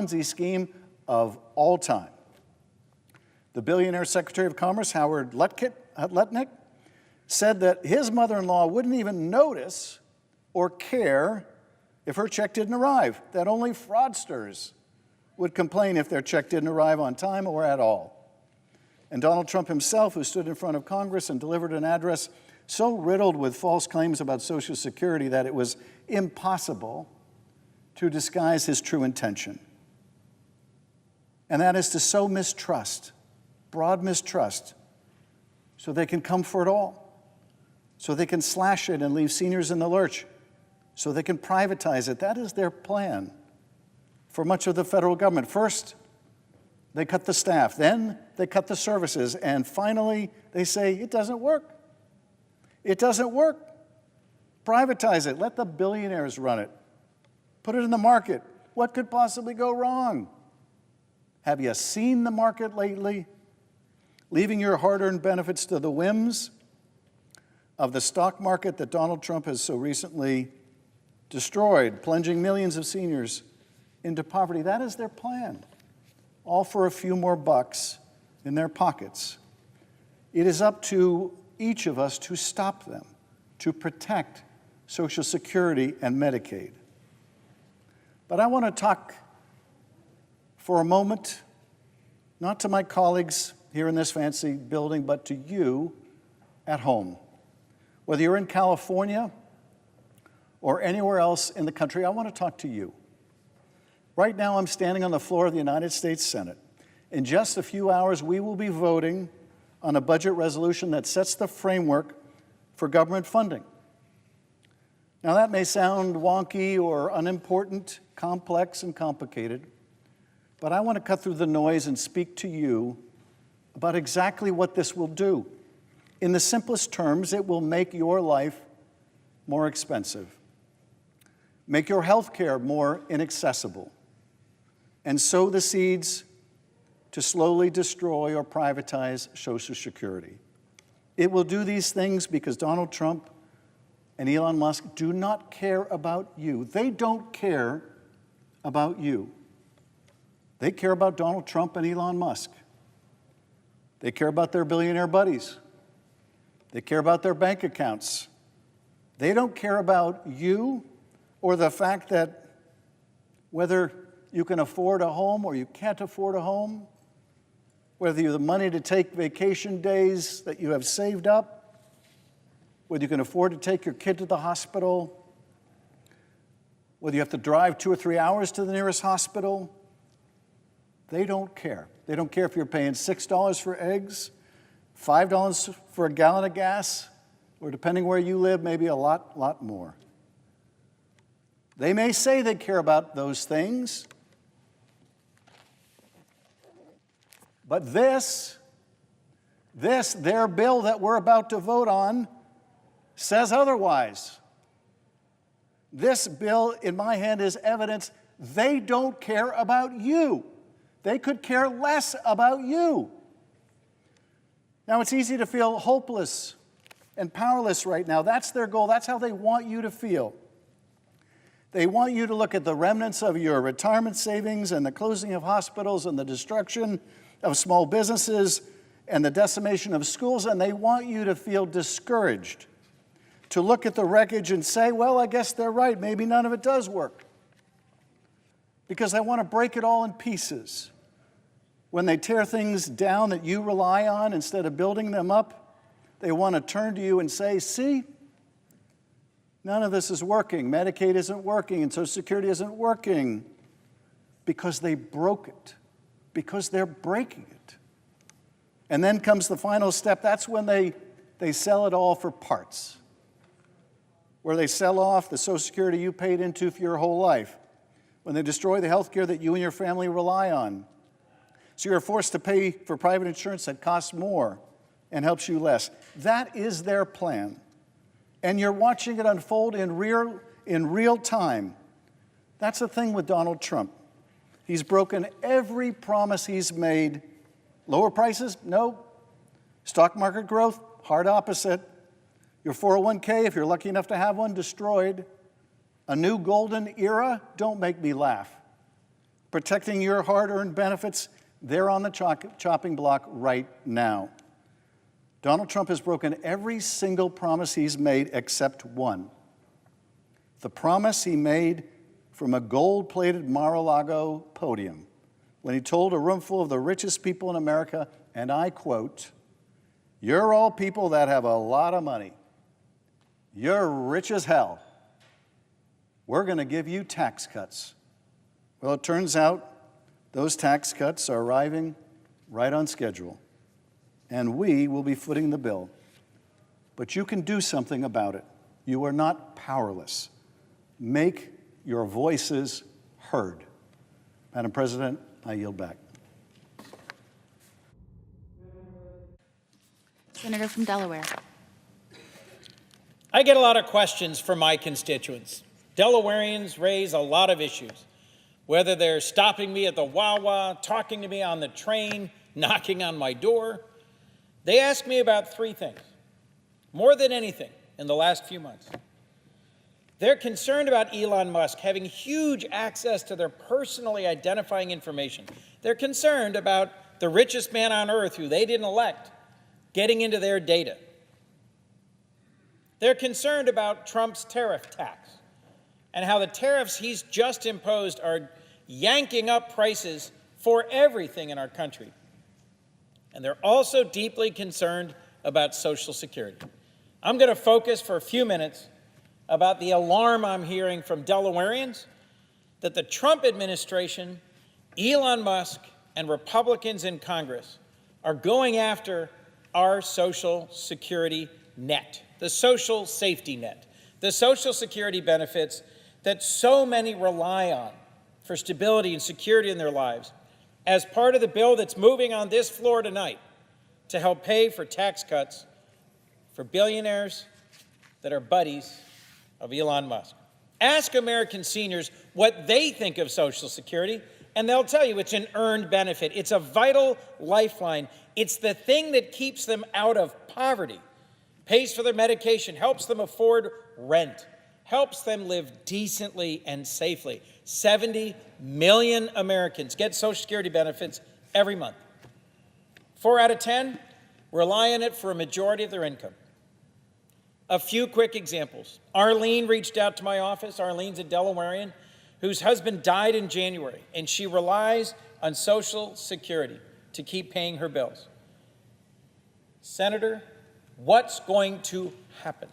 Ponzi scheme of all time. The billionaire Secretary of Commerce, Howard Lutnick, said that his mother-in-law wouldn't even notice or care if her check didn't arrive, that only fraudsters would complain if their check didn't arrive on time or at all. And Donald Trump himself, who stood in front of Congress and delivered an address so riddled with false claims about Social Security that it was impossible to disguise his true intention. And that is to sow mistrust, broad mistrust, so they can come for it all, so they can slash it and leave seniors in the lurch, so they can privatize it. That is their plan for much of the federal government. First, they cut the staff, then they cut the services, and finally they say, it doesn't work. It doesn't work. Privatize it. Let the billionaires run it. Put it in the market. What could possibly go wrong? Have you seen the market lately? Leaving your hard-earned benefits to the whims of the stock market that Donald Trump has so recently destroyed, plunging millions of seniors into poverty. That is their plan, all for a few more bucks in their pockets. It is up to each of us to stop them, to protect Social Security and Medicaid. But I want to talk for a moment, not to my colleagues here in this fancy building, but to you at home. Whether you're in California or anywhere else in the country, I want to talk to you. Right now, I'm standing on the floor of the United States Senate. In just a few hours, we will be voting on a budget resolution that sets the framework for government funding. Now, that may sound wonky or unimportant, complex and complicated, but I want to cut through the noise and speak to you about exactly what this will do. In the simplest terms, it will make your life more expensive, make your health care more inaccessible, and sow the seeds to slowly destroy or privatize Social Security. It will do these things because Donald Trump and Elon Musk do not care about you. They don't care about you. They care about Donald Trump and Elon Musk. They care about their billionaire buddies. They care about their bank accounts. They don't care about you or the fact that whether you can afford a home or you can't afford a home, whether you have the money to take vacation days that you have saved up, whether you can afford to take your kid to the hospital, whether you have to drive 2 or 3 hours to the nearest hospital. They don't care. They don't care if you're paying $6 for eggs, $5 for a gallon of gas, or depending where you live, maybe a lot more. They may say they care about those things, but this, their bill that we're about to vote on, says otherwise. This bill in my hand is evidence they don't care about you. They could care less about you. Now, it's easy to feel hopeless and powerless right now. That's their goal. That's how they want you to feel. They want you to look at the remnants of your retirement savings and the closing of hospitals and the destruction of small businesses and the decimation of schools, and they want you to feel discouraged, to look at the wreckage and say, well, I guess they're right. Maybe none of it does work. Because they want to break it all in pieces. When they tear things down that you rely on instead of building them up, they want to turn to you and say, see, none of this is working. Medicaid isn't working and Social Security isn't working because they broke it, because they're breaking it. And then comes the final step. That's when they sell it all for parts, where they sell off the Social Security you paid into for your whole life, when they destroy the health care that you and your family rely on. So you're forced to pay for private insurance that costs more and helps you less. That is their plan. And you're watching it unfold in real time. That's the thing with Donald Trump. He's broken every promise he's made. Lower prices? No. Stock market growth? Hard opposite. Your 401k, if you're lucky enough to have one, destroyed. A new golden era? Don't make me laugh. protecting your hard-earned benefits, they're on the chopping block right now. Donald Trump has broken every single promise he's made except one. The promise he made from a gold-plated Mar-a-Lago podium when he told a room full of the richest people in America, and I quote, "You're all people that have a lot of money. You're rich as hell. We're going to give you tax cuts." Well, it turns out those tax cuts are arriving right on schedule, and we will be footing the bill. But you can do something about it. You are not powerless. Make your voices heard. Madam President, I yield back. Senator from Delaware. I get a lot of questions from my constituents. Delawareans raise a lot of issues, whether they're stopping me at the Wawa, talking to me on the train, knocking on my door. They ask me about three things, more than anything in the last few months. They're concerned about Elon Musk having huge access to their personally identifying information. They're concerned about the richest man on earth, who they didn't elect, getting into their data. They're concerned about Trump's tariff tax and how the tariffs he's just imposed are yanking up prices for everything in our country. And they're also deeply concerned about Social Security. I'm going to focus for a few minutes about the alarm I'm hearing from Delawareans that the Trump administration, Elon Musk, and Republicans in Congress are going after our Social Security net, the social safety net, the Social Security benefits that so many rely on for stability and security in their lives, as part of the bill that's moving on this floor tonight to help pay for tax cuts for billionaires that are buddies of Elon Musk. Ask American seniors what they think of Social Security, and they'll tell you it's an earned benefit. It's a vital lifeline. It's the thing that keeps them out of poverty, pays for their medication, helps them afford rent, helps them live decently and safely. 70 million Americans get Social Security benefits every month. 4 out of 10 rely on it for a majority of their income. A few quick examples. Arlene reached out to my office. Arlene's a Delawarean whose husband died in January, and she relies on Social Security to keep paying her bills. Senator, what's going to happen?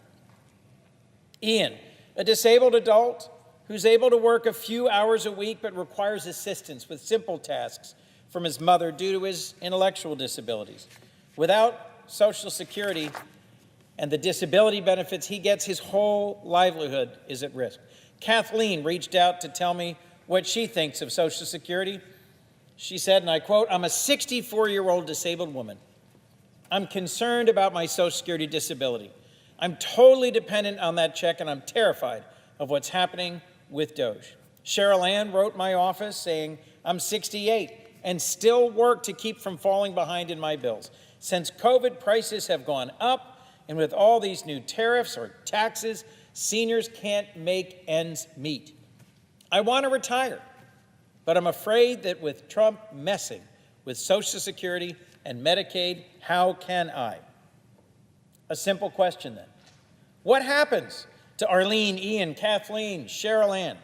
Ian, a disabled adult who's able to work a few hours a week but requires assistance with simple tasks from his mother due to his intellectual disabilities. Without Social Security and the disability benefits he gets, his whole livelihood is at risk. Kathleen reached out to tell me what she thinks of Social Security. She said, and I quote, "I'm a 64-year-old disabled woman. I'm concerned about my Social Security disability. I'm totally dependent on that check, and I'm terrified of what's happening with Doge." Cheryl Ann wrote my office saying, "I'm 68 and still work to keep from falling behind in my bills. Since COVID, prices have gone up, and with all these new tariffs or taxes, seniors can't make ends meet. I want to retire, but I'm afraid that with Trump messing with Social Security and Medicaid, how can I?" A simple question then. What happens to Arlene, Ian, Kathleen, Cheryl Ann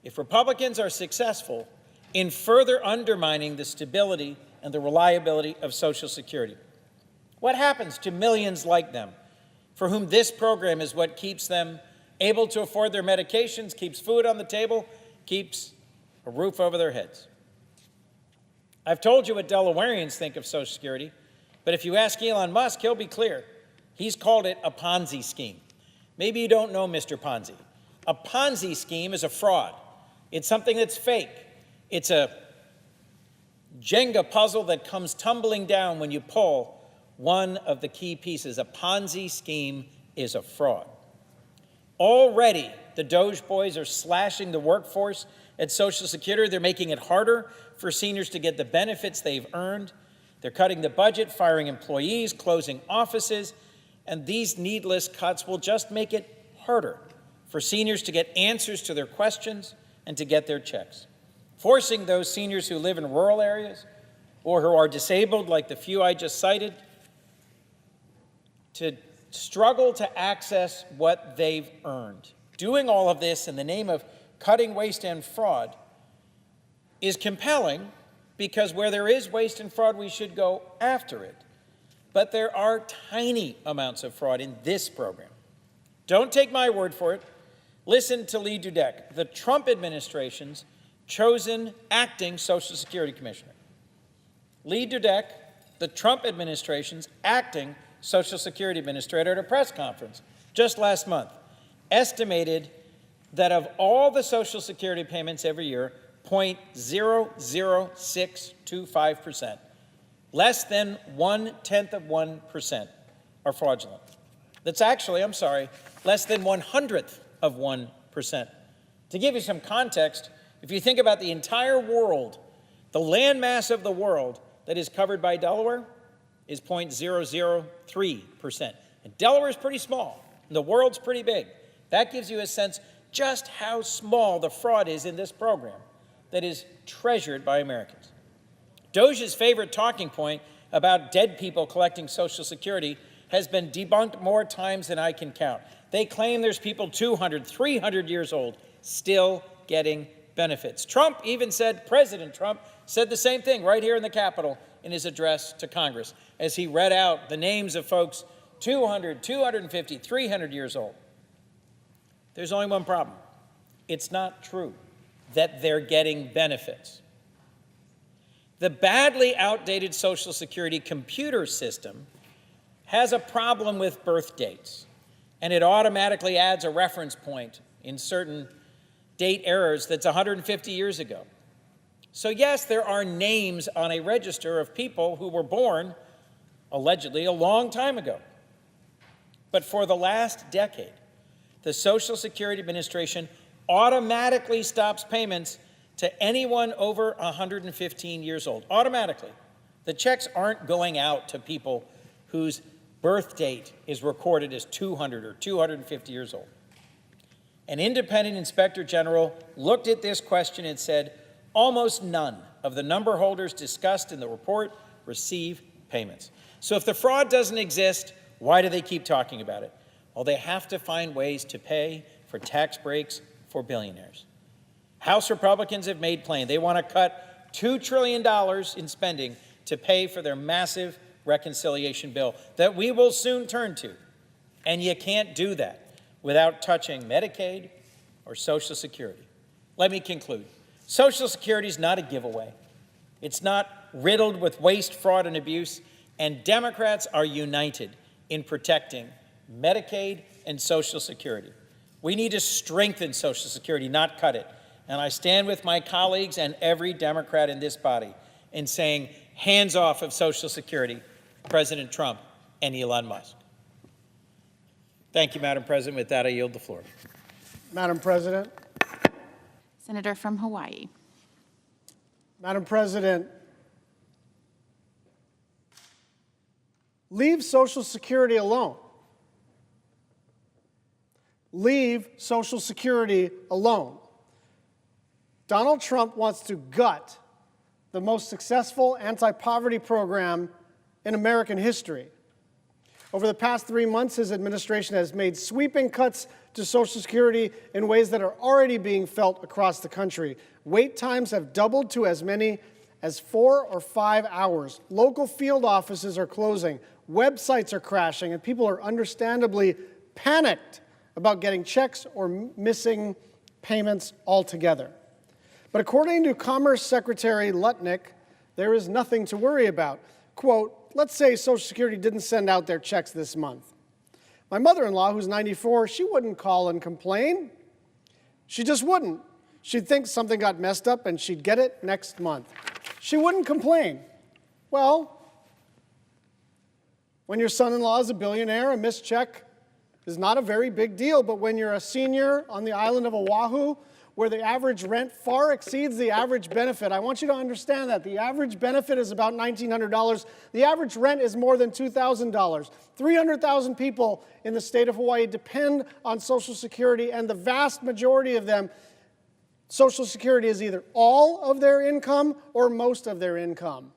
if Republicans are successful in further undermining the stability and the reliability of Social Security? What happens to millions like them, for whom this program is what keeps them able to afford their medications, keeps food on the table, keeps a roof over their heads? I've told you what Delawareans think of Social Security, but if you ask Elon Musk, he'll be clear. He's called it a Ponzi scheme. Maybe you don't know Mr. Ponzi. A Ponzi scheme is a fraud. It's something that's fake. It's a Jenga puzzle that comes tumbling down when you pull one of the key pieces. A Ponzi scheme is a fraud. Already, the Doge boys are slashing the workforce at Social Security. They're making it harder for seniors to get the benefits they've earned. They're cutting the budget, firing employees, closing offices, and these needless cuts will just make it harder for seniors to get answers to their questions and to get their checks. forcing those seniors who live in rural areas or who are disabled, like the few I just cited, to struggle to access what they've earned. Doing all of this in the name of cutting waste and fraud is compelling because where there is waste and fraud, we should go after it. But there are tiny amounts of fraud in this program. Don't take my word for it. Listen to Lee Dudek, the Trump administration's chosen acting Social Security Commissioner. Lee Dudek, the Trump administration's acting Social Security Administrator, at a press conference just last month, estimated that of all the Social Security payments every year, 0.00625%, less than 0.1% are fraudulent. That's actually, less than 0.01%. To give you some context, if you think about the entire world, the landmass of the world that is covered by Delaware is 0.003%. And Delaware is pretty small, and the world's pretty big. That gives you a sense just how small the fraud is in this program that is treasured by Americans. Doge's favorite talking point about dead people collecting Social Security has been debunked more times than I can count. They claim there's people 200, 300 years old still getting benefits. President Trump said the same thing right here in the Capitol in his address to Congress as he read out the names of folks 200, 250, 300 years old. There's only one problem. It's not true that they're getting benefits. The badly outdated Social Security computer system has a problem with birth dates, and it automatically adds a reference point in certain date errors that's 150 years ago. So yes, there are names on a register of people who were born, allegedly, a long time ago. But for the last decade, the Social Security Administration automatically stops payments to anyone over 115 years old. Automatically. The checks aren't going out to people whose birth date is recorded as 200 or 250 years old. An independent inspector general looked at this question and said, almost none of the number holders discussed in the report receive payments. So if the fraud doesn't exist, why do they keep talking about it? Well, they have to find ways to pay for tax breaks for billionaires. House Republicans have made plain they want to cut $2 trillion in spending to pay for their massive reconciliation bill that we will soon turn to. And you can't do that without touching Medicaid or Social Security. Let me conclude. Social Security is not a giveaway. It's not riddled with waste, fraud, and abuse, and Democrats are united in protecting Medicaid and Social Security. We need to strengthen Social Security, not cut it. And I stand with my colleagues and every Democrat in this body in saying, hands off of Social Security, President Trump and Elon Musk. Thank you, Madam President. With that, I yield the floor. Madam President. Senator from Hawaii. Madam President, leave Social Security alone. Leave Social Security alone. Donald Trump wants to gut the most successful anti-poverty program in American history. Over the past 3 months, his administration has made sweeping cuts to Social Security in ways that are already being felt across the country. Wait times have doubled to as many as 4 or 5 hours. Local field offices are closing, websites are crashing, and people are understandably panicked about getting checks or missing payments altogether. But according to Commerce Secretary Lutnick, there is nothing to worry about. Quote, let's say Social Security didn't send out their checks this month. My mother-in-law, who's 94, she wouldn't call and complain. She just wouldn't. She'd think something got messed up and she'd get it next month. She wouldn't complain. Well, when your son-in-law is a billionaire, a missed check is not a very big deal. But when you're a senior on the island of Oahu, where the average rent far exceeds the average benefit. I want you to understand that. The average benefit is about $1,900. The average rent is more than $2,000. 300,000 people in the state of Hawaii depend on Social Security, and the vast majority of them Social Security is either all of their income or most of their income.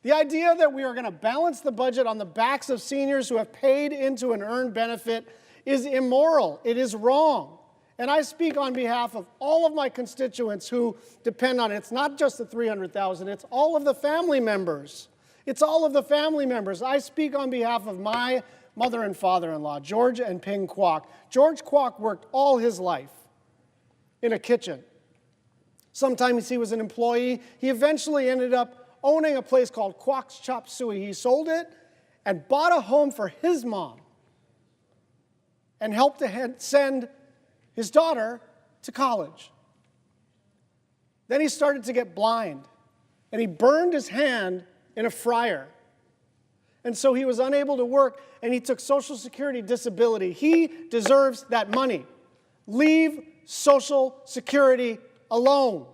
The idea that we are going to balance the budget on the backs of seniors who have paid into an earned benefit is immoral. It is wrong. And I speak on behalf of all of my constituents who depend on it. It's not just the 300,000, it's all of the family members. It's all of the family members. I speak on behalf of my mother and father-in-law, George and Ping Kwok. George Kwok worked all his life in a kitchen. Sometimes he was an employee. He eventually ended up owning a place called Kwok's Chop Suey. He sold it and bought a home for his mom and helped to send his daughter to college. Then he started to get blind, and he burned his hand in a fryer. And so he was unable to work, and he took Social Security disability. He deserves that money. Leave Social Security alone.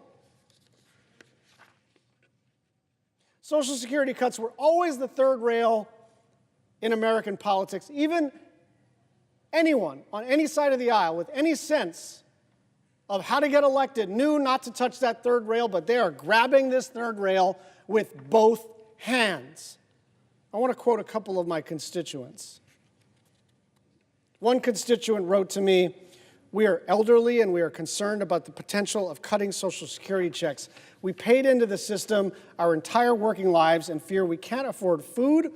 Social Security cuts were always the third rail in American politics. Even anyone on any side of the aisle with any sense of how to get elected knew not to touch that third rail, but they are grabbing this third rail with both hands. I want to quote a couple of my constituents. One constituent wrote to me, "We are elderly and we are concerned about the potential of cutting Social Security checks. We paid into the system our entire working lives and fear we can't afford food,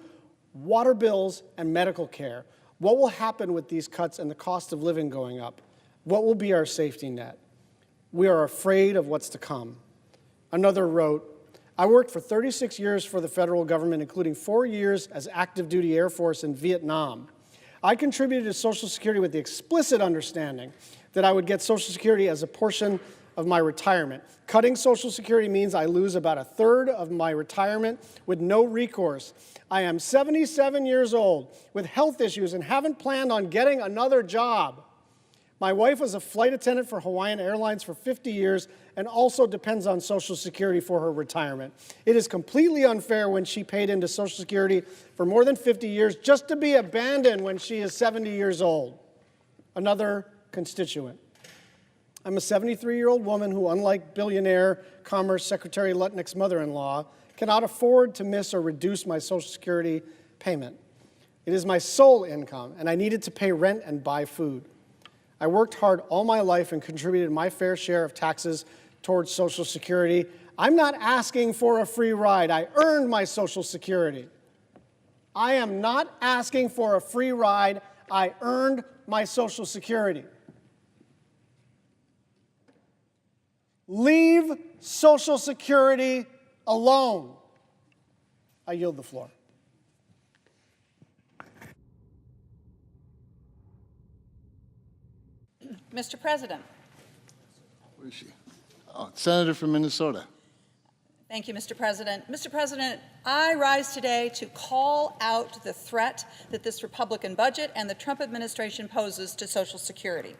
water bills, and medical care. What will happen with these cuts and the cost of living going up? What will be our safety net? We are afraid of what's to come." Another wrote, "I worked for 36 years for the federal government, including 4 years as active duty Air Force in Vietnam. I contributed to Social Security with the explicit understanding that I would get Social Security as a portion of my retirement. Cutting Social Security means I lose about a third of my retirement with no recourse. I am 77 years old with health issues and haven't planned on getting another job. My wife was a flight attendant for Hawaiian Airlines for 50 years and also depends on Social Security for her retirement. It is completely unfair when she paid into Social Security for more than 50 years just to be abandoned when she is 70 years old." Another constituent. "I'm a 73-year-old woman who, unlike billionaire Commerce Secretary Lutnick's mother-in-law, cannot afford to miss or reduce my Social Security payment. It is my sole income, and I needed to pay rent and buy food. I worked hard all my life and contributed my fair share of taxes towards Social Security. I'm not asking for a free ride. I earned my Social Security. I am not asking for a free ride. I earned my Social Security. Leave Social Security alone." I yield the floor. Mr. President. Where is she? Oh, Senator from Minnesota. Thank you, Mr. President. Mr. President, I rise today to call out the threat that this Republican budget and the Trump administration poses to Social Security.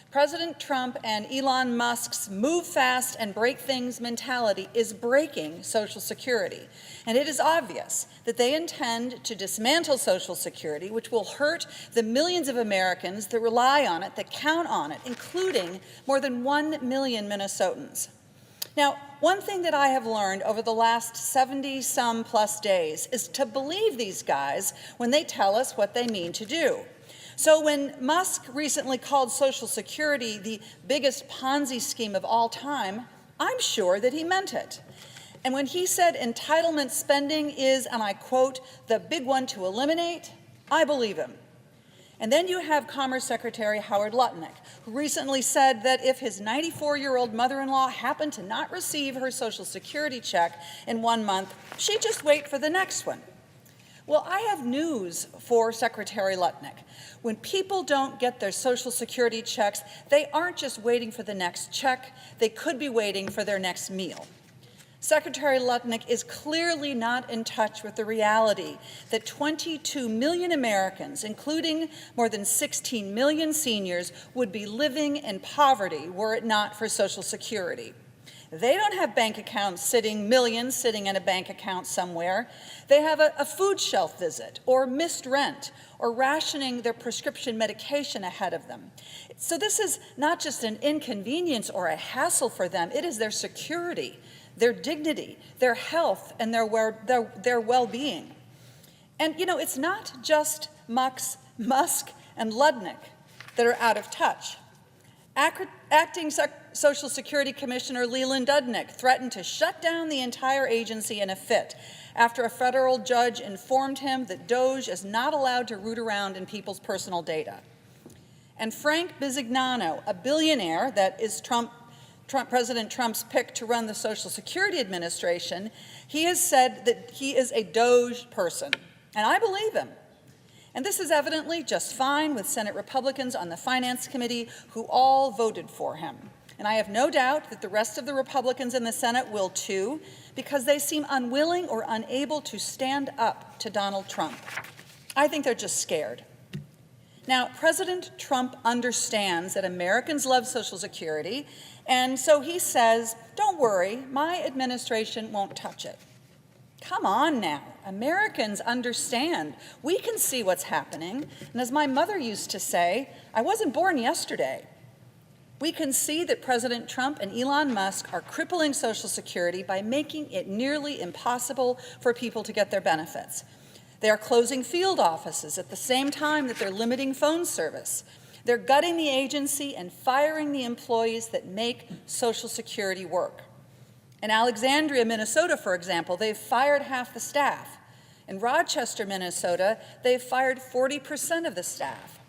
President Trump and Elon Musk's move fast and break things mentality is breaking Social Security. And it is obvious that they intend to dismantle Social Security, which will hurt the millions of Americans that rely on it, that count on it, including more than 1 million Minnesotans. Now, one thing that I have learned over the last 70-some plus days is to believe these guys when they tell us what they mean to do. So when Musk recently called Social Security the biggest Ponzi scheme of all time, I'm sure that he meant it. And when he said entitlement spending is, and I quote, "the big one to eliminate," I believe him. And then you have Commerce Secretary Howard Lutnick, who recently said that if his 94-year-old mother-in-law happened to not receive her Social Security check in 1 month, she'd just wait for the next one. Well, I have news for Secretary Lutnick. When people don't get their Social Security checks, they aren't just waiting for the next check, they could be waiting for their next meal. Secretary Lutnick is clearly not in touch with the reality that 22 million Americans, including more than 16 million seniors, would be living in poverty were it not for Social Security. They don't have bank accounts millions sitting in a bank account somewhere. They have a food shelf visit, or missed rent, or rationing their prescription medication ahead of them. So this is not just an inconvenience or a hassle for them, it is their security, their dignity, their health, and their well-being. And you know, it's not just Musk and Ludnick that are out of touch. Acting Social Security Commissioner Leland Dudnick threatened to shut down the entire agency in a fit after a federal judge informed him that DOJ is not allowed to root around in people's personal data. And Frank Bisignano, a billionaire that is President Trump's pick to run the Social Security Administration, he has said that he is a DOJ person, and I believe him. And this is evidently just fine with Senate Republicans on the Finance Committee who all voted for him. And I have no doubt that the rest of the Republicans in the Senate will too, because they seem unwilling or unable to stand up to Donald Trump. I think they're just scared. Now, President Trump understands that Americans love Social Security, and so he says, don't worry, my administration won't touch it. Come on now, Americans understand. We can see what's happening, and as my mother used to say, I wasn't born yesterday. We can see that President Trump and Elon Musk are crippling Social Security by making it nearly impossible for people to get their benefits. They are closing field offices at the same time that they're limiting phone service. They're gutting the agency and firing the employees that make Social Security work. In Alexandria, Minnesota, for example, they've fired half the staff. In Rochester, Minnesota, they've fired 40% of the staff.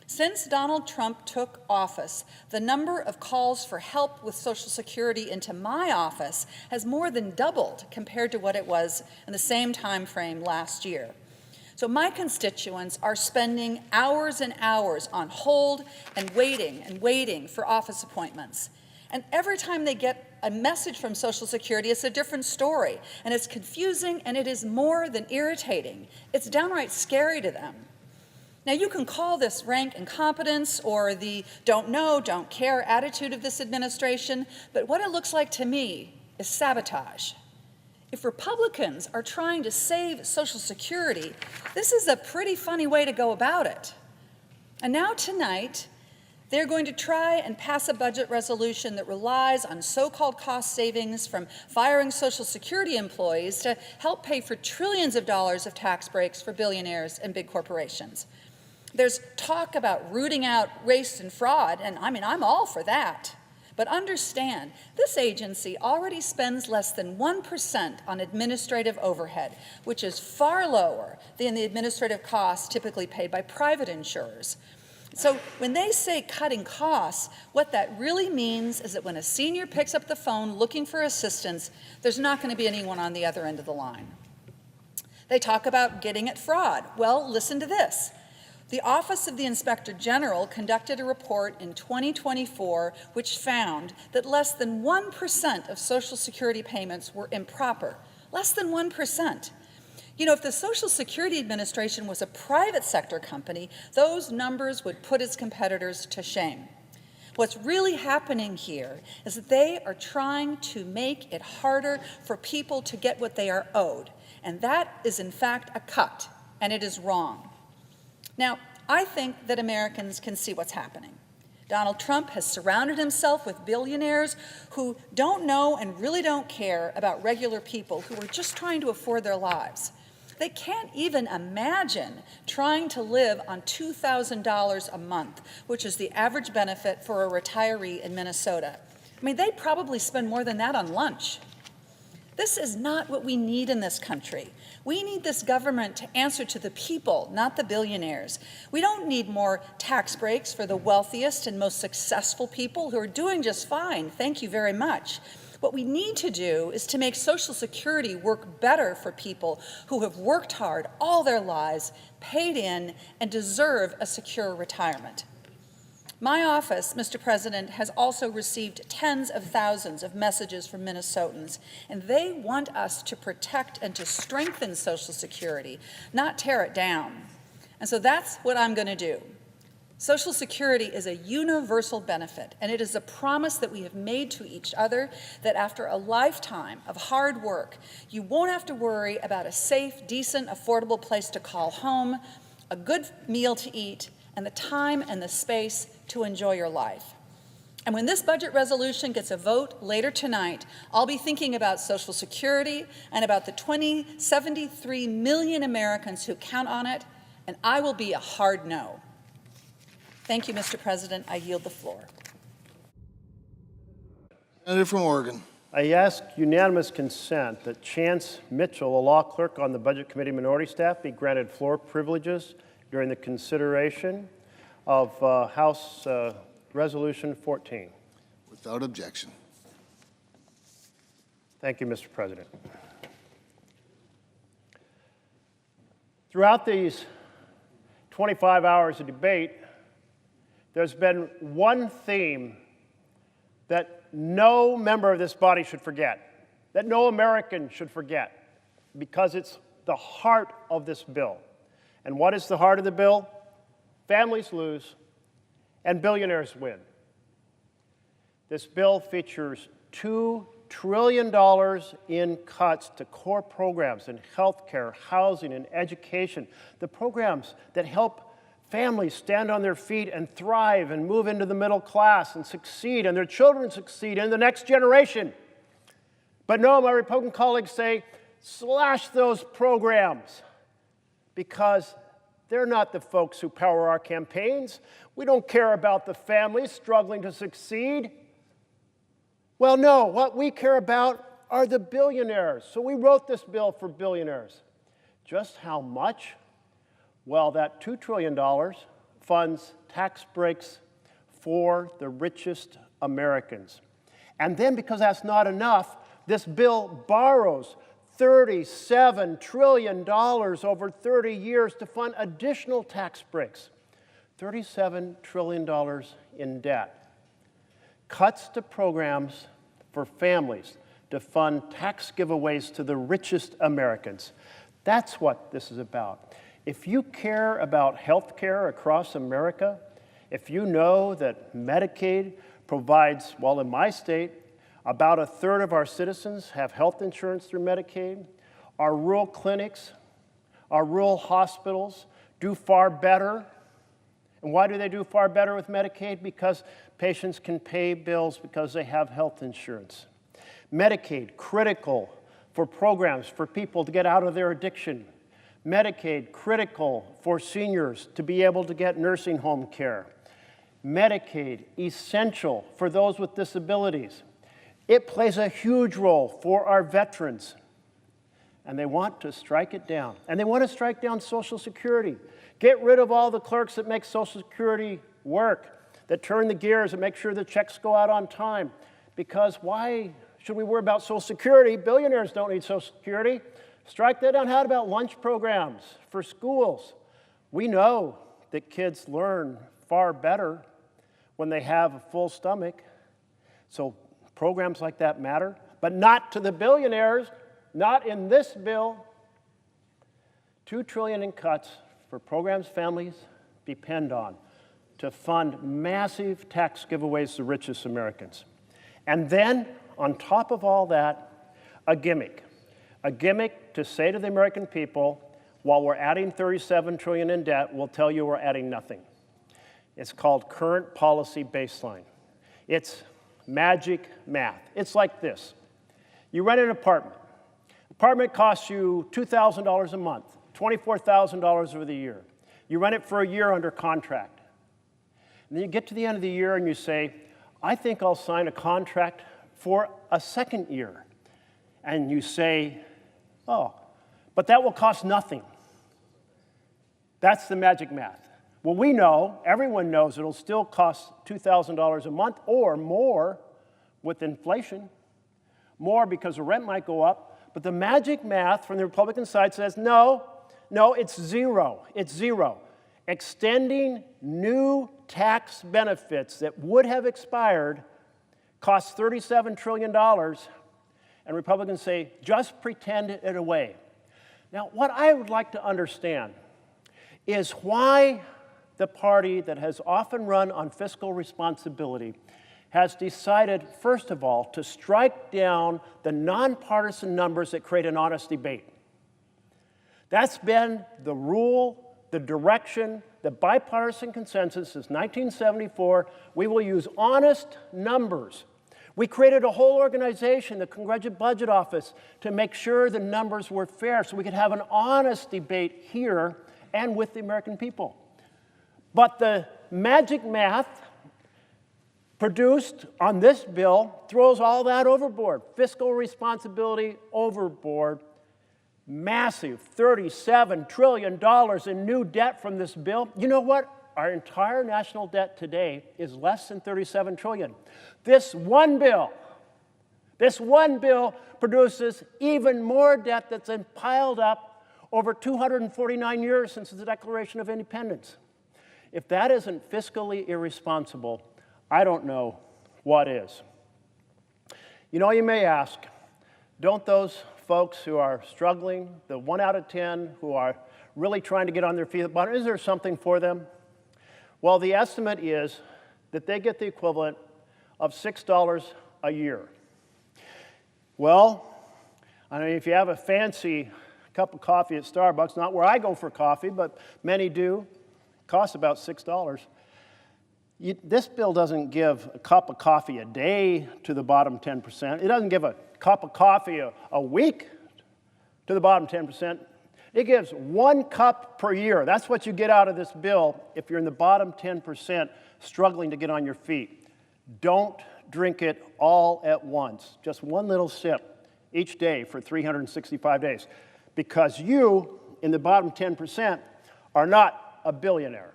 Since Donald Trump took office, the number of calls for help with Social Security into my office has more than doubled compared to what it was in the same time frame last year. So my constituents are spending hours and hours on hold and waiting for office appointments. And every time they get a message from Social Security, it's a different story. And it's confusing, and it is more than irritating. It's downright scary to them. Now, you can call this rank incompetence or the don't know, don't care attitude of this administration, but what it looks like to me is sabotage. If Republicans are trying to save Social Security, this is a pretty funny way to go about it. And now tonight, they're going to try and pass a budget resolution that relies on so-called cost savings from firing Social Security employees to help pay for trillions of dollars of tax breaks for billionaires and big corporations. There's talk about rooting out waste and fraud, and I'm all for that. But understand, this agency already spends less than 1% on administrative overhead, which is far lower than the administrative costs typically paid by private insurers. So when they say cutting costs, what that really means is that when a senior picks up the phone looking for assistance, there's not going to be anyone on the other end of the line. They talk about getting at fraud. Well, listen to this. The Office of the Inspector General conducted a report in 2024 which found that less than 1% of Social Security payments were improper. Less than 1%. You know, if the Social Security Administration was a private sector company, those numbers would put its competitors to shame. What's really happening here is that they are trying to make it harder for people to get what they are owed. And that is, in fact, a cut, and it is wrong. Now, I think that Americans can see what's happening. Donald Trump has surrounded himself with billionaires who don't know and really don't care about regular people who are just trying to afford their lives. They can't even imagine trying to live on $2,000 a month, which is the average benefit for a retiree in Minnesota. They probably spend more than that on lunch. This is not what we need in this country. We need this government to answer to the people, not the billionaires. We don't need more tax breaks for the wealthiest and most successful people who are doing just fine. Thank you very much. What we need to do is to make Social Security work better for people who have worked hard all their lives, paid in, and deserve a secure retirement. My office, Mr. President, has also received tens of thousands of messages from Minnesotans, and they want us to protect and to strengthen Social Security, not tear it down. And so that's what I'm going to do. Social Security is a universal benefit, and it is a promise that we have made to each other that after a lifetime of hard work, you won't have to worry about a safe, decent, affordable place to call home, a good meal to eat, and the time and the space to enjoy your life. And when this budget resolution gets a vote later tonight, I'll be thinking about Social Security and about the 73 million Americans who count on it, and I will be a hard no. Thank you, Mr. President. I yield the floor. Senator from Oregon. I ask unanimous consent that Chance Mitchell, a law clerk on the Budget Committee minority staff, be granted floor privileges during the consideration of House Resolution 14. Without objection. Thank you, Mr. President. Throughout these 25 hours of debate, there's been one theme that no member of this body should forget, that no American should forget, because it's the heart of this bill. And what is the heart of the bill? Families lose and billionaires win. This bill features $2 trillion in cuts to core programs in healthcare, housing, and education, the programs that help families stand on their feet and thrive and move into the middle class and succeed, and their children succeed in the next generation. But no, my Republican colleagues say, slash those programs, because they're not the folks who power our campaigns. We don't care about the families struggling to succeed. Well, no, what we care about are the billionaires. So we wrote this bill for billionaires. Just how much? Well, that $2 trillion funds tax breaks for the richest Americans. And then, because that's not enough, this bill borrows $37 trillion over 30 years to fund additional tax breaks. $37 trillion in debt. Cuts to programs for families to fund tax giveaways to the richest Americans. That's what this is about. If you care about health care across America, if you know that Medicaid provides, well, in my state, about a third of our citizens have health insurance through Medicaid, our rural clinics, our rural hospitals do far better. And why do they do far better with Medicaid? Because patients can pay bills because they have health insurance. Medicaid, critical for programs for people to get out of their addiction. Medicaid, critical for seniors to be able to get nursing home care. Medicaid, essential for those with disabilities. It plays a huge role for our veterans. And they want to strike it down. And they want to strike down Social Security. Get rid of all the clerks that make Social Security work, that turn the gears and make sure the checks go out on time. Because why should we worry about Social Security? Billionaires don't need Social Security. Strike that down. How about lunch programs for schools? We know that kids learn far better when they have a full stomach. So programs like that matter, but not to the billionaires, not in this bill. $2 trillion in cuts for programs families depend on to fund massive tax giveaways to the richest Americans. And then, on top of all that, a gimmick to say to the American people, while we're adding $37 trillion in debt, we'll tell you we're adding nothing. It's called current policy baseline. It's magic math. It's like this. You rent an apartment. Apartment costs you $2,000 a month, $24,000 over the year. You rent it for a year under contract. And then you get to the end of the year and you say, I think I'll sign a contract for a second year. And you say, oh, but that will cost nothing. That's the magic math. Well, we know, everyone knows it'll still cost $2,000 a month or more with inflation. More because the rent might go up. But the magic math from the Republican side says, no, it's zero. It's zero. Extending new tax benefits that would have expired costs $37 trillion. And Republicans say, just pretend it away. Now, what I would like to understand is why the party that has often run on fiscal responsibility, has decided, first of all, to strike down the nonpartisan numbers that create an honest debate. That's been the rule, the direction, the bipartisan consensus since 1974. We will use honest numbers. We created a whole organization, the Congressional Budget Office, to make sure the numbers were fair so we could have an honest debate here and with the American people. But the magic math produced on this bill throws all that overboard. Fiscal responsibility overboard. Massive $37 trillion in new debt from this bill. You know what? Our entire national debt today is less than $37 trillion. This one bill produces even more debt that's been piled up over 249 years since the Declaration of Independence. If that isn't fiscally irresponsible, I don't know what is. You know, you may ask, don't those folks who are struggling, the 1 out of 10 who are really trying to get on their feet, is there something for them? Well, the estimate is that they get the equivalent of $6 a year. Well, I mean, if you have a fancy cup of coffee at Starbucks, not where I go for coffee, but many do, it costs about $6. This bill doesn't give a cup of coffee a day to the bottom 10%. It doesn't give a cup of coffee a week to the bottom 10%. It gives 1 cup per year. That's what you get out of this bill if you're in the bottom 10% struggling to get on your feet. Don't drink it all at once. Just one little sip each day for 365 days. Because you, in the bottom 10%, are not a billionaire.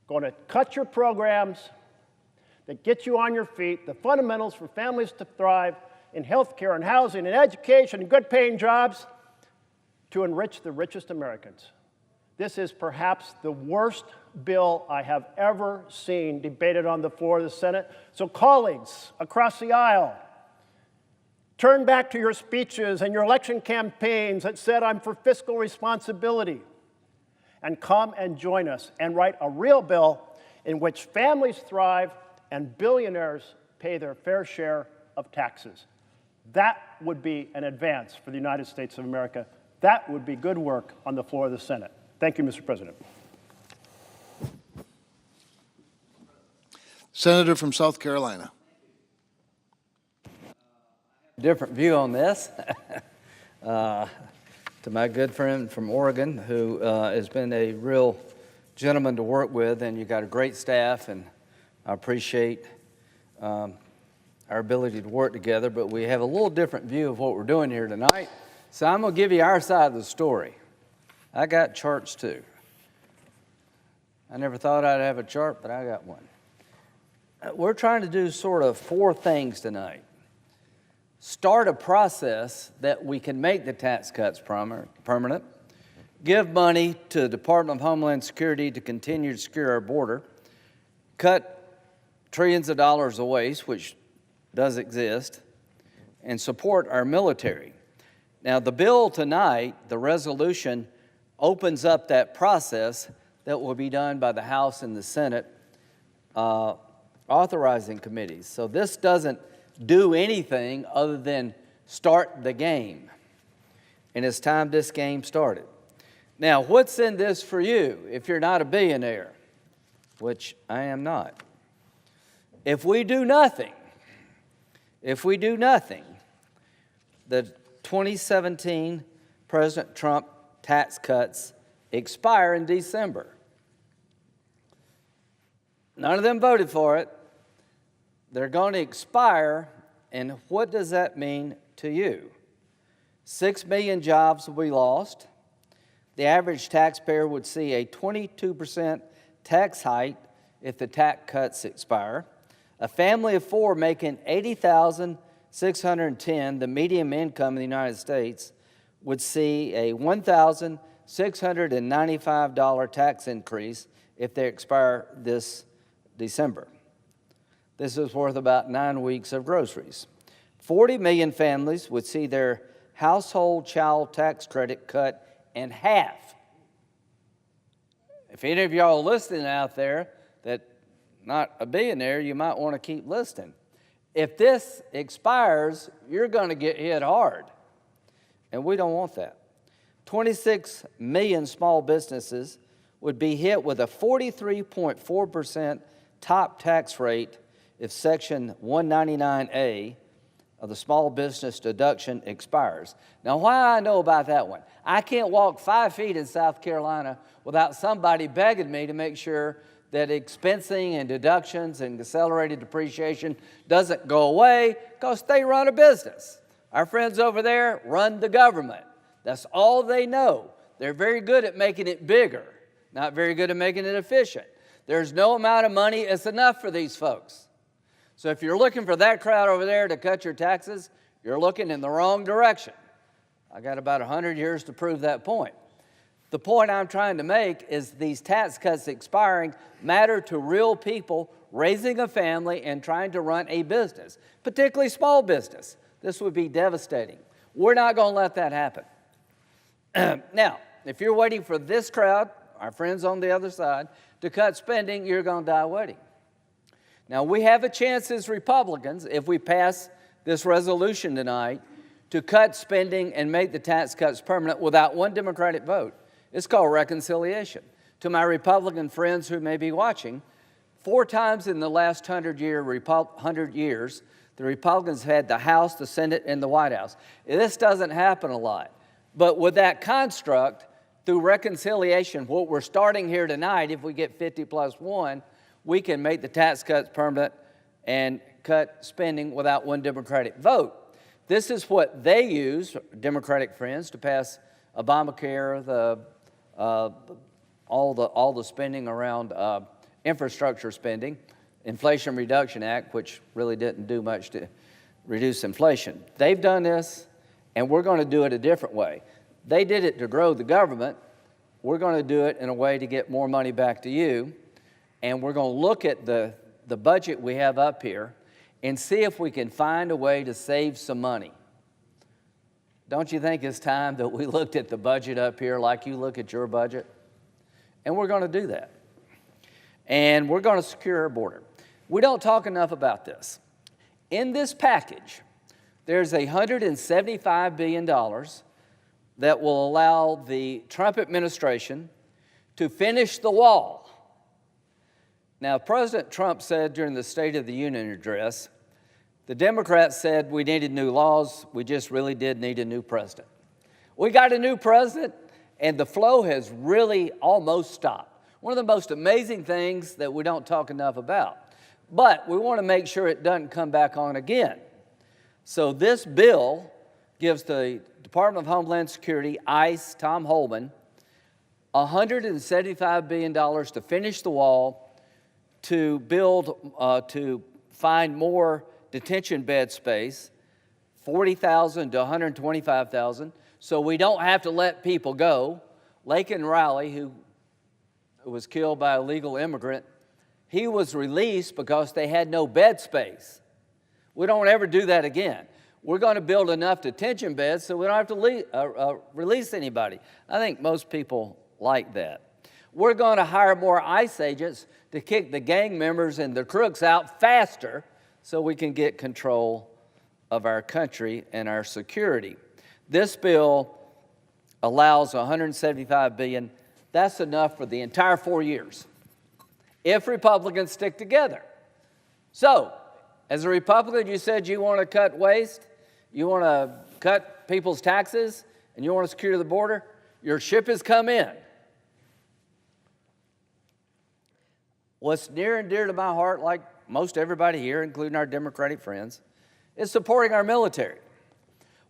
Going to cut your programs that get you on your feet, the fundamentals for families to thrive in healthcare and housing and education and good paying jobs, to enrich the richest Americans. This is perhaps the worst bill I have ever seen debated on the floor of the Senate. So colleagues across the aisle, turn back to your speeches and your election campaigns that said, I'm for fiscal responsibility, and come and join us and write a real bill in which families thrive and billionaires pay their fair share of taxes. That would be an advance for the United States of America. That would be good work on the floor of the Senate. Thank you, Mr. President. Senator from South Carolina. Different view on this. To my good friend from Oregon, who has been a real gentleman to work with, and you got a great staff, and I appreciate our ability to work together, but we have a little different view of what we're doing here tonight. So I'm going to give you our side of the story. I got charts too. I never thought I'd have a chart, but I got one. We're trying to do sort of 4 things tonight. Start a process that we can make the tax cuts permanent, give money to the Department of Homeland Security to continue to secure our border, cut trillions of dollars of waste, which does exist, and support our military. Now, the bill tonight, the resolution, opens up that process that will be done by the House and the Senate authorizing committees. So this doesn't do anything other than start the game. And it's time this game started. Now, what's in this for you if you're not a billionaire, which I am not? If we do nothing, the 2017 President Trump tax cuts expire in December. None of them voted for it. They're going to expire, and what does that mean to you? 6 million jobs will be lost. The average taxpayer would see a 22% tax hike if the tax cuts expire. A family of 4 making $80,610, the median income in the United States, would see a $1,695 tax increase if they expire this December. This is worth about 9 weeks of groceries. 40 million families would see their household child tax credit cut in half. if any of y'all listening out there that not a billionaire, you might want to keep listening. If this expires, you're going to get hit hard, and we don't want that. 26 million small businesses would be hit with a 43.4% top tax rate if Section 199A of the small business deduction expires. Now, why I know about that one? I can't walk 5 feet in South Carolina without somebody begging me to make sure that expensing and deductions and accelerated depreciation doesn't go away, because they run a business. Our friends over there run the government. That's all they know. They're very good at making it bigger, not very good at making it efficient. There's no amount of money that's enough for these folks. So if you're looking for that crowd over there to cut your taxes, you're looking in the wrong direction. I got about 100 years to prove that point. The point I'm trying to make is these tax cuts expiring matter to real people raising a family and trying to run a business, particularly small business. This would be devastating. We're not going to let that happen. Now, if you're waiting for this crowd, our friends on the other side, to cut spending, you're going to die waiting. Now, we have a chance as Republicans, if we pass this resolution tonight, to cut spending and make the tax cuts permanent without one Democratic vote. It's called reconciliation. To my Republican friends who may be watching, 4 times in the last 100 years, the Republicans had the House, the Senate, and the White House. This doesn't happen a lot. But with that construct, through reconciliation, what we're starting here tonight, if we get 50 plus 1, we can make the tax cuts permanent and cut spending without one Democratic vote. This is what they use, Democratic friends, to pass Obamacare, all the spending around infrastructure spending, Inflation Reduction Act, which really didn't do much to reduce inflation. They've done this, and we're going to do it a different way. They did it to grow the government. We're going to do it in a way to get more money back to you. And we're going to look at the budget we have up here and see if we can find a way to save some money. Don't you think it's time that we looked at the budget up here like you look at your budget? And we're going to do that. And we're going to secure our border. We don't talk enough about this. In this package, there's $175 billion that will allow the Trump administration to finish the wall. Now, President Trump said during the State of the Union address, the Democrats said we needed new laws, we just really did need a new president. We got a new president, and the flow has really almost stopped. One of the most amazing things that we don't talk enough about. But we want to make sure it doesn't come back on again. So this bill gives the Department of Homeland Security, ICE, Tom Holman, $175 billion to finish the wall, to build, to find more detention bed space, 40,000 to 125,000, so we don't have to let people go. Laken Riley, who was killed by a legal immigrant, he was released because they had no bed space. We don't ever do that again. We're going to build enough detention beds so we don't have to release anybody. I think most people like that. We're going to hire more ICE agents to kick the gang members and the crooks out faster so we can get control of our country and our security. This bill allows $175 billion. That's enough for the entire 4 years, if Republicans stick together. So, as a Republican, you said you want to cut waste, you want to cut people's taxes, and you want to secure the border. Your ship has come in. What's near and dear to my heart, like most everybody here, including our Democratic friends, is supporting our military.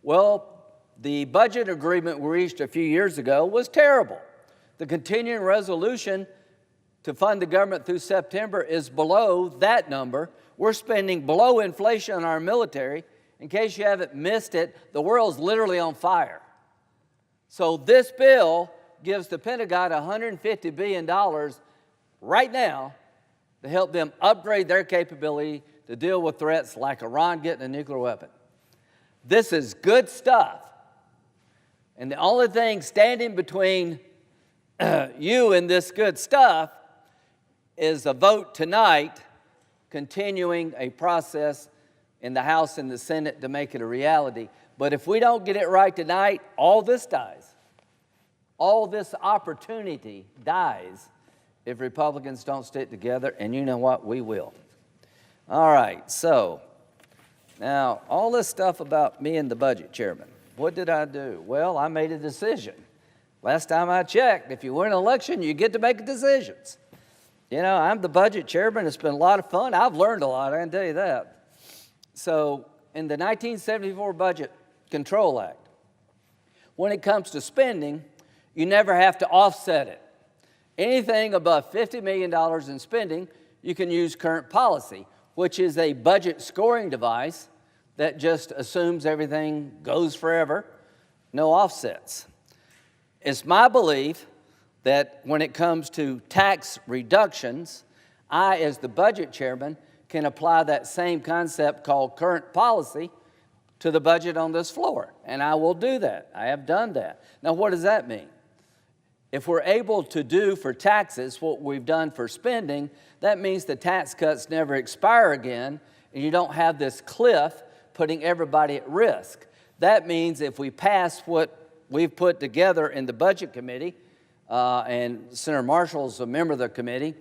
Well, the budget agreement we reached a few years ago was terrible. The continuing resolution to fund the government through September is below that number. We're spending below inflation on our military. In case you haven't missed it, the world's literally on fire. So this bill gives the Pentagon $150 billion right now to help them upgrade their capability to deal with threats like Iran getting a nuclear weapon. This is good stuff. And the only thing standing between you in this good stuff is a vote tonight continuing a process in the House and the Senate to make it a reality. But if we don't get it right tonight, all this dies. All this opportunity dies if Republicans don't stick together, and you know what? We will. All right, so now all this stuff about me and the budget chairman. What did I do? Well, I made a decision. Last time I checked, if you win an election, you get to make decisions. You know, I'm the budget chairman. It's been a lot of fun. I've learned a lot, I can tell you that. So in the 1974 Budget Control Act, when it comes to spending, you never have to offset it. Anything above $50 million in spending, you can use current policy, which is a budget scoring device that just assumes everything goes forever, no offsets. It's my belief that when it comes to tax reductions, I, as the budget chairman, can apply that same concept called current policy to the budget on this floor, and I will do that. I have done that. Now, what does that mean? If we're able to do for taxes what we've done for spending, that means the tax cuts never expire again, and you don't have this cliff putting everybody at risk. That means if we pass what we've put together in the Budget Committee, and Senator Marshall's a member of the committee,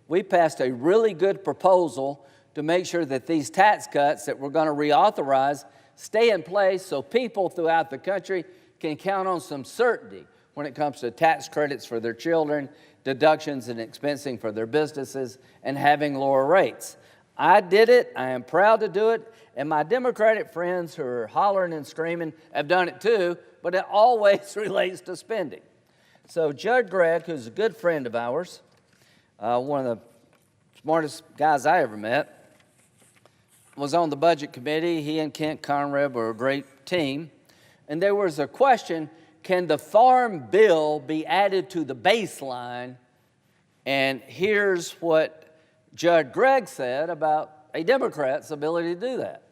we passed a really good proposal to make sure that these tax cuts that we're going to reauthorize stay in place so people throughout the country can count on some certainty when it comes to tax credits for their children, deductions and expensing for their businesses, and having lower rates. I did it, I am proud to do it, and my Democratic friends who are hollering and screaming have done it too, but it always relates to spending. So Judd Gregg, who's a good friend of ours, one of the smartest guys I ever met, was on the Budget Committee. He and Kent Conrad were a great team. And there was a question, can the Farm Bill be added to the baseline? And here's what Judd Gregg said about a Democrat's ability to do that.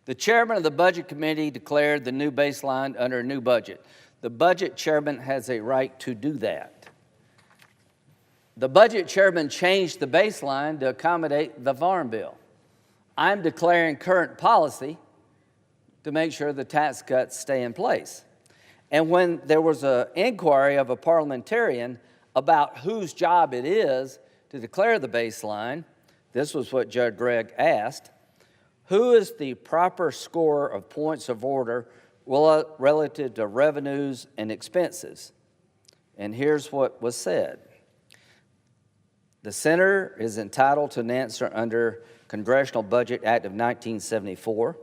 The chairman of the Budget Committee declared the new baseline under a new budget. The budget chairman has a right to do that. The budget chairman changed the baseline to accommodate the Farm Bill. I'm declaring current policy to make sure the tax cuts stay in place. And when there was an inquiry of a parliamentarian about whose job it is to declare the baseline, this was what Judd Gregg asked: who is the proper scorer of points of order relative to revenues and expenses? And here's what was said. The senator is entitled to an answer under Congressional Budget Act of 1974,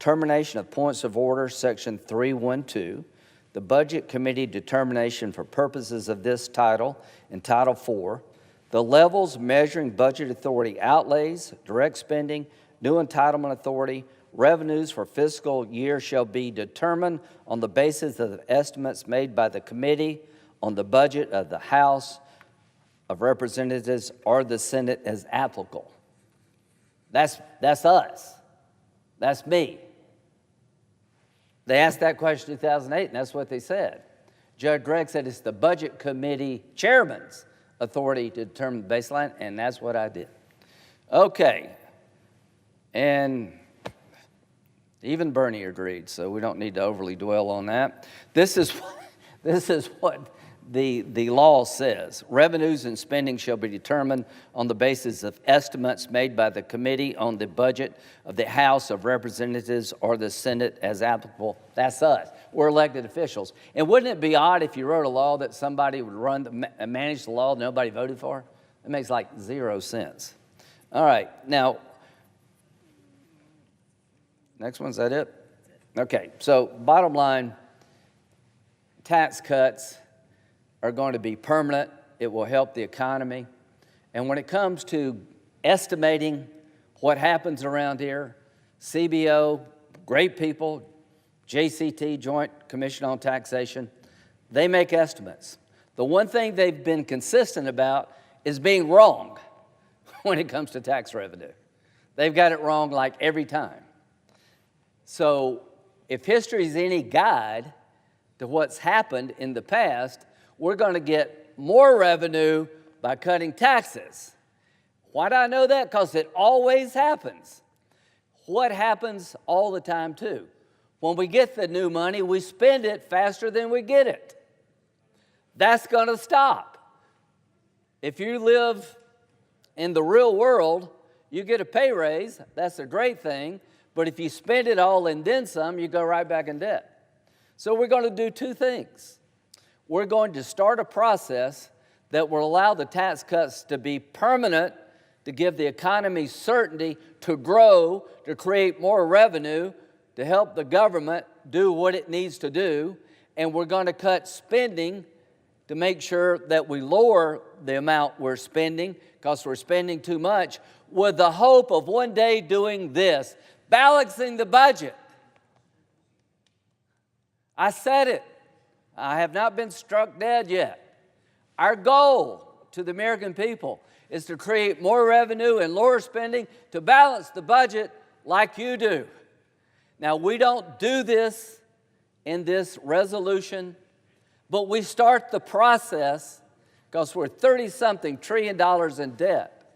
termination of points of order, Section 312, the Budget Committee determination for purposes of this title and Title IV, the levels measuring budget authority outlays, direct spending, new entitlement authority, revenues for fiscal year shall be determined on the basis of the estimates made by the committee on the budget of the House of Representatives or the Senate as applicable. That's us. That's me. They asked that question in 2008, and that's what they said. Judd Gregg said it's the Budget Committee chairman's authority to determine the baseline, and that's what I did. Okay. And even Bernie agreed, so we don't need to overly dwell on that. This is what the law says. Revenues and spending shall be determined on the basis of estimates made by the committee on the budget of the House of Representatives or the Senate as applicable. That's us. We're elected officials. And wouldn't it be odd if you wrote a law that somebody would manage the law nobody voted for? It makes like 0 sense. All right, now, next one, is that it? Okay, so bottom line, tax cuts are going to be permanent. It will help the economy. And when it comes to estimating what happens around here, CBO, great people, JCT, Joint Commission on Taxation, they make estimates. The one thing they've been consistent about is being wrong when it comes to tax revenue. They've got it wrong like every time. So if history is any guide to what's happened in the past, we're going to get more revenue by cutting taxes. Why do I know that? Because it always happens. What happens all the time, too? When we get the new money, we spend it faster than we get it. That's going to stop. If you live in the real world, you get a pay raise. That's a great thing. But if you spend it all and then some, you go right back in debt. So we're going to do two things. We're going to start a process that will allow the tax cuts to be permanent, to give the economy certainty to grow, to create more revenue, to help the government do what it needs to do. And we're going to cut spending to make sure that we lower the amount we're spending because we're spending too much, with the hope of one day doing this, balancing the budget. I said it. I have not been struck dead yet. Our goal to the American people is to create more revenue and lower spending to balance the budget like you do. Now, we don't do this in this resolution, but we start the process because we're $30-something trillion in debt.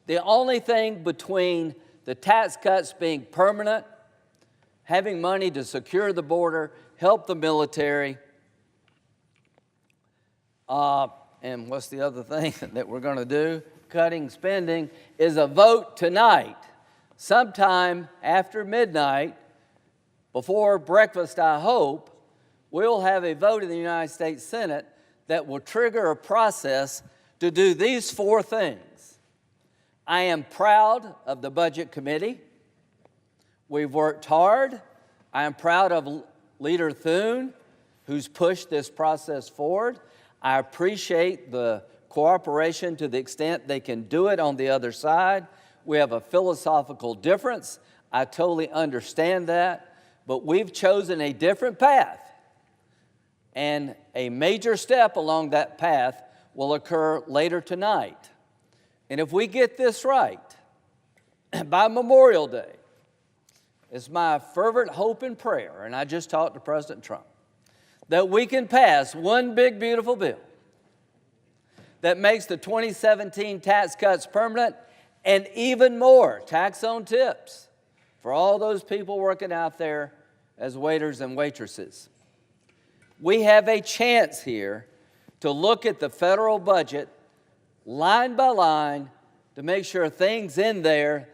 The only thing between the tax cuts being permanent, having money to secure the border, help the military, and what's the other thing that we're going to do? Cutting spending, is a vote tonight, sometime after midnight, before breakfast, I hope, we'll have a vote in the United States Senate that will trigger a process to do these four things. I am proud of the Budget Committee. We've worked hard. I am proud of Leader Thune, who's pushed this process forward. I appreciate the cooperation to the extent they can do it on the other side. We have a philosophical difference. I totally understand that. But we've chosen a different path. And a major step along that path will occur later tonight. And if we get this right, by Memorial Day, it's my fervent hope and prayer, and I just talked to President Trump, that we can pass one big, beautiful bill that makes the 2017 tax cuts permanent and even more tax on tips for all those people working out there as waiters and waitresses. We have a chance here to look at the federal budget line by line to make sure things in there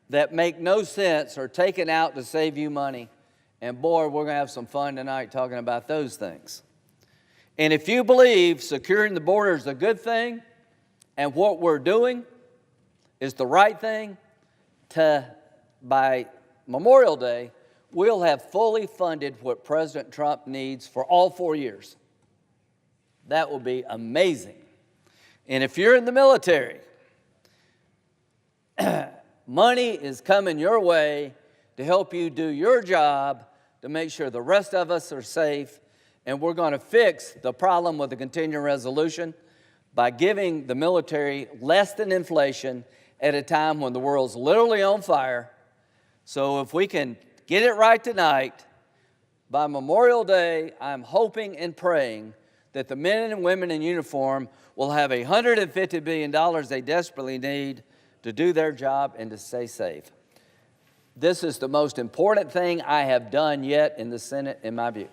that make no sense are taken out to save you money. And boy, we're going to have some fun tonight talking about those things. And if you believe securing the border is a good thing and what we're doing is the right thing, by Memorial Day, we'll have fully funded what President Trump needs for all 4 years. That will be amazing. And if you're in the military, money is coming your way to help you do your job to make sure the rest of us are safe. And we're going to fix the problem with the continuing resolution by giving the military less than inflation at a time when the world's literally on fire. So if we can get it right tonight, by Memorial Day, I'm hoping and praying that the men and women in uniform will have $150 billion they desperately need to do their job and to stay safe. This is the most important thing I have done yet in the Senate, in my view.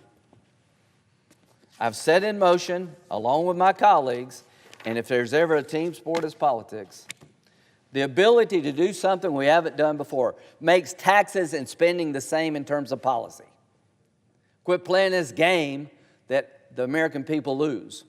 I've set in motion, along with my colleagues, and if there's ever a team sport, it's politics, the ability to do something we haven't done before, makes taxes and spending the same in terms of policy. Quit playing this game that the American people lose.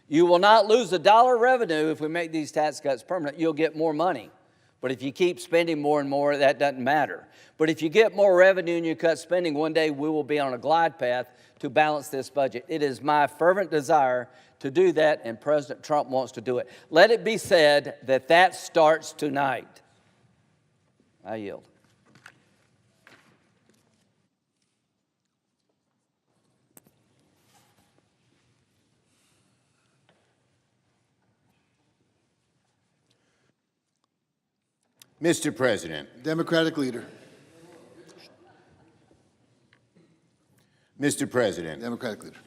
You will not lose $1 revenue if we make these tax cuts permanent. You'll get more money. But if you keep spending more and more, that doesn't matter. But if you get more revenue and you cut spending, one day we will be on a glide path to balance this budget. It is my fervent desire to do that, and President Trump wants to do it. Let it be said that that starts tonight. I yield. Mr. President. Democratic leader. Mr. President. Democratic leader.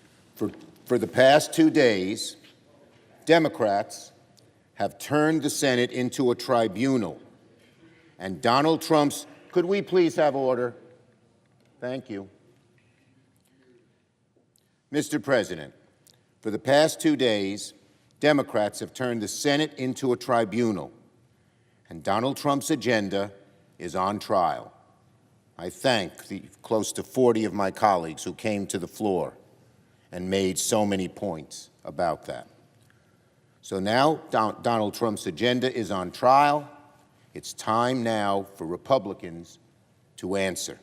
For the past 2 days, Democrats have turned the Senate into a tribunal, and Donald Trump's— Could we please have order? Thank you. Mr. President, for the past 2 days, Democrats have turned the Senate into a tribunal, and Donald Trump's agenda is on trial. I thank the close to 40 of my colleagues who came to the floor and made so many points about that. So now Donald Trump's agenda is on trial. It's time now for Republicans to answer.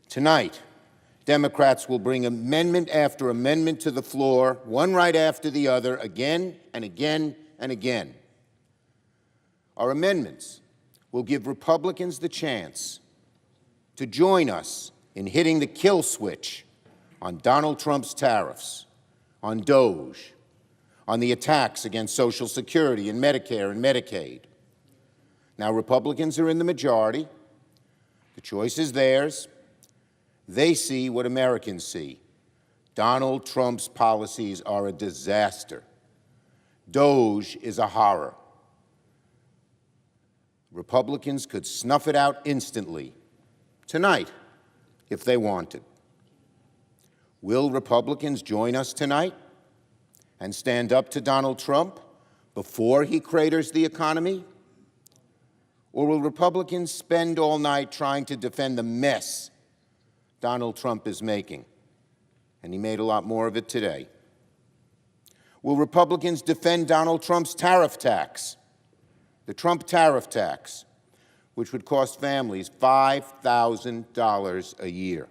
Tonight, Democrats will bring amendment after amendment to the floor, one right after the other, again and again and again. Our amendments will give Republicans the chance to join us in hitting the kill switch on Donald Trump's tariffs, on DOGE, on the attacks against Social Security and Medicare and Medicaid. Now, Republicans are in the majority. The choice is theirs. They see what Americans see. Donald Trump's policies are a disaster. DOGE is a horror. Republicans could snuff it out instantly, tonight, if they wanted. Will Republicans join us tonight and stand up to Donald Trump before he craters the economy? Or will Republicans spend all night trying to defend the mess Donald Trump is making? And he made a lot more of it today. Will Republicans defend Donald Trump's tariff tax, the Trump tariff tax, which would cost families $5,000 a year?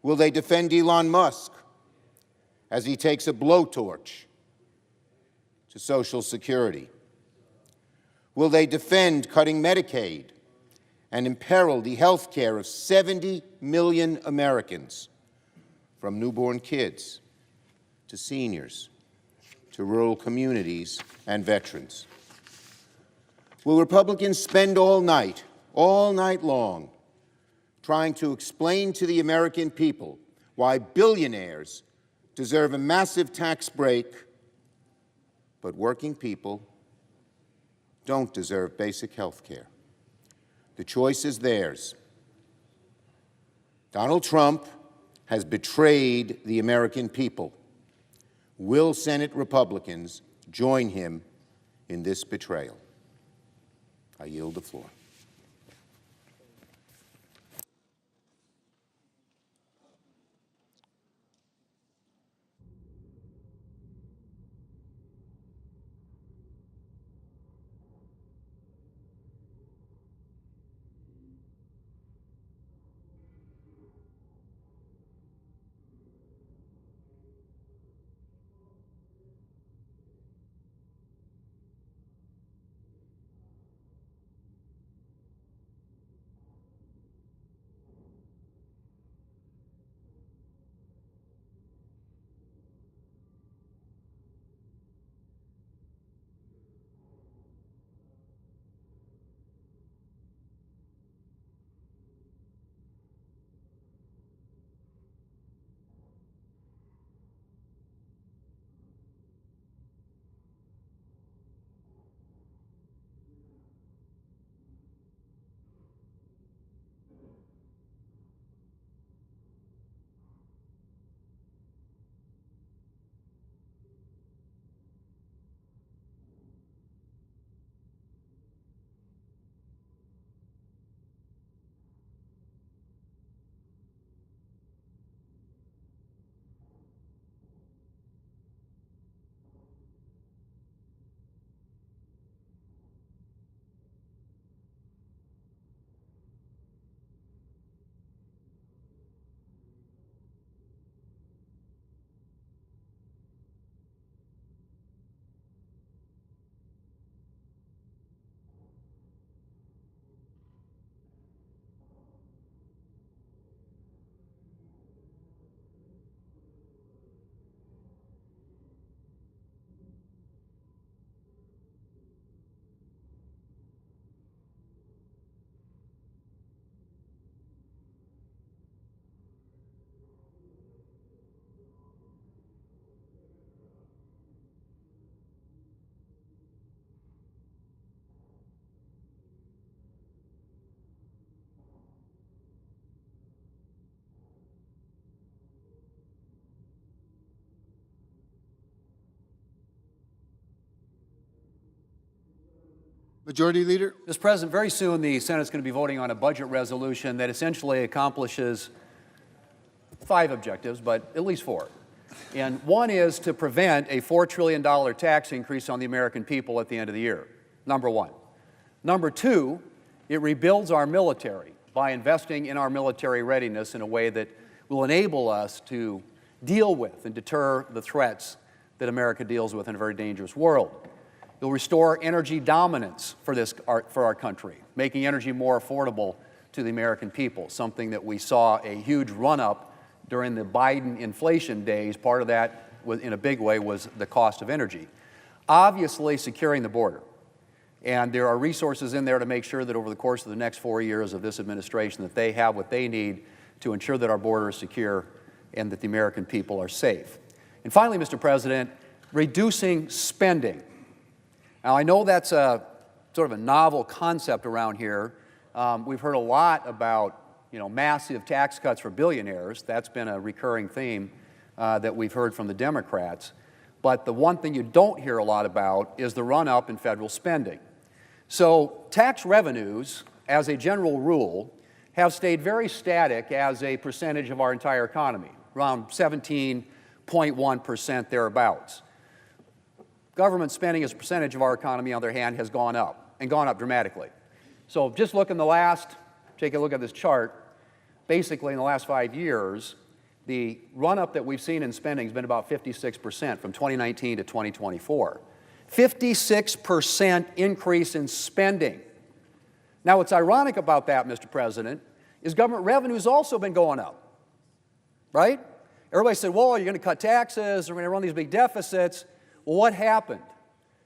Will they defend Elon Musk as he takes a blowtorch to Social Security? Will they defend cutting Medicaid and imperil the health care of 70 million Americans, from newborn kids to seniors to rural communities and veterans? Will Republicans spend all night long, trying to explain to the American people why billionaires deserve a massive tax break, but working people don't deserve basic health care? The choice is theirs. Donald Trump has betrayed the American people. Will Senate Republicans join him in this betrayal? I yield the floor. Majority Leader. Mr. President, very soon the Senate's going to be voting on a budget resolution that essentially accomplishes 5 objectives, but at least 4. And one is to prevent a $4 trillion tax increase on the American people at the end of the year, number 1. Number 2, it rebuilds our military by investing in our military readiness in a way that will enable us to deal with and deter the threats that America deals with in a very dangerous world. It'll restore energy dominance for our country, making energy more affordable to the American people, something that we saw a huge run-up during the Biden inflation days. Part of that, in a big way, was the cost of energy. Obviously, securing the border. And there are resources in there to make sure that over the course of the next 4 years of this administration that they have what they need to ensure that our border is secure and that the American people are safe. And finally, Mr. President, reducing spending. Now, I know that's a sort of a novel concept around here. We've heard a lot about, massive tax cuts for billionaires. That's been a recurring theme that we've heard from the Democrats. But the one thing you don't hear a lot about is the run-up in federal spending. So tax revenues, as a general rule, have stayed very static as a percentage of our entire economy, around 17.1% thereabouts. Government spending as a percentage of our economy, on the other hand, has gone up, and gone up dramatically. So just take a look at this chart. Basically, in the last 5 years, the run-up that we've seen in spending has been about 56% from 2019 to 2024. 56% increase in spending. Now, what's ironic about that, Mr. President, is government revenue's also been going up, right? Everybody said, well, you're going to cut taxes, we're going to run these big deficits. Well, what happened?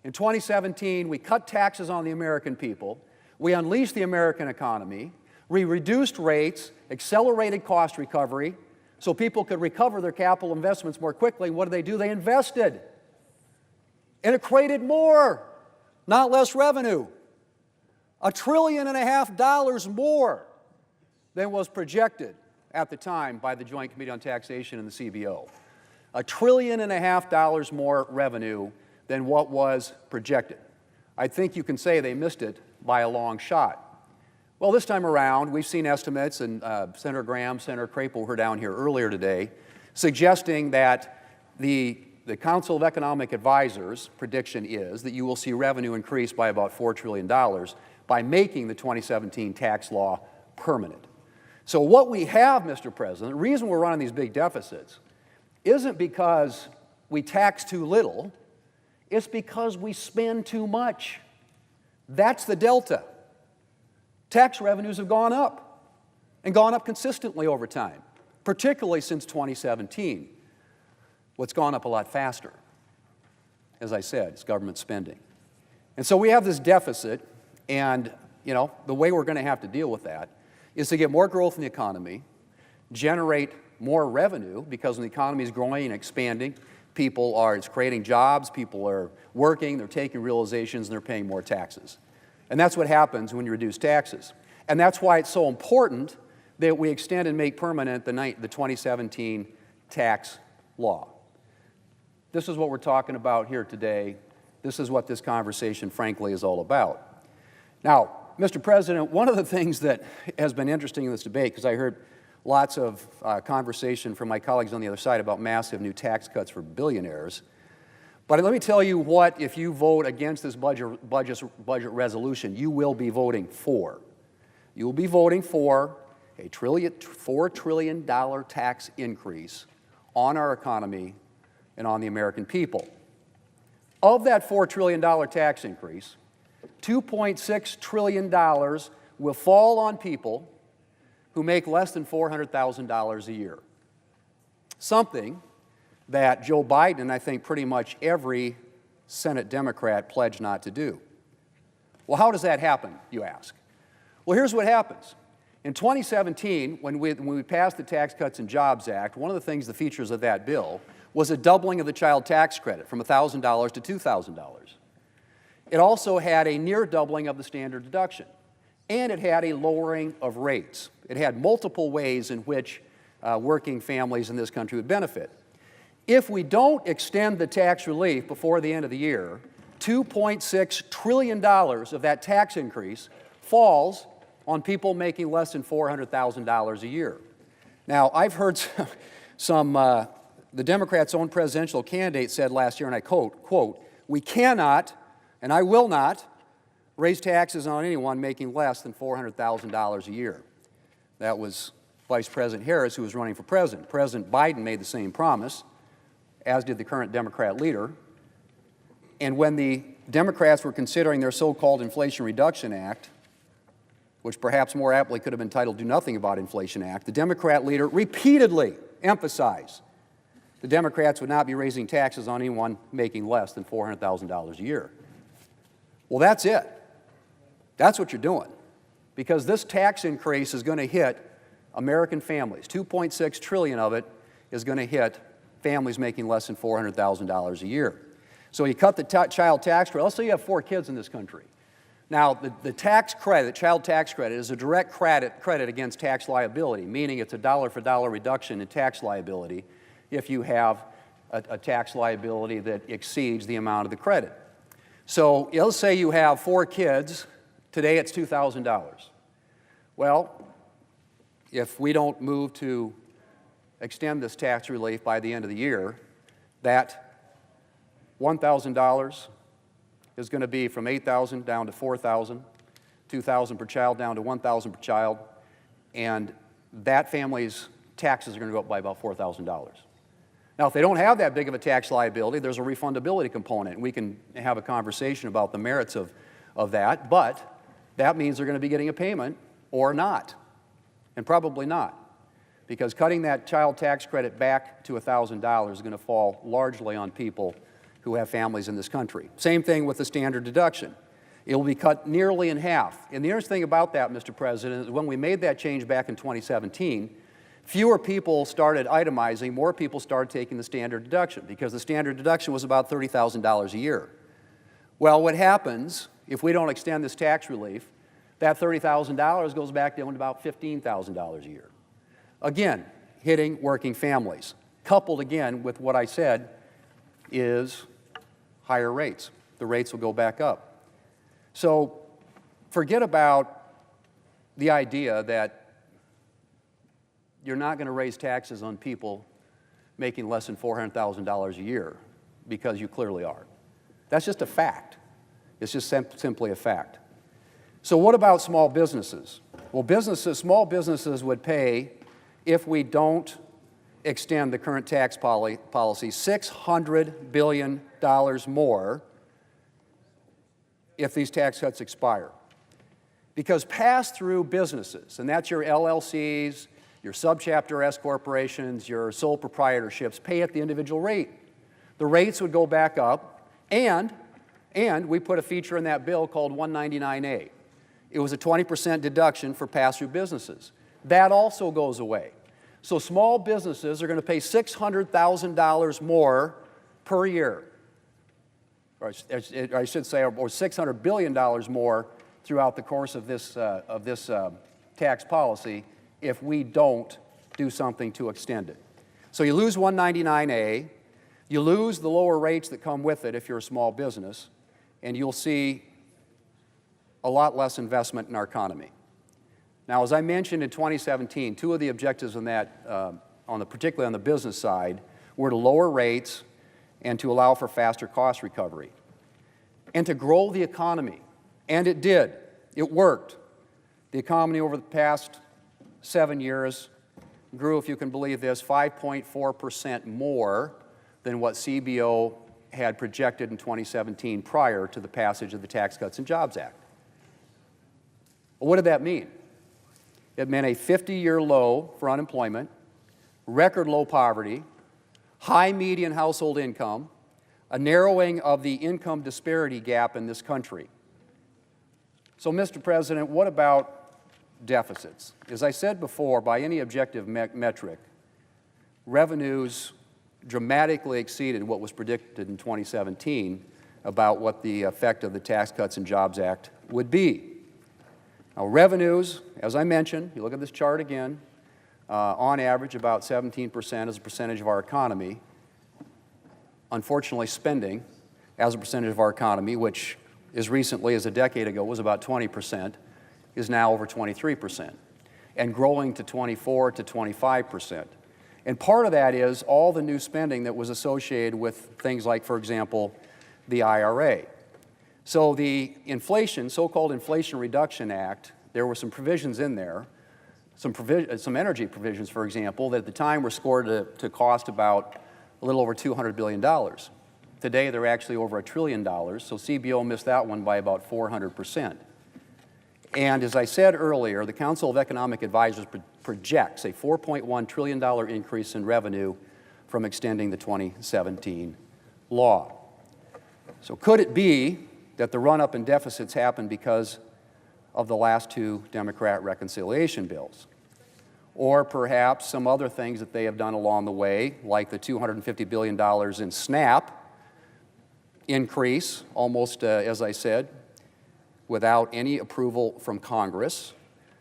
In 2017, we cut taxes on the American people, we unleashed the American economy, we reduced rates, accelerated cost recovery, so people could recover their capital investments more quickly. What did? They invested. And it created more, not less revenue. $1.5 trillion more than was projected at the time by the Joint Committee on Taxation and the CBO. $1.5 trillion more revenue than what was projected. I think you can say they missed it by a long shot. Well, this time around, we've seen estimates, and Senator Graham, Senator Crapo were down here earlier today, suggesting that the Council of Economic Advisors' prediction is that you will see revenue increase by about $4 trillion by making the 2017 tax law permanent. So what we have, Mr. President, the reason we're running these big deficits isn't because we tax too little, it's because we spend too much. That's the delta. Tax revenues have gone up, and gone up consistently over time, particularly since 2017. What's gone up a lot faster, as I said, is government spending. And so we have this deficit, and the way we're going to have to deal with that is to get more growth in the economy, generate more revenue, because when the economy is growing and expanding, it's creating jobs, people are working, they're taking realizations, and they're paying more taxes. And that's what happens when you reduce taxes. And that's why it's so important that we extend and make permanent the 2017 tax law. This is what we're talking about here today. This is what this conversation, frankly, is all about. Now, Mr. President, one of the things that has been interesting in this debate, because I heard lots of conversation from my colleagues on the other side about massive new tax cuts for billionaires. But let me tell you what, if you vote against this budget resolution, you will be voting for. You will be voting for a $4 trillion tax increase on our economy and on the American people. Of that $4 trillion tax increase, $2.6 trillion will fall on people who make less than $400,000 a year. Something that Joe Biden and I think pretty much every Senate Democrat pledged not to do. Well, how does that happen, you ask? Well, here's what happens. In 2017, when we passed the Tax Cuts and Jobs Act, one of the things, the features of that bill, was a doubling of the child tax credit from $1,000 to $2,000. It also had a near doubling of the standard deduction, and it had a lowering of rates. It had multiple ways in which working families in this country would benefit. If we don't extend the tax relief before the end of the year, $2.6 trillion of that tax increase falls on people making less than $400,000 a year. Now, I've heard the Democrats' own presidential candidate said last year, and I quote, "We cannot, and I will not, raise taxes on anyone making less than $400,000 a year." That was Vice President Harris, who was running for president. President Biden made the same promise, as did the current Democrat leader. And when the Democrats were considering their so-called Inflation Reduction Act, which perhaps more aptly could have been titled Do Nothing About Inflation Act, the Democrat leader repeatedly emphasized the Democrats would not be raising taxes on anyone making less than $400,000 a year. Well, that's it. That's what you're doing. Because this tax increase is going to hit American families. $2.6 trillion of it is going to hit families making less than $400,000 a year. So you cut the child tax credit. Let's say you have 4 kids in this country. Now, the tax credit, child tax credit, is a direct credit against tax liability, meaning it's a dollar-for-dollar reduction in tax liability if you have a tax liability that exceeds the amount of the credit. So let's say you have 4 kids. Today it's $2,000. Well, if we don't move to extend this tax relief by the end of the year, that $1,000 is going to be from $8,000 down to $4,000, $2,000 per child down to $1,000 per child, and that family's taxes are going to go up by about $4,000. Now, if they don't have that big of a tax liability, there's a refundability component, and we can have a conversation about the merits of that, but that means they're going to be getting a payment or not, and probably not, because cutting that child tax credit back to $1,000 is going to fall largely on people who have families in this country. Same thing with the standard deduction. It will be cut nearly in half. And the interesting thing about that, Mr. President, is when we made that change back in 2017, fewer people started itemizing, more people started taking the standard deduction because the standard deduction was about $30,000 a year. Well, what happens if we don't extend this tax relief? That $30,000 goes back down to about $15,000 a year. Again, hitting working families, coupled again with what I said is higher rates. The rates will go back up. So forget about the idea that you're not going to raise taxes on people making less than $400,000 a year, because you clearly are. That's just a fact. It's just simply a fact. So what about small businesses? Well, small businesses would pay, if we don't extend the current tax policy, $600 billion more if these tax cuts expire. Because pass-through businesses, and that's your LLCs, your subchapter S corporations, your sole proprietorships, pay at the individual rate. The rates would go back up, and we put a feature in that bill called 199A. It was a 20% deduction for pass-through businesses. That also goes away. So small businesses are going to pay $600,000 more per year, or I should say, or $600 billion more throughout the course of this tax policy if we don't do something to extend it. So you lose 199A, you lose the lower rates that come with it if you're a small business, and you'll see a lot less investment in our economy. Now, as I mentioned in 2017, 2 of the objectives on that, particularly on the business side, were to lower rates and to allow for faster cost recovery and to grow the economy. And it did. It worked. The economy over the past 7 years grew, if you can believe this, 5.4% more than what CBO had projected in 2017 prior to the passage of the Tax Cuts and Jobs Act. Well, what did that mean? It meant a 50-year low for unemployment, record low poverty, high median household income, a narrowing of the income disparity gap in this country. So, Mr. President, what about deficits? As I said before, by any objective metric, revenues dramatically exceeded what was predicted in 2017 about what the effect of the Tax Cuts and Jobs Act would be. Now, revenues, as I mentioned, you look at this chart again, on average about 17% as a percentage of our economy. Unfortunately, spending as a percentage of our economy, which as recently as a decade ago was about 20%, is now over 23%, and growing to 24 to 25%. And part of that is all the new spending that was associated with things like, for example, the IRA. So the inflation, so-called Inflation Reduction Act, there were some provisions in there, some energy provisions, for example, that at the time were scored to cost about a little over $200 billion. Today, they're actually over $1 trillion, so CBO missed that one by about 400%. And as I said earlier, the Council of Economic Advisors projects a $4.1 trillion increase in revenue from extending the 2017 law. So could it be that the run-up in deficits happened because of the last two Democrat reconciliation bills? Or perhaps some other things that they have done along the way, like the $250 billion in SNAP increase, almost, as I said, without any approval from Congress,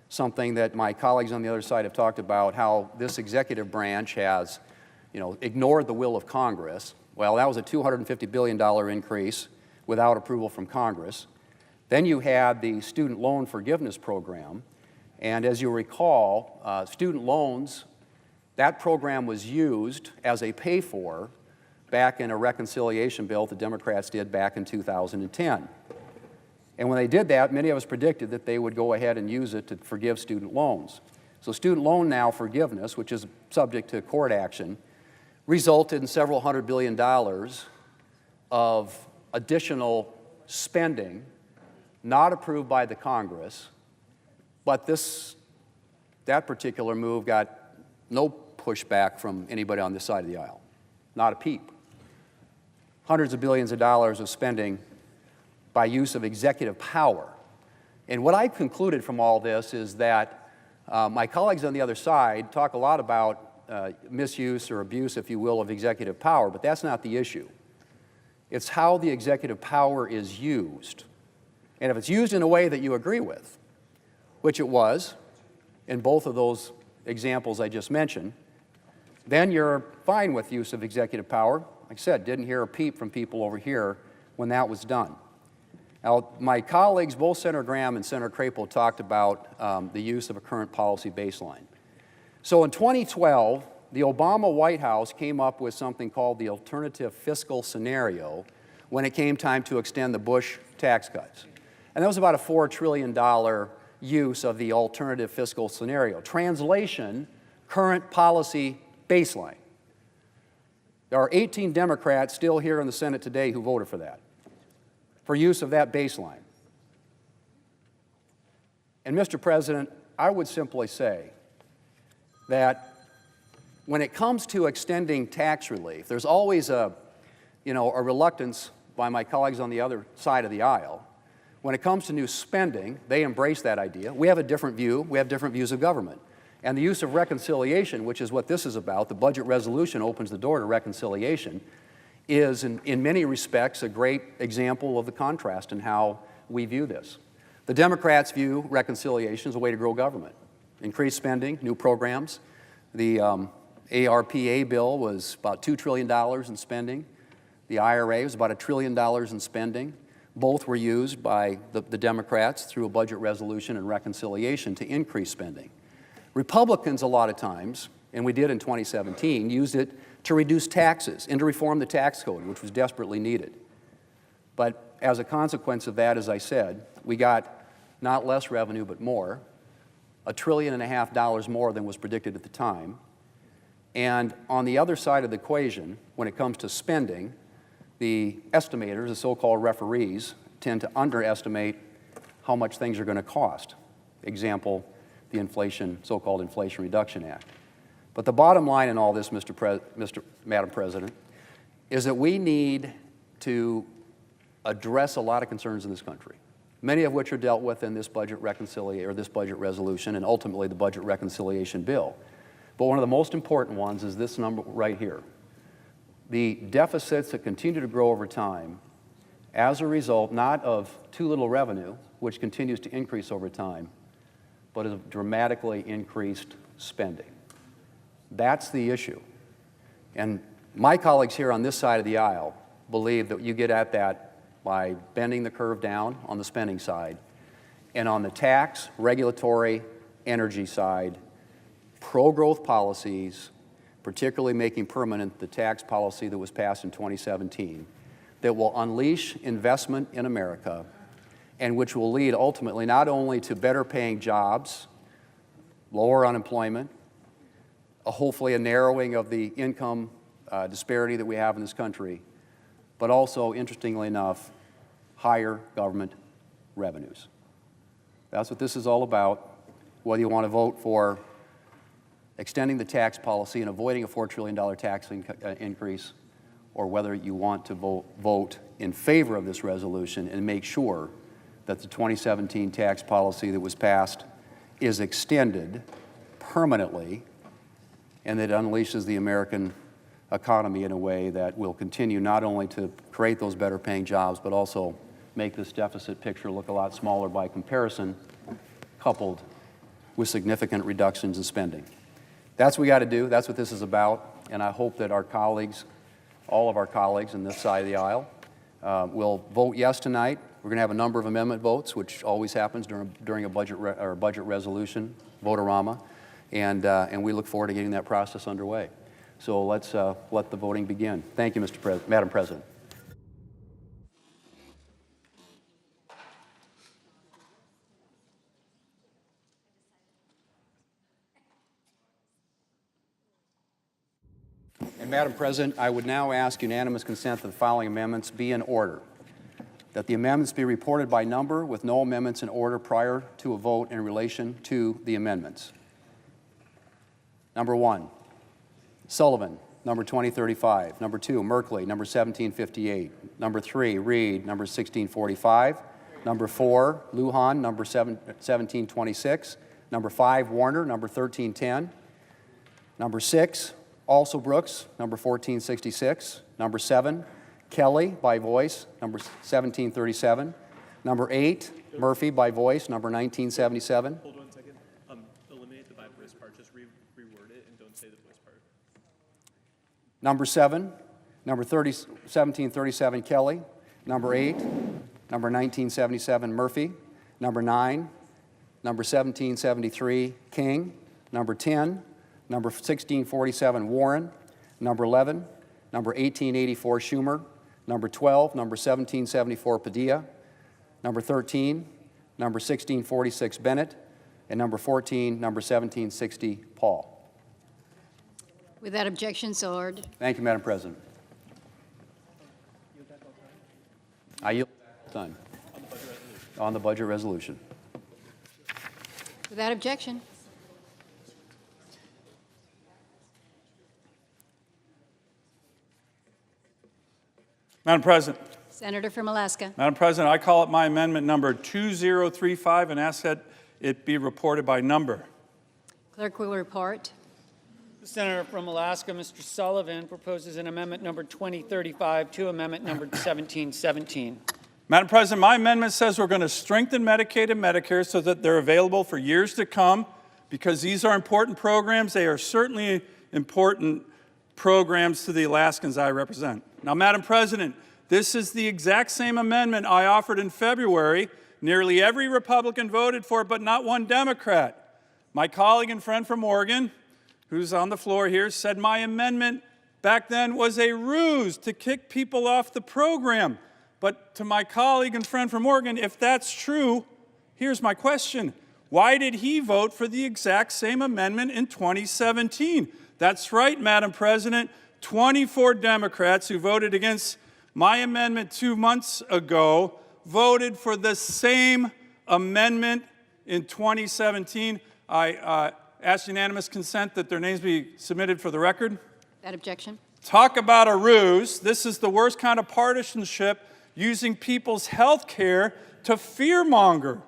something that my colleagues on the other side have talked about, how this executive branch has, ignored the will of Congress. Well, that was a $250 billion increase without approval from Congress. Then you had the student loan forgiveness program, and as you recall, student loans, that program was used as a pay-for back in a reconciliation bill the Democrats did back in 2010. And when they did that, many of us predicted that they would go ahead and use it to forgive student loans. So student loan now forgiveness, which is subject to court action, resulted in several $100 billion of additional spending not approved by the Congress, but that particular move got no pushback from anybody on this side of the aisle, not a peep. Hundreds of billions of dollars of spending by use of executive power. And what I've concluded from all this is that my colleagues on the other side talk a lot about misuse or abuse, if you will, of executive power, but that's not the issue. It's how the executive power is used. And if it's used in a way that you agree with, which it was in both of those examples I just mentioned, then you're fine with use of executive power. Like I said, didn't hear a peep from people over here when that was done. Now, my colleagues, both Senator Graham and Senator Crapo, talked about the use of a current policy baseline. So in 2012, the Obama White House came up with something called the alternative fiscal scenario when it came time to extend the Bush tax cuts. And that was about a $4 trillion use of the alternative fiscal scenario. Translation, current policy baseline. There are 18 Democrats still here in the Senate today who voted for that, for use of that baseline. And Mr. President, I would simply say that when it comes to extending tax relief, there's always a reluctance by my colleagues on the other side of the aisle. When it comes to new spending, they embrace that idea. We have a different view. We have different views of government. And the use of reconciliation, which is what this is about, the budget resolution opens the door to reconciliation, is in many respects a great example of the contrast in how we view this. The Democrats view reconciliation as a way to grow government, increase spending, new programs. The ARPA bill was about $2 trillion in spending. The IRA was about $1 trillion in spending. Both were used by the Democrats through a budget resolution and reconciliation to increase spending. Republicans, a lot of times, and we did in 2017, used it to reduce taxes and to reform the tax code, which was desperately needed. But as a consequence of that, as I said, we got not less revenue but more, $1.5 trillion more than was predicted at the time. And on the other side of the equation, when it comes to spending, the estimators, the so-called referees, tend to underestimate how much things are going to cost. Example, the so-called Inflation Reduction Act. But the bottom line in all this, Madam President, is that we need to address a lot of concerns in this country, many of which are dealt with in this budget resolution and ultimately the budget reconciliation bill. But one of the most important ones is this number right here. The deficits that continue to grow over time as a result not of too little revenue, which continues to increase over time, but of dramatically increased spending. That's the issue. And my colleagues here on this side of the aisle believe that you get at that by bending the curve down on the spending side, and on the tax, regulatory, energy side, pro-growth policies, particularly making permanent the tax policy that was passed in 2017, that will unleash investment in America and which will lead ultimately not only to better paying jobs, lower unemployment, hopefully a narrowing of the income disparity that we have in this country, but also, interestingly enough, higher government revenues. That's what this is all about, whether you want to vote for extending the tax policy and avoiding a $4 trillion tax increase, or whether you want to vote in favor of this resolution and make sure that the 2017 tax policy that was passed is extended permanently and that it unleashes the American economy in a way that will continue not only to create those better paying jobs, but also make this deficit picture look a lot smaller by comparison, coupled with significant reductions in spending. That's what we got to do. That's what this is about. And I hope that our colleagues, all of our colleagues on this side of the aisle, will vote yes tonight. We're going to have a number of amendment votes, which always happens during a budget resolution, vote-a-rama, and we look forward to getting that process underway. So let's let the voting begin. Thank you, Madam President. And Madam President, I would now ask unanimous consent that the following amendments be in order. That the amendments be reported by number with no amendments in order prior to a vote in relation to the amendments. Number 1, Sullivan, number 2035. Number 2, Merkley, number 1758. Number 3, Reed, number 1645. Number 4, Lujan, number 1726. Number 5, Warner, number 1310. Number 6, also Brooks, number 1466. Number 7, Kelly by voice, number 1737. Number 8, Murphy by voice, number 1977. Hold on a second. Eliminate the by voice part. Just reword it and don't say the voice part. Number 7, number 1737, Kelly. Number 8, number 1977, Murphy. Number 9, number 1773, King. Number 10, number 1647, Warren. Number 11, number 1884, Schumer. Number 12, number 1774, Padilla. Number 13, number 1646, Bennett. And number 14, number 1760, Paul. Without objection, so ordered. Thank you, Madam President. I yield time on the budget resolution. Without objection. Madam President. Senator from Alaska. Madam President, I call up my amendment number 2035 and ask that it be reported by number. Clerk will report. The Senator from Alaska, Mr. Sullivan, proposes an amendment number 2035 to amendment number 1717. Madam President, my amendment says we're going to strengthen Medicaid and Medicare so that they're available for years to come because these are important programs. They are certainly important programs to the Alaskans I represent. Now, Madam President, this is the exact same amendment I offered in February. Nearly every Republican voted for it, but not one Democrat. My colleague and friend from Oregon, who's on the floor here, said my amendment back then was a ruse to kick people off the program. But to my colleague and friend from Oregon, if that's true, here's my question. Why did he vote for the exact same amendment in 2017? That's right, Madam President. 24 Democrats who voted against my amendment 2 months ago voted for the same amendment in 2017. I ask unanimous consent that their names be submitted for the record. Without objection. Talk about a ruse. This is the worst kind of partisanship, using people's health care to fearmonger.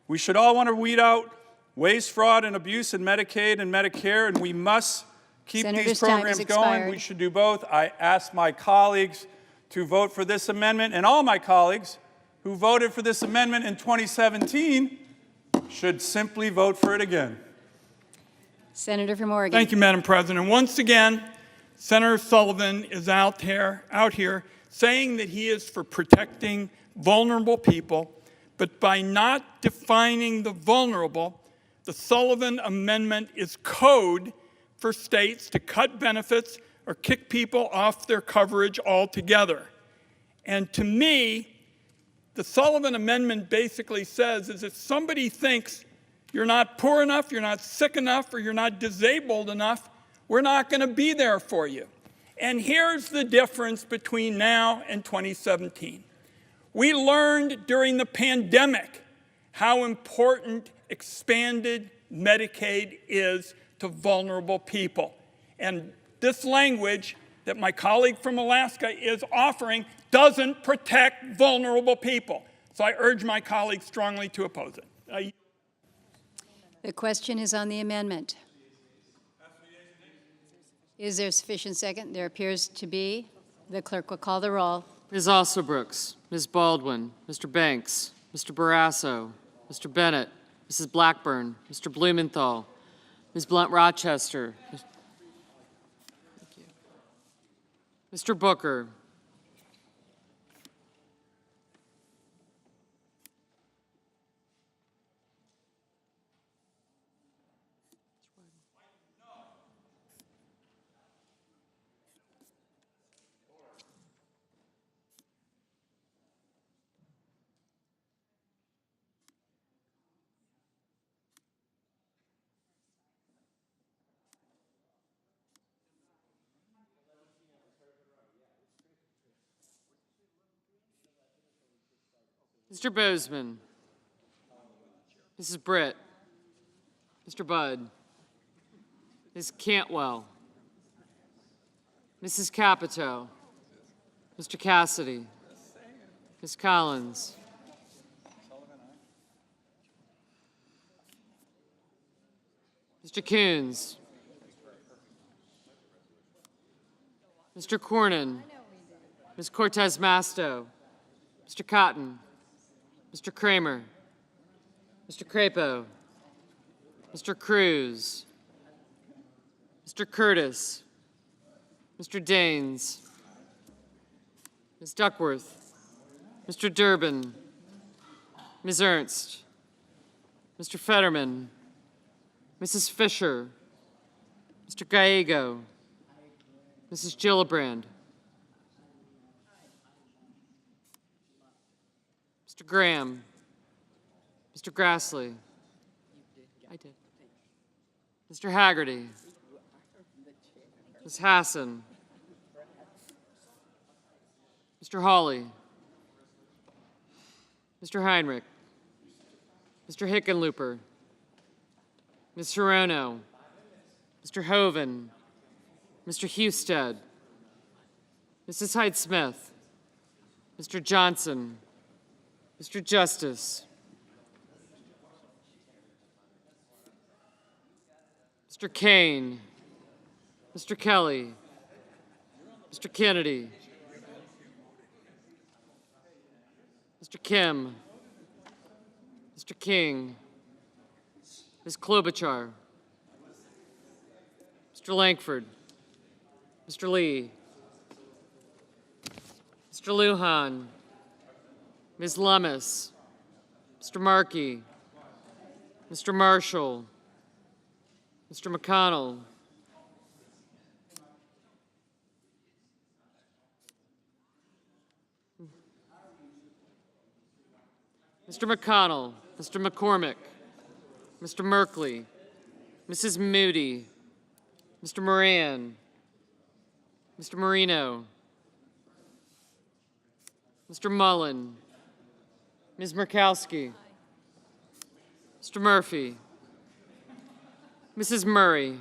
We should all want to weed out waste, fraud, and abuse in Medicaid and Medicare, and we must keep these programs going. We should do both. I ask my colleagues to vote for this amendment, and all my colleagues who voted for this amendment in 2017 should simply vote for it again. Senator from Oregon. Thank you, Madam President. Once again, Senator Sullivan is out here saying that he is for protecting vulnerable people, but by not defining the vulnerable, the Sullivan Amendment is code for states to cut benefits or kick people off their coverage altogether. And to me, the Sullivan Amendment basically says is if somebody thinks you're not poor enough, you're not sick enough, or you're not disabled enough, we're not going to be there for you. And here's the difference between now and 2017. We learned during the pandemic how important expanded Medicaid is to vulnerable people. And this language that my colleague from Alaska is offering doesn't protect vulnerable people. So I urge my colleagues strongly to oppose it. The question is on the amendment. Is there sufficient second? There appears to be. The clerk will call the roll. Ms. Alsobrooks, Ms. Baldwin, Mr. Banks, Mr. Barrasso, Mr. Bennett, Mrs. Blackburn, Mr. Blumenthal, Ms. Blunt-Rochester, Mr. Booker, Mr. Bozeman, Mrs. Britt, Mr. Budd, Ms. Cantwell, Mrs. Capito, Mr. Cassidy, Ms. Collins, Mr. Coons, Mr. Cornyn, Ms. Cortez Masto, Mr. Cotton, Mr. Kramer, Mr. Crapo, Mr. Cruz, Mr. Curtis, Mr. Daines, Ms. Duckworth, Mr. Durbin, Ms. Ernst, Mr. Fetterman, Mrs. Fisher, Mr. Gallego, Mrs. Gillibrand, Mr. Graham, Mr. Grassley, I did, Mr. Haggerty, Ms. Hassan, Mr. Hawley, Mr. Heinrich, Mr. Hickenlooper, Ms. Hirono, Mr. Hoven, Mr. Husted, Mrs. Hyde-Smith, Mr. Johnson, Mr. Justice, Mr. Kane, Mr. Kelly, Mr. Kennedy, Mr. Kim, Mr. King, Ms. Klobuchar, Mr. Lankford, Mr. Lee, Mr. Lujan, Ms. Lummis, Mr. Markey, Mr. Marshall, Mr. McConnell, Mr. McConnell, Mr. McCormick, Mr. Merkley, Mrs. Moody, Mr. Moran, Mr. Marino, Mr. Mullen, Ms. Murkowski, Mr. Murphy, Mrs. Murray,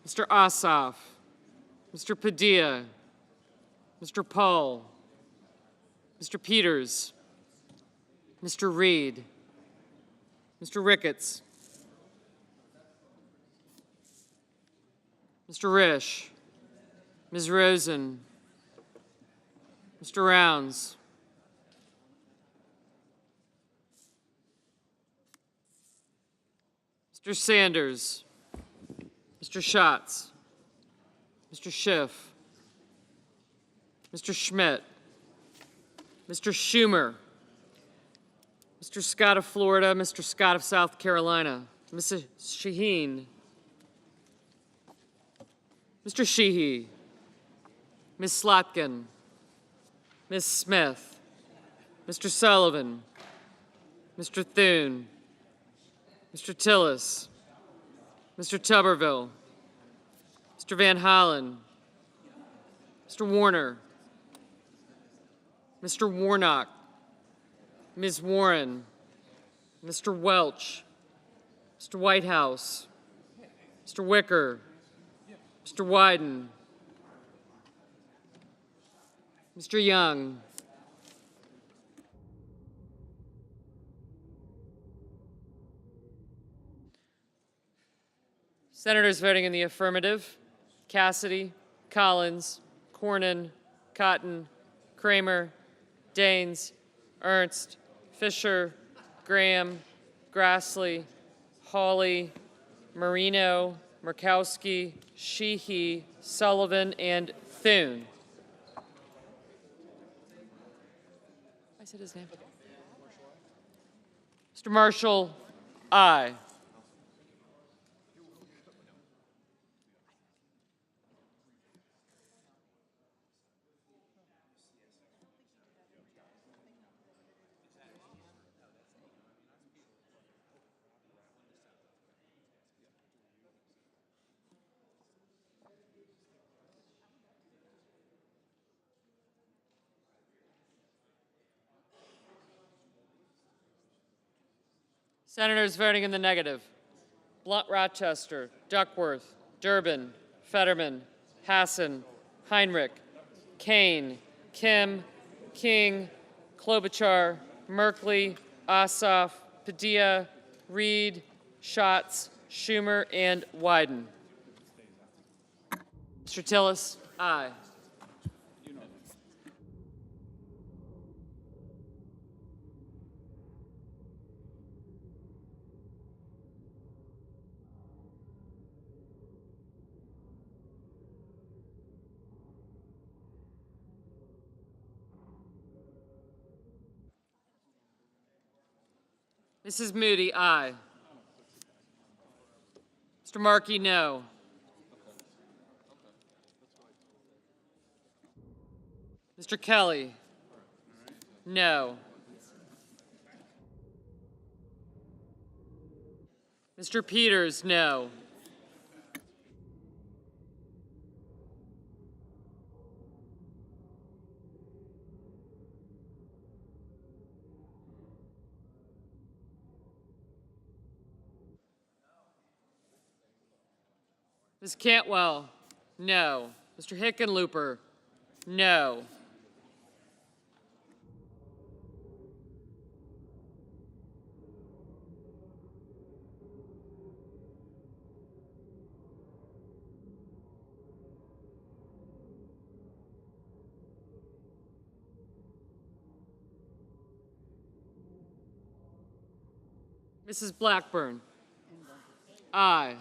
Mr. Ossoff, Mr. Padilla, Mr. Paul, Mr. Peters, Mr. Reed, Mr. Ricketts, Mr. Risch, Ms. Rosen, Mr. Rounds, Mr. Sanders, Mr. Schatz, Mr. Schiff, Mr. Schmidt, Mr. Schumer, Mr. Scott of Florida, Mr. Scott of South Carolina, Mrs. Shaheen, Mr. Sheehy, Ms. Slotkin, Ms. Smith, Mr. Sullivan, Mr. Thune, Mr. Tillis, Mr. Tuberville, Mr. Van Hollen, Mr. Warner, Mr. Warnock, Ms. Warren, Mr. Welch, Mr. Whitehouse, Mr. Wicker, Mr. Wyden, Mr. Young, Senators voting in the affirmative: Cassidy, Collins, Cornyn, Cotton, Kramer, Daines, Ernst, Fisher, Graham, Grassley, Hawley, Marino, Murkowski, Sheehy, Sullivan, and Thune. I said his name. Mr. Marshall, aye. Senators voting in the negative: Blunt Rochester, Duckworth, Durbin, Fetterman, Hassan, Heinrich, Kane, Kim, King, Klobuchar, Merkley, Ossoff, Padilla, Reed, Schatz, Schumer, and Wyden. Mr. Tillis, aye. Mrs. Moody, aye. Mr. Markey, no. Mr. Kelly, no. Mr. Peters, no. Ms. Cantwell, no. Mr. Hickenlooper, no. Mrs. Blackburn, aye.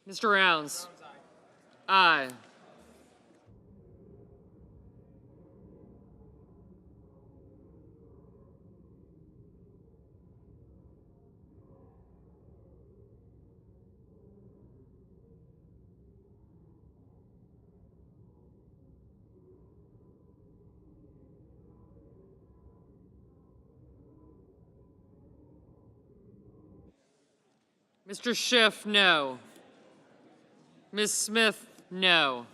Mr. Rounds, aye. Mr. Schiff, no. Ms. Smith, no.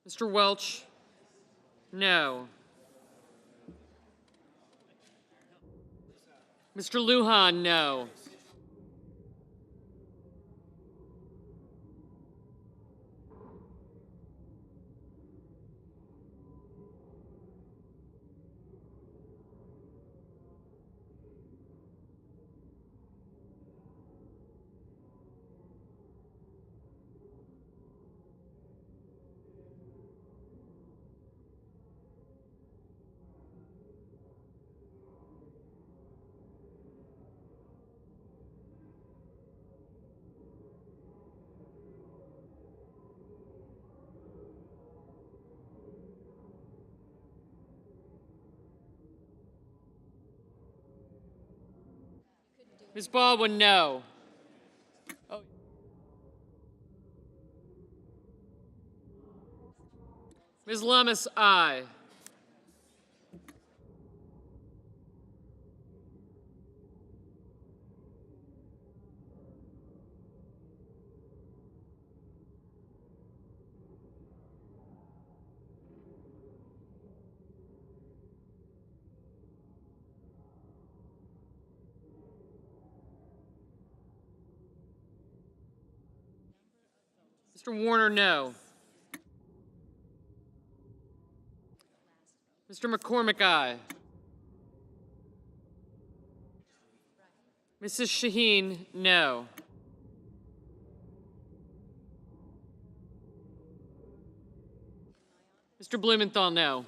Mr. Welch, no. Mr. Lujan, no. Ms. Baldwin, no. Oh. Ms. Lummis, aye. Mr. Warner, no. Mr. McCormick, aye. Mrs. Shaheen, no. Mr. Blumenthal, no.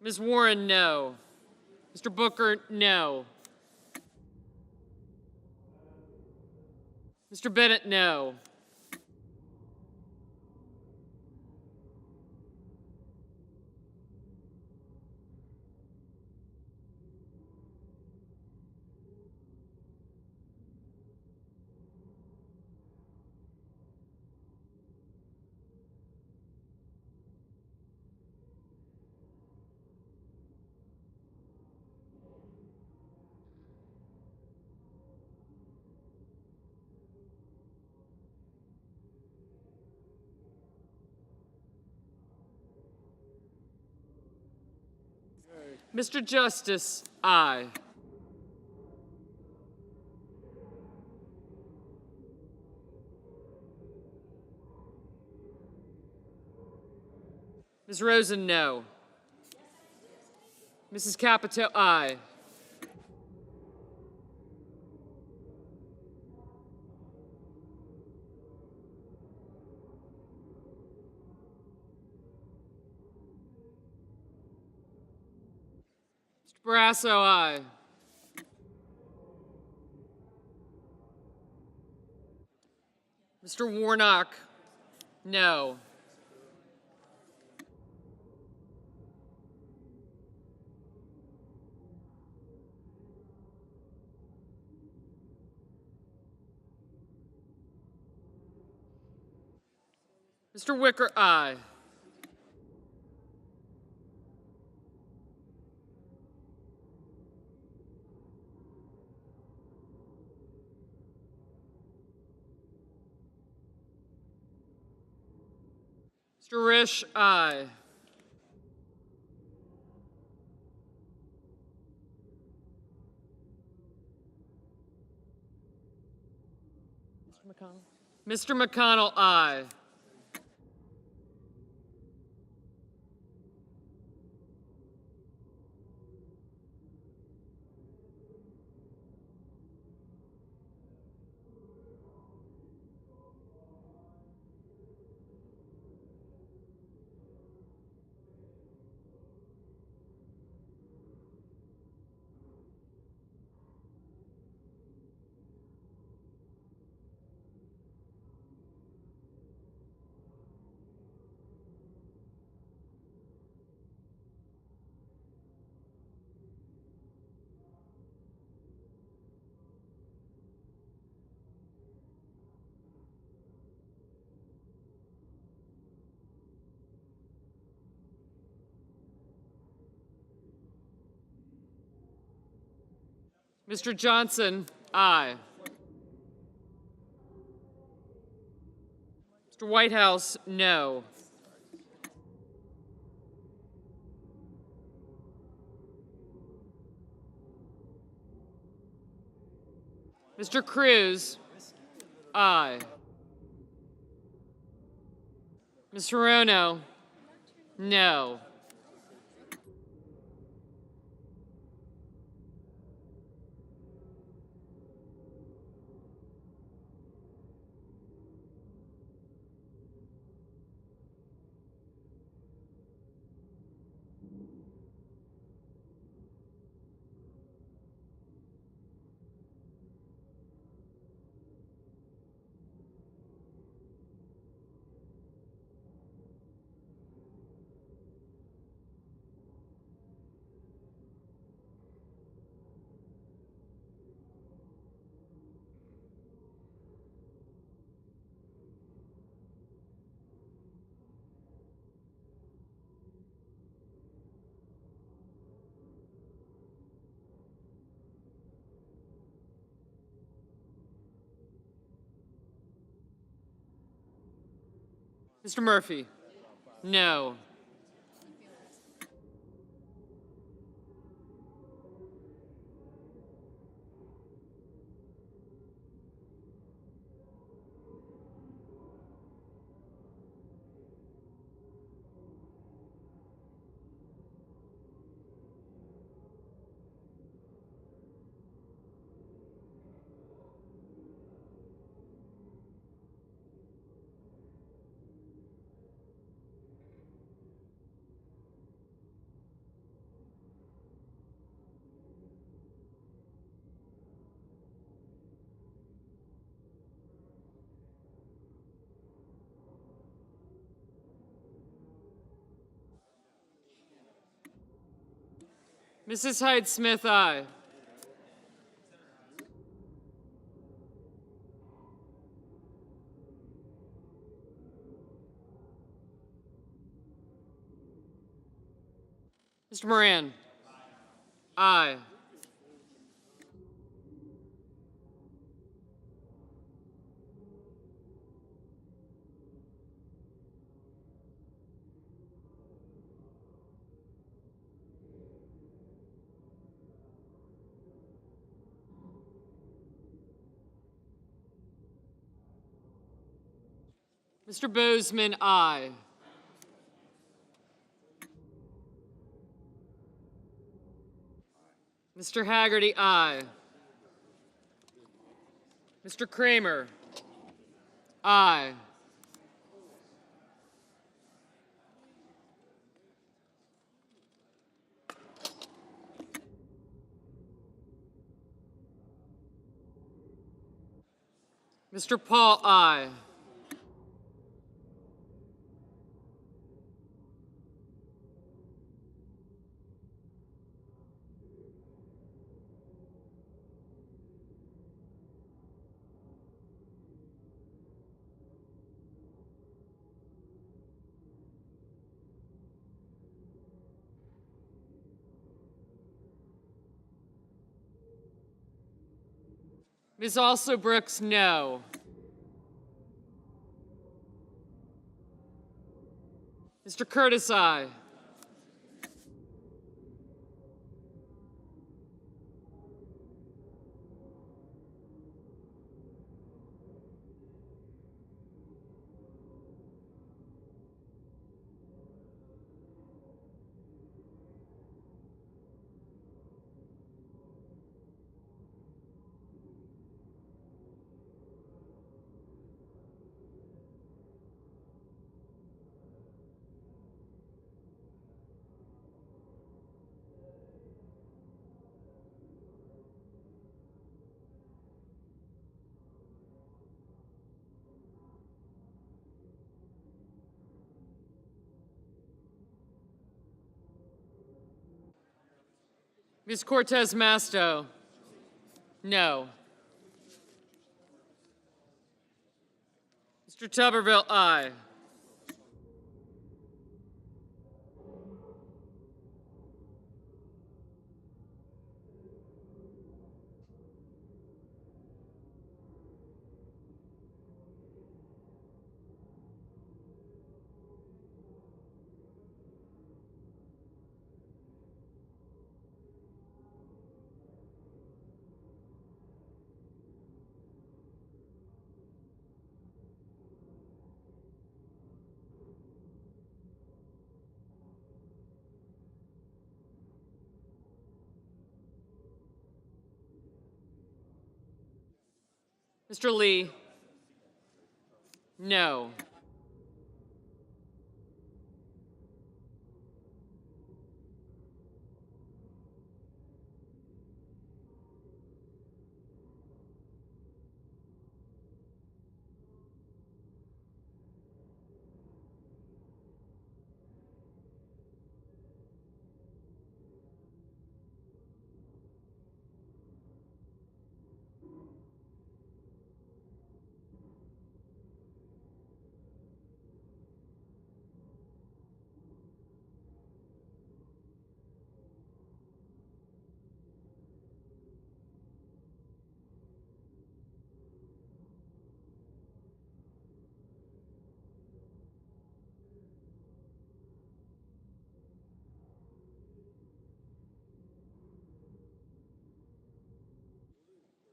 Ms. Warren, no. Mr. Booker, no. Mr. Bennett, no. Mr. Justice, aye. Ms. Rosen, no. Mrs. Capito, aye. Mr. Barrasso, aye. Mr. Warnock, no. Mr. Wicker, aye. Mr. Risch, aye. Mr. McConnell, aye. Mr. Johnson, aye. Mr. Whitehouse, no. Mr. Cruz, aye. Ms. Hirono, no. Mr. Murphy? No. Mrs. Hyde-Smith, aye. Mr. Moran? Aye. Mr. Bozeman, aye. Mr. Haggerty, aye. Mr. Kramer? Aye. Mr. Paul, aye. Ms. Also Brooks, no. Mr. Curtis, aye. Ms. Cortez Masto, no. Mr. Tuberville, aye. Mr. Lee, no.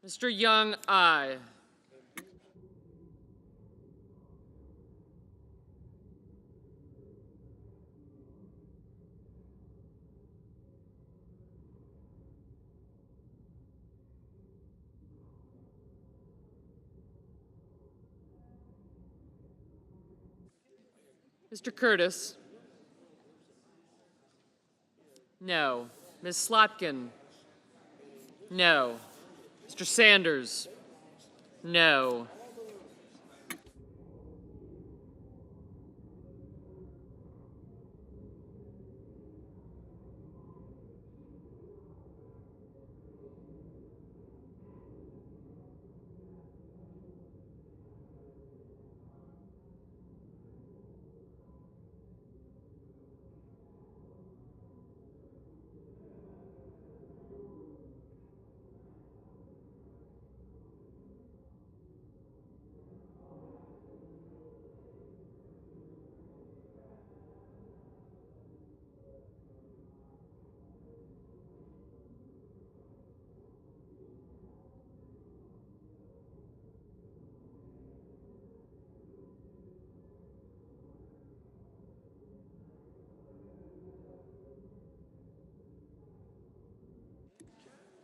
Mr. Young, aye. Mr. Curtis? No. Ms. Slotkin? No. Mr. Sanders? No.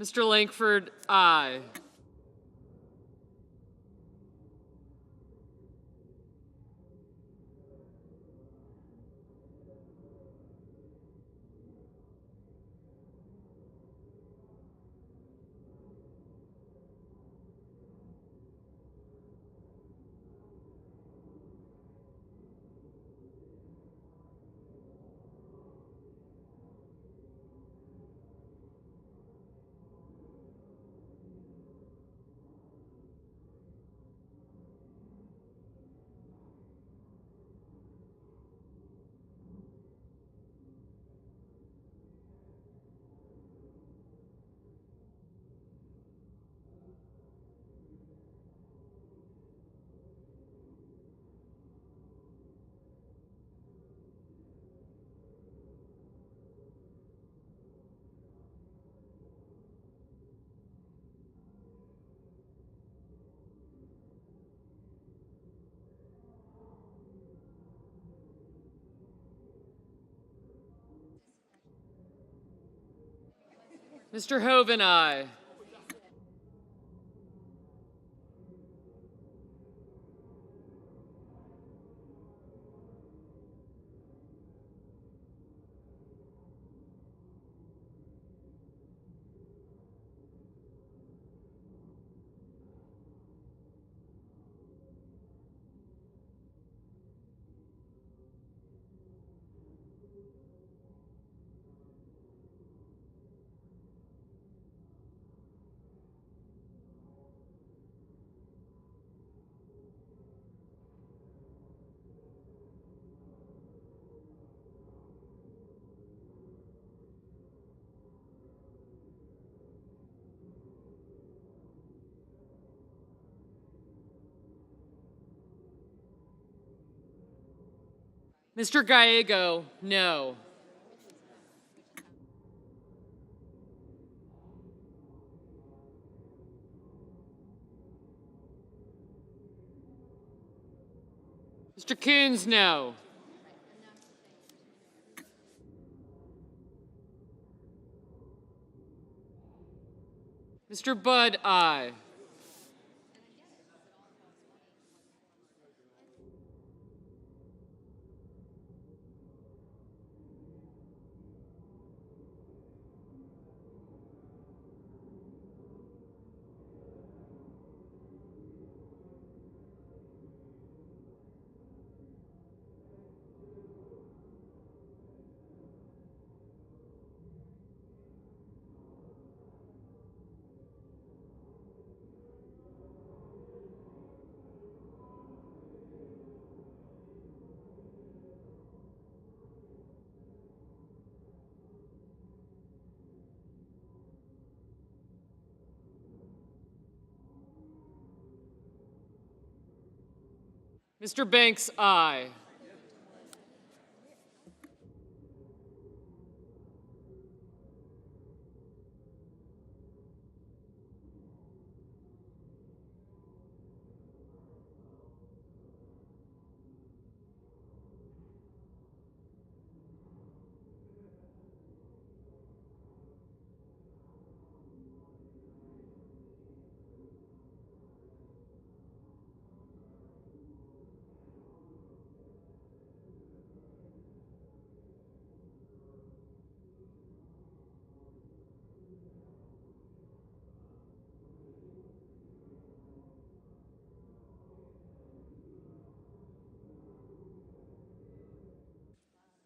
Mr. Langford, aye. Mr. Hoven, aye. Mr. Gallego, no. Mr. Coons, no. Mr. Budd, aye. Mr. Banks, aye.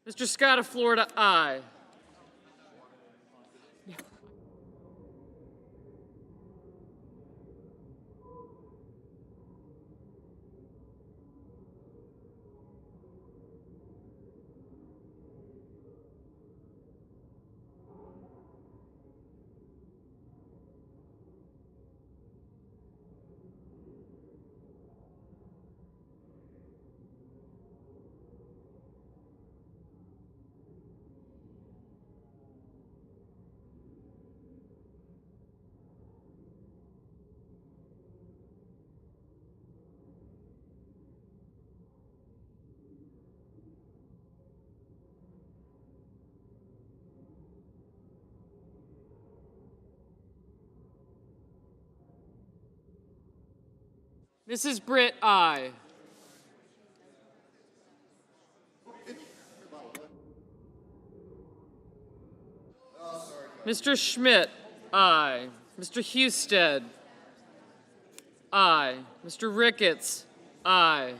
Mr. Scott of Florida, aye. Mrs. Britt, aye. Mr. Schmidt, aye. Mr. Husted, aye. Mr. Ricketts, aye.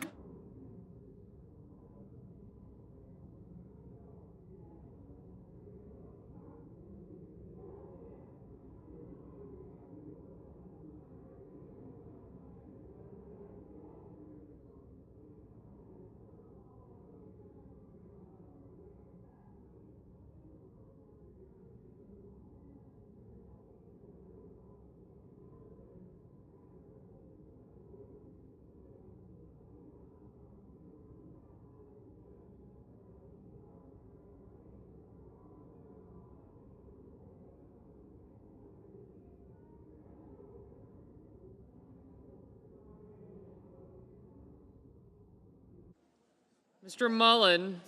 Mr. Mullen,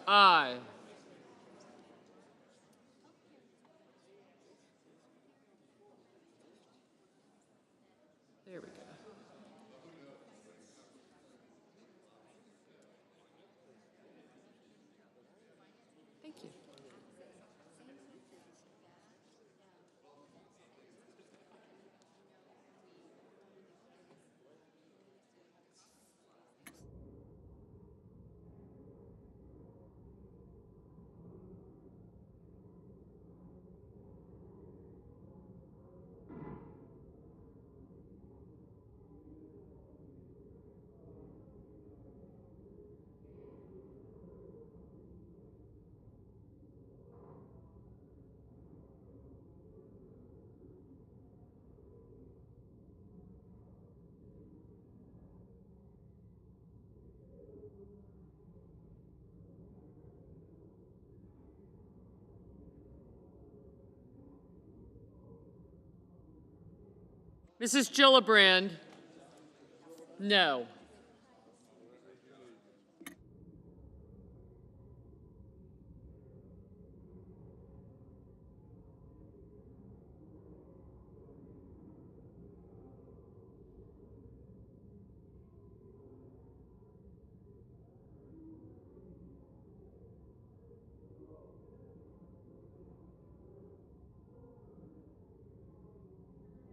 aye. There we go. Thank you. Mrs. Gillibrand, no.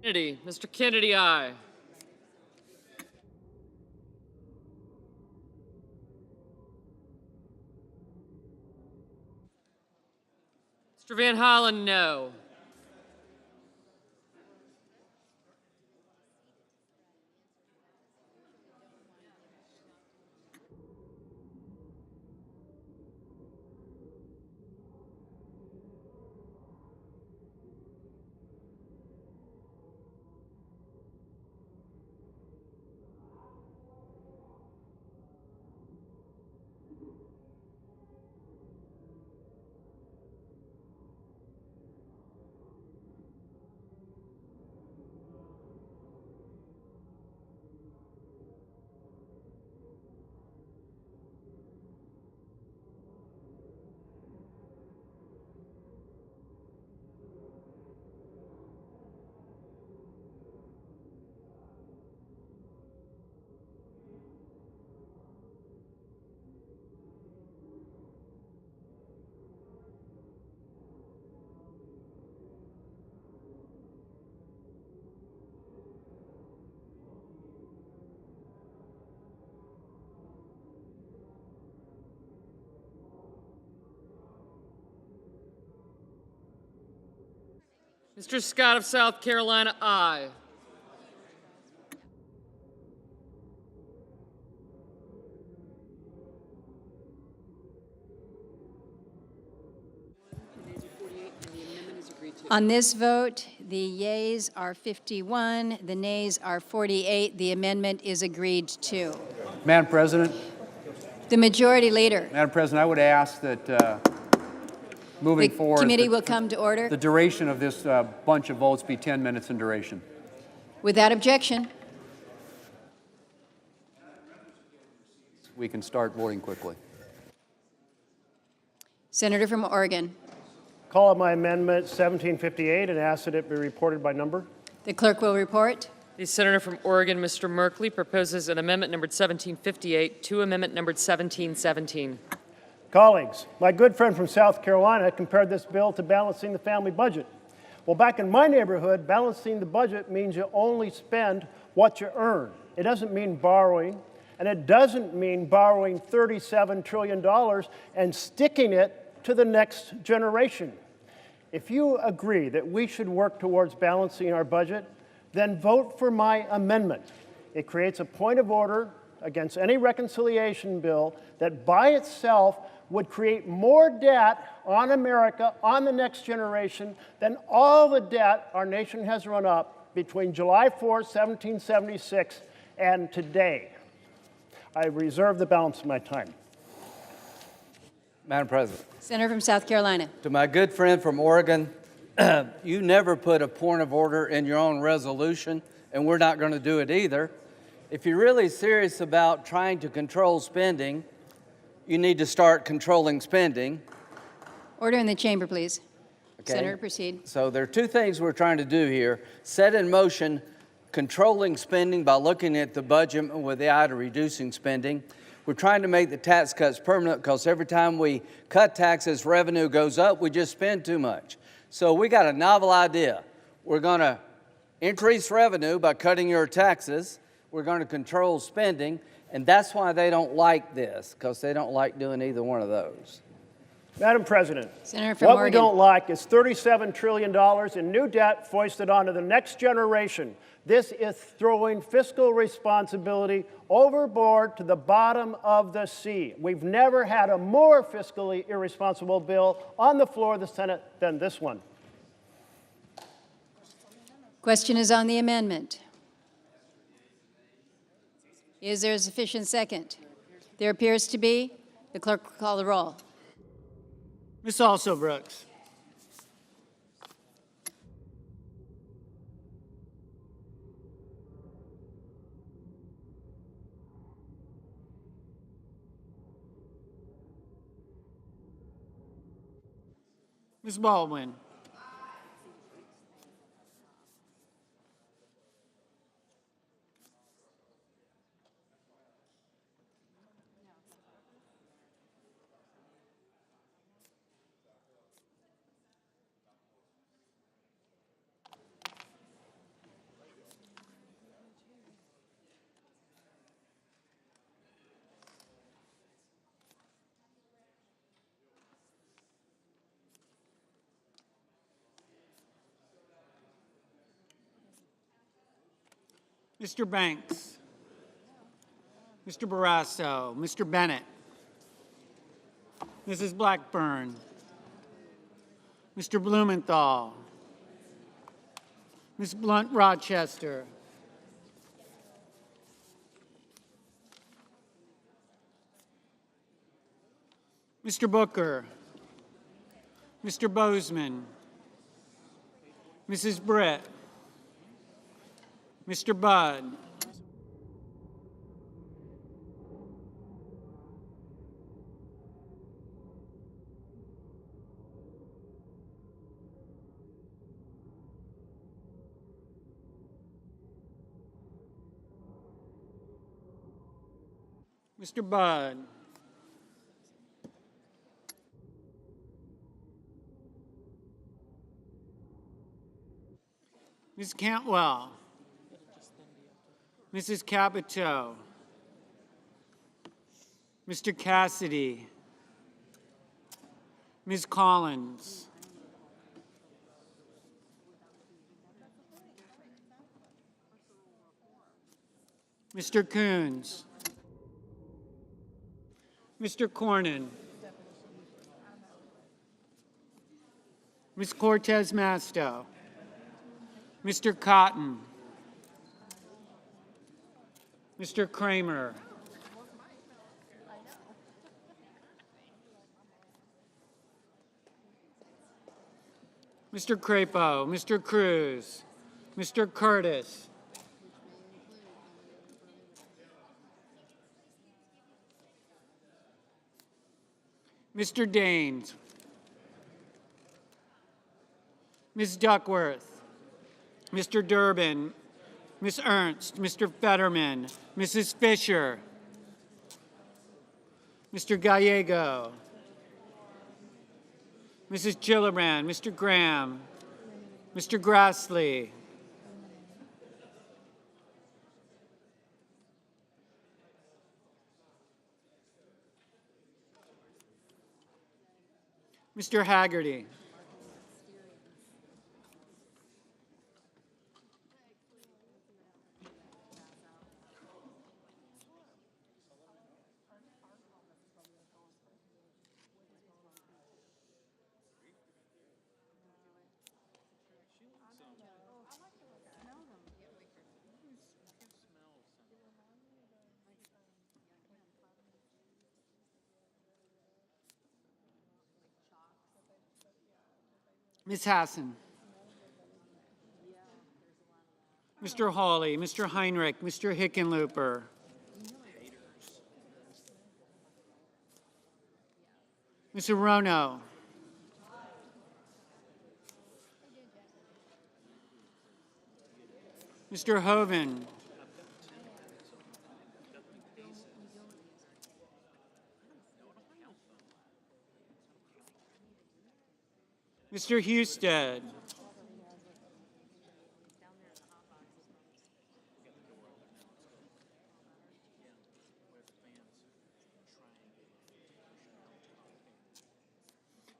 Kennedy, Mr. Kennedy, aye. Mr. Van Hollen, no. Mr. Scott of South Carolina, aye. On this vote, the yeas are 51, the nays are 48. The amendment is agreed to. Madam President, The majority leader. Madam President, I would ask that moving forward, The committee will come to order. the duration of this bunch of votes be 10 minutes in duration. Without objection. We can start voting quickly. Senator from Oregon. Call up my amendment 1758 and ask that it be reported by number. The clerk will report. The senator from Oregon, Mr. Merkley, proposes an amendment numbered 1758 to amendment numbered 1717. Colleagues, my good friend from South Carolina compared this bill to balancing the family budget. Well, back in my neighborhood, balancing the budget means you only spend what you earn. It doesn't mean borrowing, and it doesn't mean borrowing $37 trillion and sticking it to the next generation. If you agree that we should work towards balancing our budget, then vote for my amendment. It creates a point of order against any reconciliation bill that by itself would create more debt on America, on the next generation, than all the debt our nation has run up between July 4th, 1776 and today. I reserve the balance of my time. Madam President. Senator from South Carolina. To my good friend from Oregon, you never put a point of order in your own resolution, and we're not going to do it either. If you're really serious about trying to control spending, you need to start controlling spending. Order in the chamber, please. Okay? Senator, proceed. So there are two things we're trying to do here. Set in motion controlling spending by looking at the budget with the eye to reducing spending. We're trying to make the tax cuts permanent because every time we cut taxes, revenue goes up, we just spend too much. So we got a novel idea. We're going to increase revenue by cutting your taxes. We're going to control spending, and that's why they don't like this, because they don't like doing either one of those. Madam President, Senator from what Oregon. we don't like is $37 trillion in new debt foisted onto the next generation. This is throwing fiscal responsibility overboard to the bottom of the sea. We've never had a more fiscally irresponsible bill on the floor of the Senate than this one. Question is on the amendment. Is there a sufficient second? There appears to be. The clerk will call the roll. Ms. Also-Brooks. Ms. Baldwin. Mr. Banks, Mr. Barrasso, Mr. Bennett, Mrs. Blackburn, Mr. Blumenthal, Ms. Blunt Rochester, Mr. Booker, Mr. Bozeman, Mrs. Britt, Mr. Budd, Mr. Budd, Ms. Cantwell, Mrs. Capito, Mr. Cassidy, Ms. Collins, Mr. Coons, Mr. Cornyn, Ms. Cortez Masto, Mr. Cotton, Mr. Kramer, Mr. Crapo, Mr. Cruz, Mr. Curtis, Mr. Daines, Ms. Duckworth, Mr. Durbin, Ms. Ernst, Mr. Fetterman, Mrs. Fisher, Mr. Gallego, Mrs. Gillibrand, Mr. Graham, Mr. Grassley, Mr. Haggerty, Ms. Hassan, Mr. Hawley, Mr. Heinrich, Mr. Hickenlooper, Ms. Arono, Mr. Hoven, Mr. Husted,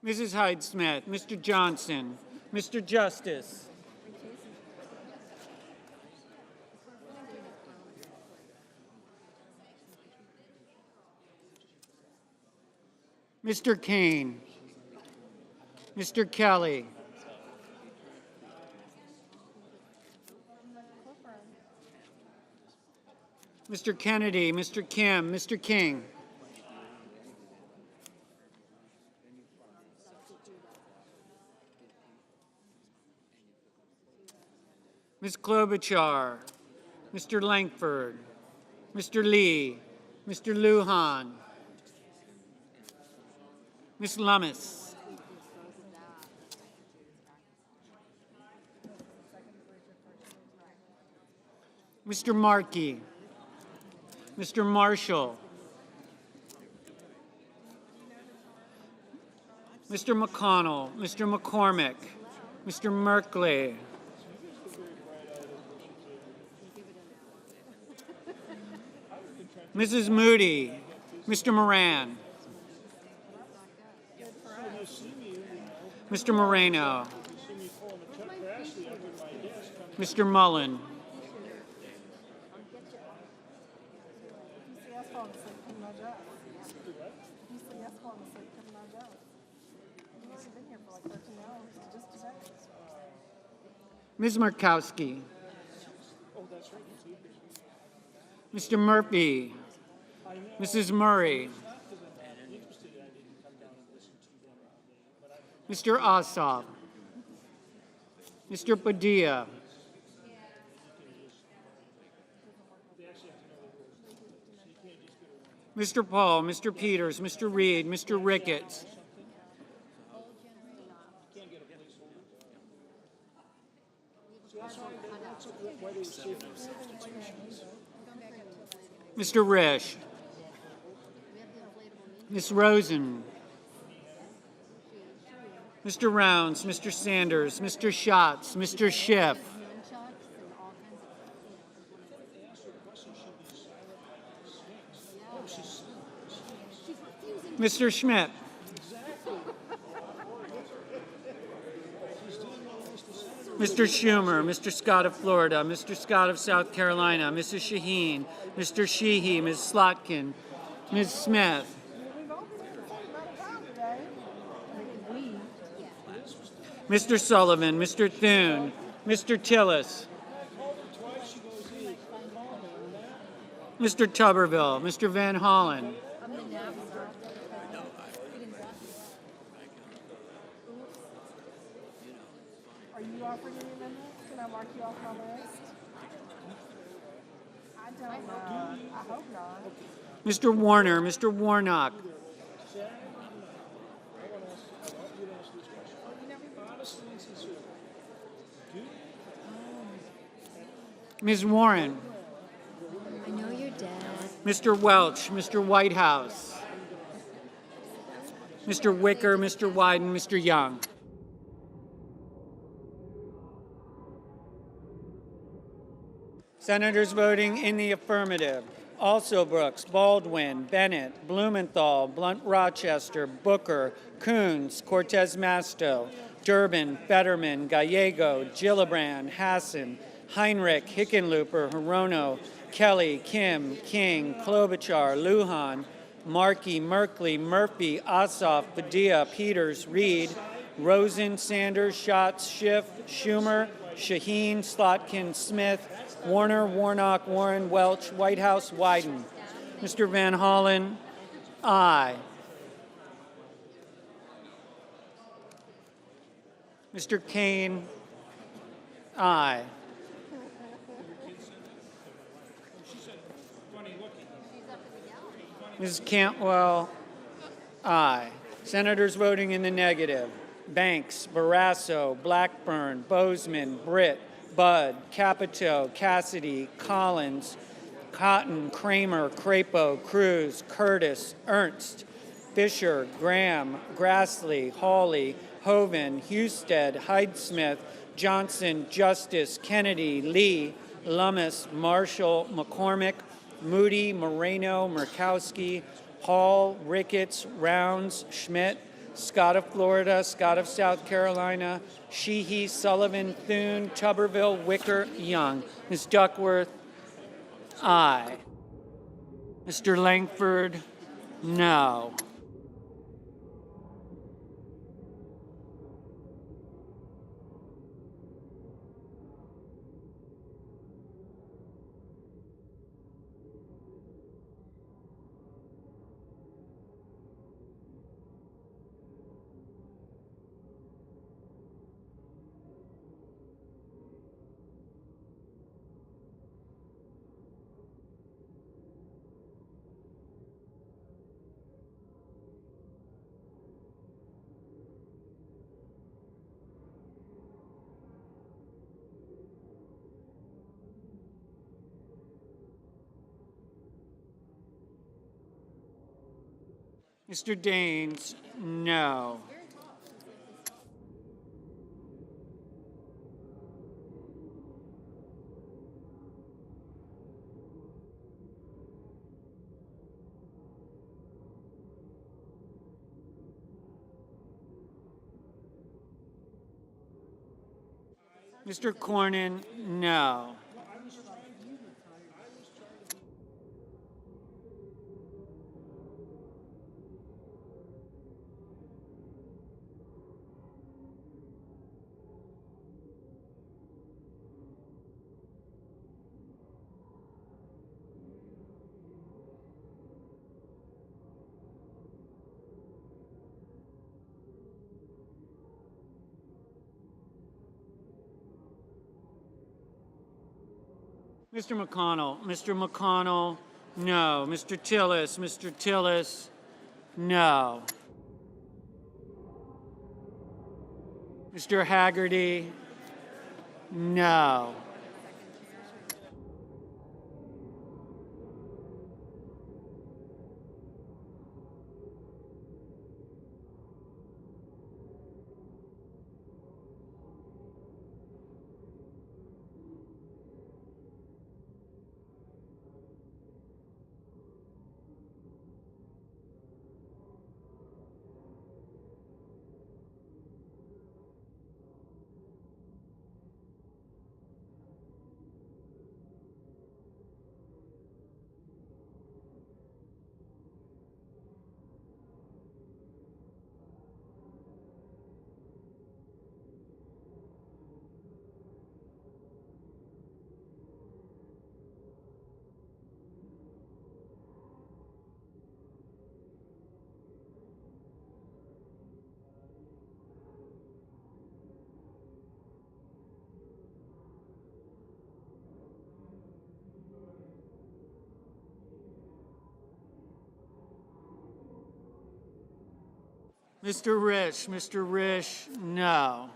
Mrs. Hyde-Smith, Mr. Johnson, Mr. Justice, Mr. Kane, Mr. Kelly, Mr. Kennedy, Mr. Kim, Mr. King, Ms. Klobuchar, Mr. Langford, Mr. Lee, Mr. Lujan, Ms. Lummis, Mr. Markey, Mr. Marshall, Mr. McConnell, Mr. McCormick, Mr. Merkley, Mrs. Moody, Mr. Moran, Mr. Moreno, Mr. Mullen, Ms. Murkowski, Mr. Murphy, Mrs. Murray, Mr. Ossoff, Mr. Padilla, Mr. Paul, Mr. Peters, Mr. Reed, Mr. Ricketts, Mr. Risch, Ms. Rosen, Mr. Rounds, Mr. Sanders, Mr. Schatz, Mr. Schiff, Mr. Schmidt, Mr. Schumer, Mr. Scott of Florida, Mr. Scott of South Carolina, Mrs. Shaheen, Mr. Sheehy, Ms. Slotkin, Ms. Smith, Mr. Sullivan, Mr. Thune, Mr. Tillis, Mr. Tuberville, Mr. Van Hollen, Are you offering any amendments? Can I mark you off my list? I don't know. I hope not. Mr. Warner, Mr. Warnock, Ms. Warren, I know your dad. Mr. Welch, Mr. Whitehouse, Mr. Wicker, Mr. Wyden, Mr. Young. Senators voting in the affirmative: Also Brooks, Baldwin, Bennett, Blumenthal, Blunt Rochester, Booker, Coons, Cortez Masto, Durbin, Fetterman, Gallego, Gillibrand, Hassan, Heinrich, Hickenlooper, Hirono, Kelly, Kim, King, Klobuchar, Lujan, Markey, Merkley, Murphy, Ossoff, Padilla, Peters, Reed, Rosen, Sanders, Schatz, Schiff, Schumer, Shaheen, Slotkin, Smith, Warner, Warnock, Warren, Welch, Whitehouse, Wyden. Mr. Van Hollen, aye. Mr. Kane, aye. Ms. Cantwell, aye. Senators voting in the negative: Banks, Barrasso, Blackburn, Bozeman, Britt, Budd, Capito, Cassidy, Collins, Cotton, Kramer, Crapo, Cruz, Curtis, Ernst, Fisher, Graham, Grassley, Hawley, Hoven, Husted, Hyde-Smith, Johnson, Justice, Kennedy, Lee, Lummis, Marshall, McCormick, Moody, Moreno, Murkowski, Hall, Ricketts, Rounds, Schmidt, Scott of Florida, Scott of South Carolina, Sheehy, Sullivan, Thune, Tuberville, Wicker, Young. Ms. Duckworth, aye. Mr. Langford, no. Mr. Daines, no. Mr. Cornyn, no. Mr. McConnell, no. Mr. Tillis, no. Mr. Haggerty, no. Mr. Risch, no.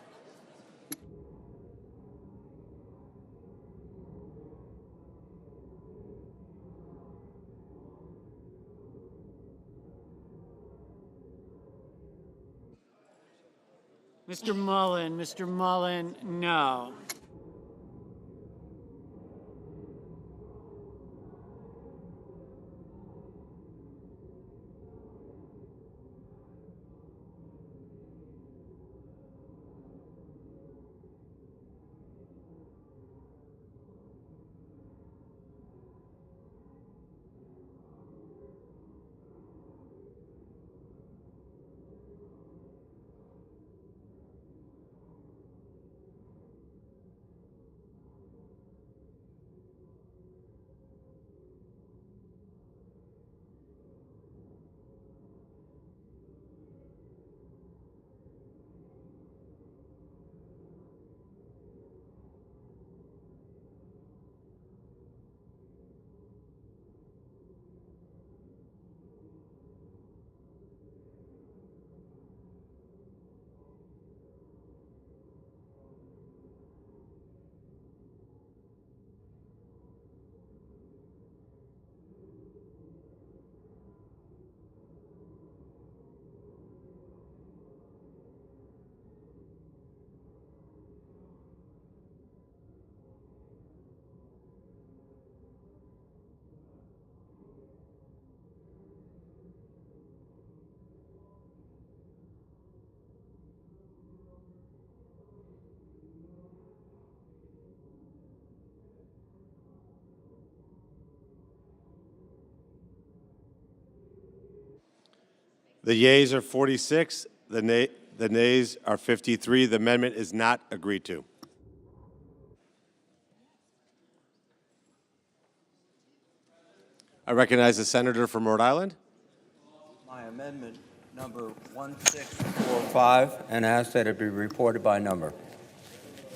Mr. Mullen, no. The yeas are 46. The nays are 53. The amendment is not agreed to. I recognize the senator from Rhode Island. My amendment number 1645 and ask that it be reported by number.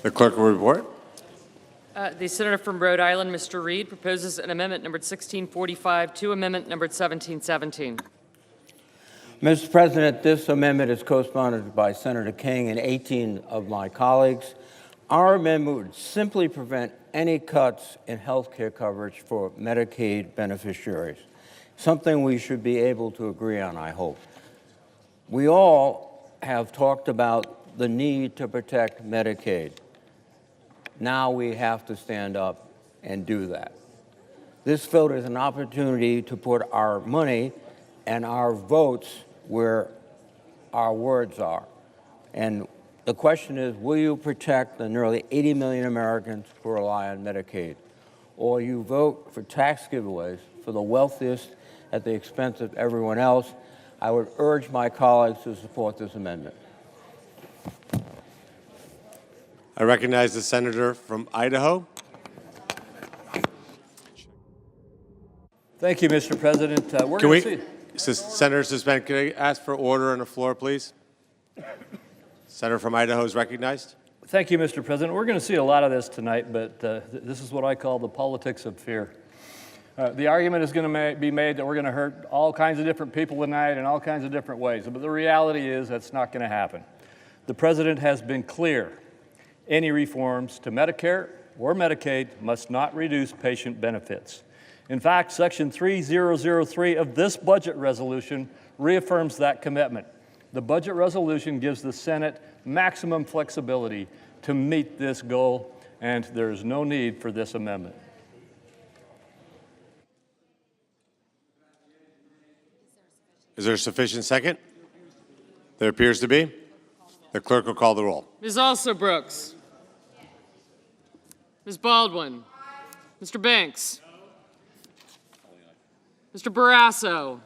The clerk will report. The senator from Rhode Island, Mr. Reed, proposes an amendment numbered 1645 to amendment numbered 1717. Mr. President, this amendment is co-sponsored by Senator King and 18 of my colleagues. Our amendment would simply prevent any cuts in health care coverage for Medicaid beneficiaries, something we should be able to agree on, I hope. We all have talked about the need to protect Medicaid. Now we have to stand up and do that. This vote is an opportunity to put our money and our votes where our words are. And the question is, will you protect the nearly 80 million Americans who rely on Medicaid? Or you vote for tax giveaways for the wealthiest at the expense of everyone else? I would urge my colleagues to support this amendment. I recognize the senator from Idaho. Thank you, Mr. President. We're Can going to see. Senator suspend, can I ask for order on the floor, please? Senator from Idaho is recognized. Thank you, Mr. President. We're going to see a lot of this tonight, but this is what I call the politics of fear. The argument is going to be made that we're going to hurt all kinds of different people tonight in all kinds of different ways, but the reality is that's not going to happen. The President has been clear. Any reforms to Medicare or Medicaid must not reduce patient benefits. In fact, Section 3003 of this budget resolution reaffirms that commitment. The budget resolution gives the Senate maximum flexibility to meet this goal, and there is no need for this amendment. Is there a sufficient second? There appears to be. The clerk will call the roll. Ms. Alsobrooks. Ms. Baldwin. Mr. Banks. Mr. Barrasso.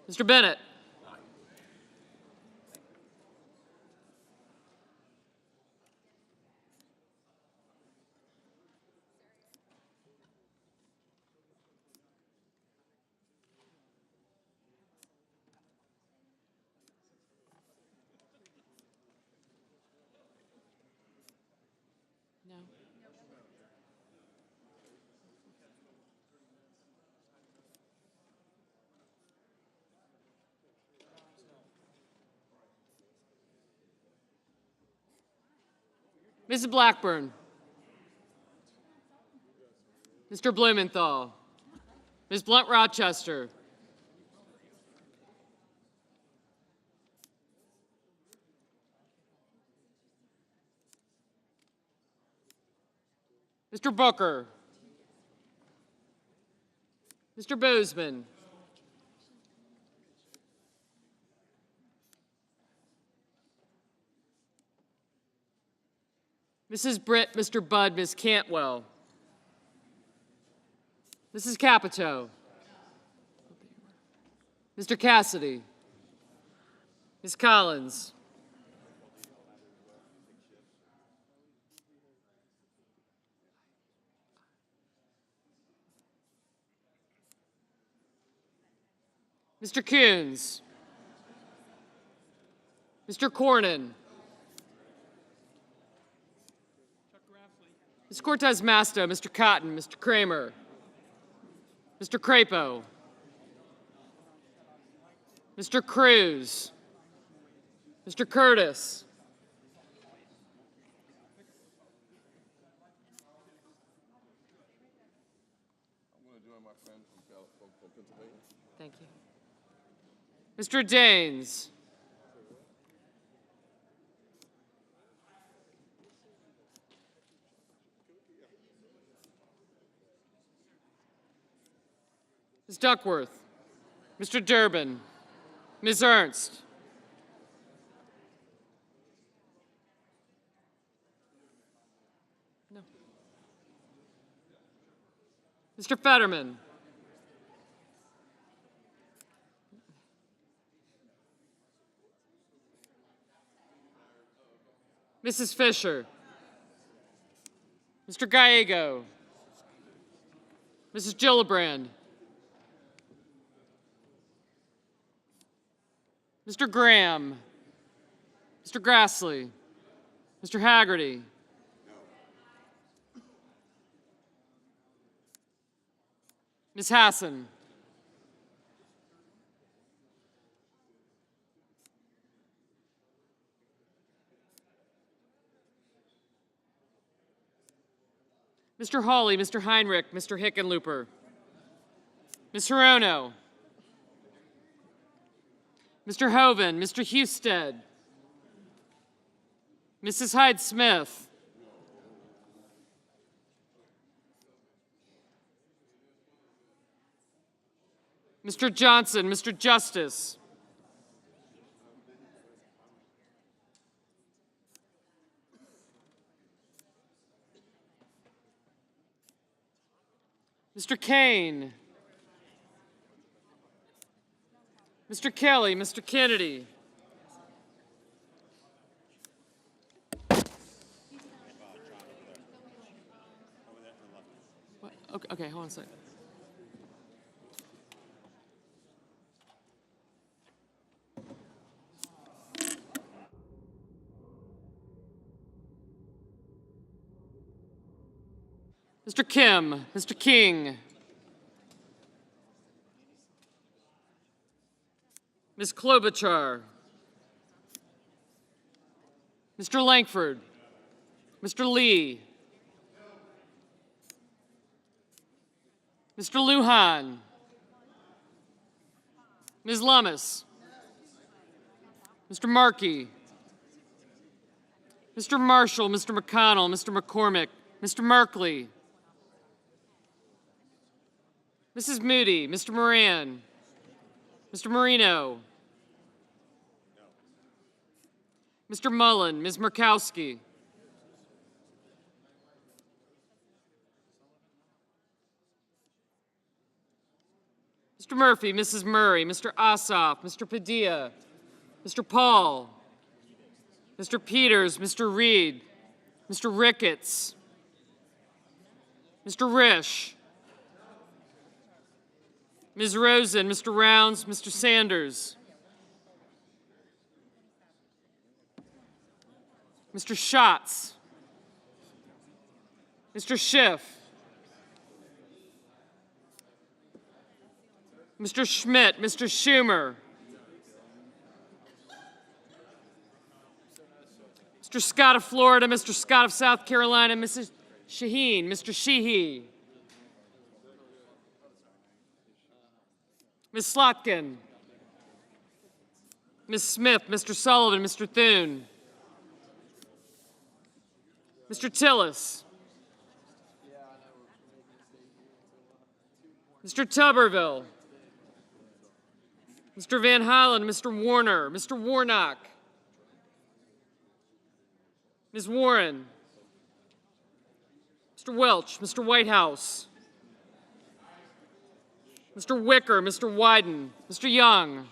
Mr. Bennett. Mrs. Blackburn. Mr. Blumenthal. Ms. Blunt-Rochester. Mr. Booker. Mr. Boozman. Mrs. Britt, Mr. Budd, Ms. Cantwell. Mrs. Capito. Mr. Cassidy. Ms. Collins. Mr. Coons. Mr. Cornyn. Ms. Cortez Masto, Mr. Cotton, Mr. Kramer. Mr. Crapo. Mr. Cruz. Mr. Curtis. Thank you. Mr. Daines. Ms. Duckworth. Mr. Durbin. Ms. Ernst. No. Mr. Fetterman. Mrs. Fisher. Mr. Gallego. Mrs. Gillibrand. Mr. Graham. Mr. Grassley. Mr. Haggerty. Ms. Hassan. Mr. Hawley, Mr. Heinrich, Mr. Hickenlooper. Ms. Hirono. Mr. Hoven, Mr. Husted. Mrs. Hyde-Smith. Mr. Johnson, Mr. Justice. Mr. Kane. Mr. Kelly, Mr. Kennedy. What? Okay, hold on a second. Mr. Kim, Mr. King. Ms. Klobuchar. Mr. Langford. Mr. Lee. Mr. Lujan. Ms. Lummis. Mr. Markey. Mr. Marshall, Mr. McConnell, Mr. McCormick, Mr. Merkley. Mrs. Moody, Mr. Moran. Mr. Marino. Mr. Mullen, Ms. Murkowski. Mr. Murphy, Mrs. Murray, Mr. Ossoff, Mr. Padilla, Mr. Paul, Mr. Peters, Mr. Reed, Mr. Ricketts, Mr. Risch, Ms. Rosen, Mr. Rounds, Mr. Sanders, Mr. Schatz, Mr. Schiff, Mr. Schmidt, Mr. Schumer, Mr. Mr. Scott of Florida, Mr. Scott of South Carolina, Mrs. Shaheen, Mr. Sheehy. Ms. Slotkin. Ms. Smith, Mr. Sullivan, Mr. Thune. Mr. Tillis. Mr. Tuberville. Mr. Van Hollen, Mr. Warner, Mr. Warnock. Ms. Warren. Mr. Welch, Mr. Whitehouse. Mr. Wicker, Mr. Wyden, Mr. Young.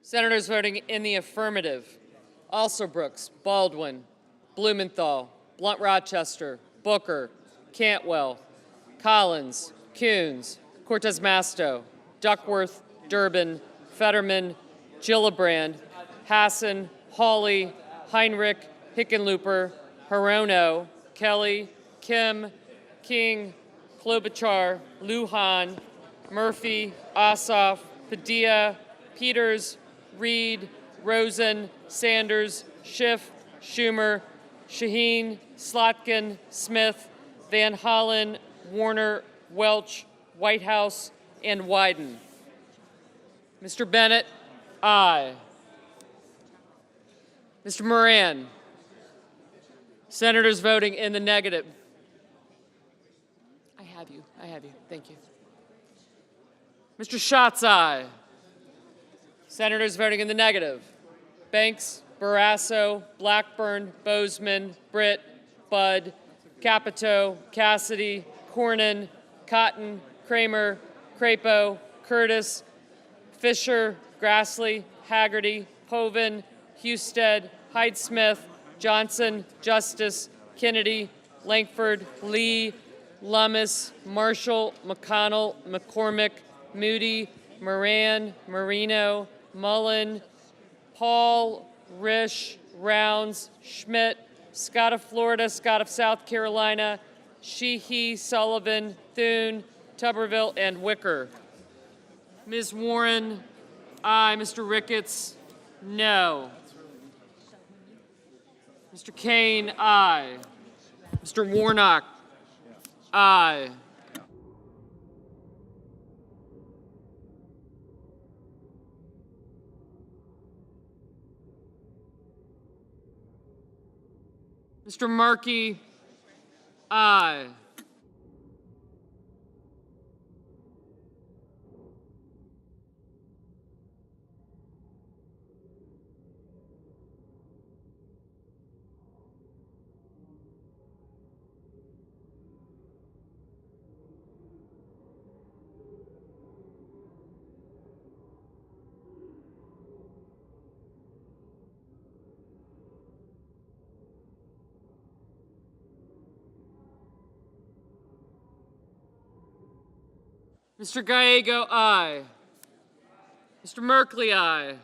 Senators voting in the affirmative: Alsobrooks, Baldwin, Blumenthal, Blunt Rochester, Booker, Cantwell, Collins, Coons, Cortez Masto, Duckworth, Durbin, Fetterman, Gillibrand, Hassan, Hawley, Heinrich, Hickenlooper, Hirono, Kelly, Kim, King, Klobuchar, Lujan, Murphy, Ossoff, Padilla, Peters, Reed, Rosen, Sanders, Schiff, Schumer, Shaheen, Slotkin, Smith, Van Hollen, Warner, Welch, Whitehouse, and Wyden. Mr. Bennett, aye. Mr. Moran. Senators voting in the negative. I have you. Thank you. Mr. Schatz, aye. Senators voting in the negative: Banks, Barrasso, Blackburn, Bozeman, Britt, Budd, Capito, Cassidy, Cornyn, Cotton, Kramer, Crapo, Curtis, Fisher, Grassley, Haggerty, Hoeven, Husted, Hyde-Smith, Johnson, Justice, Kennedy, Lankford, Lee, Lummis, Marshall, McConnell, McCormick, Moody, Moran, Marino, Mullen, Paul, Risch, Rounds, Schmidt, Scott of Florida, Scott of South Carolina, Sheehy, Sullivan, Thune, Tuberville, and Wicker. Ms. Warren, aye. Mr. Ricketts, no. Mr. Kane, aye. Mr. Warnock, aye. Mr. Markey, aye. Mr. Gallego, aye. Mr. Merkley, aye.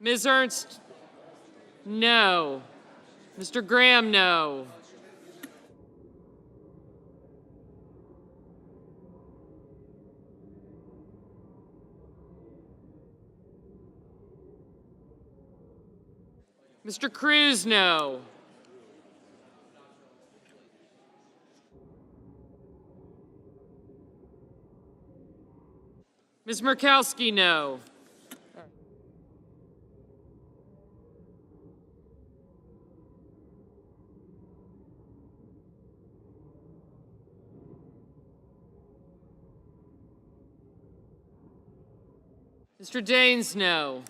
Ms. Ernst, no. Mr. Graham, no. Mr. Cruz, no. Ms. Murkowski, no. Mr. Daines, no.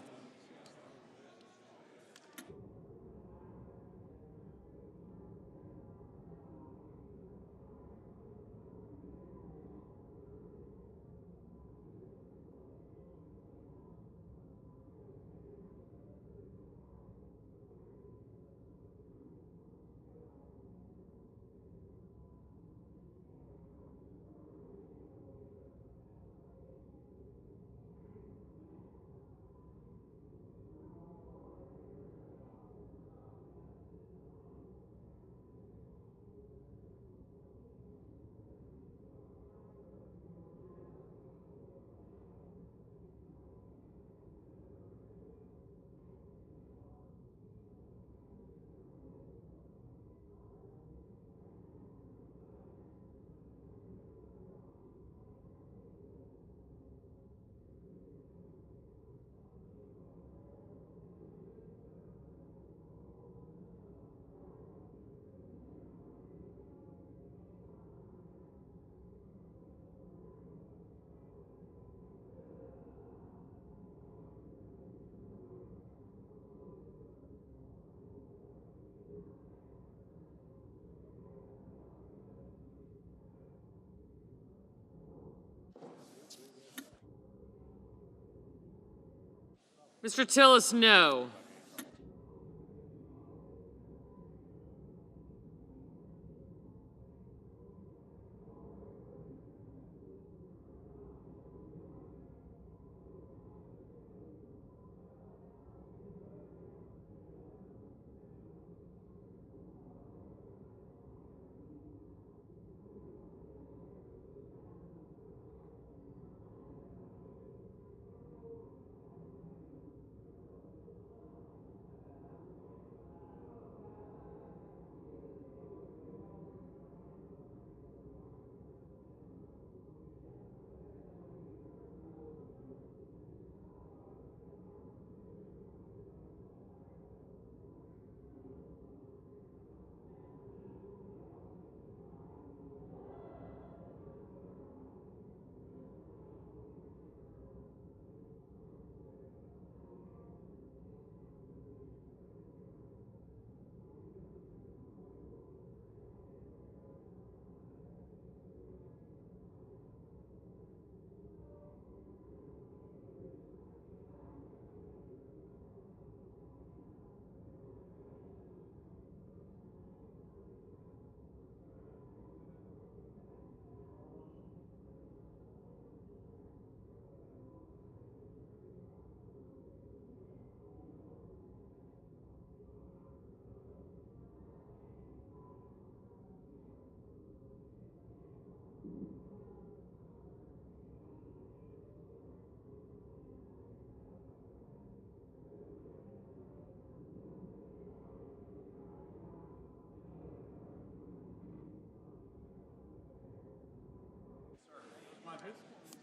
Mr. Tillis, no.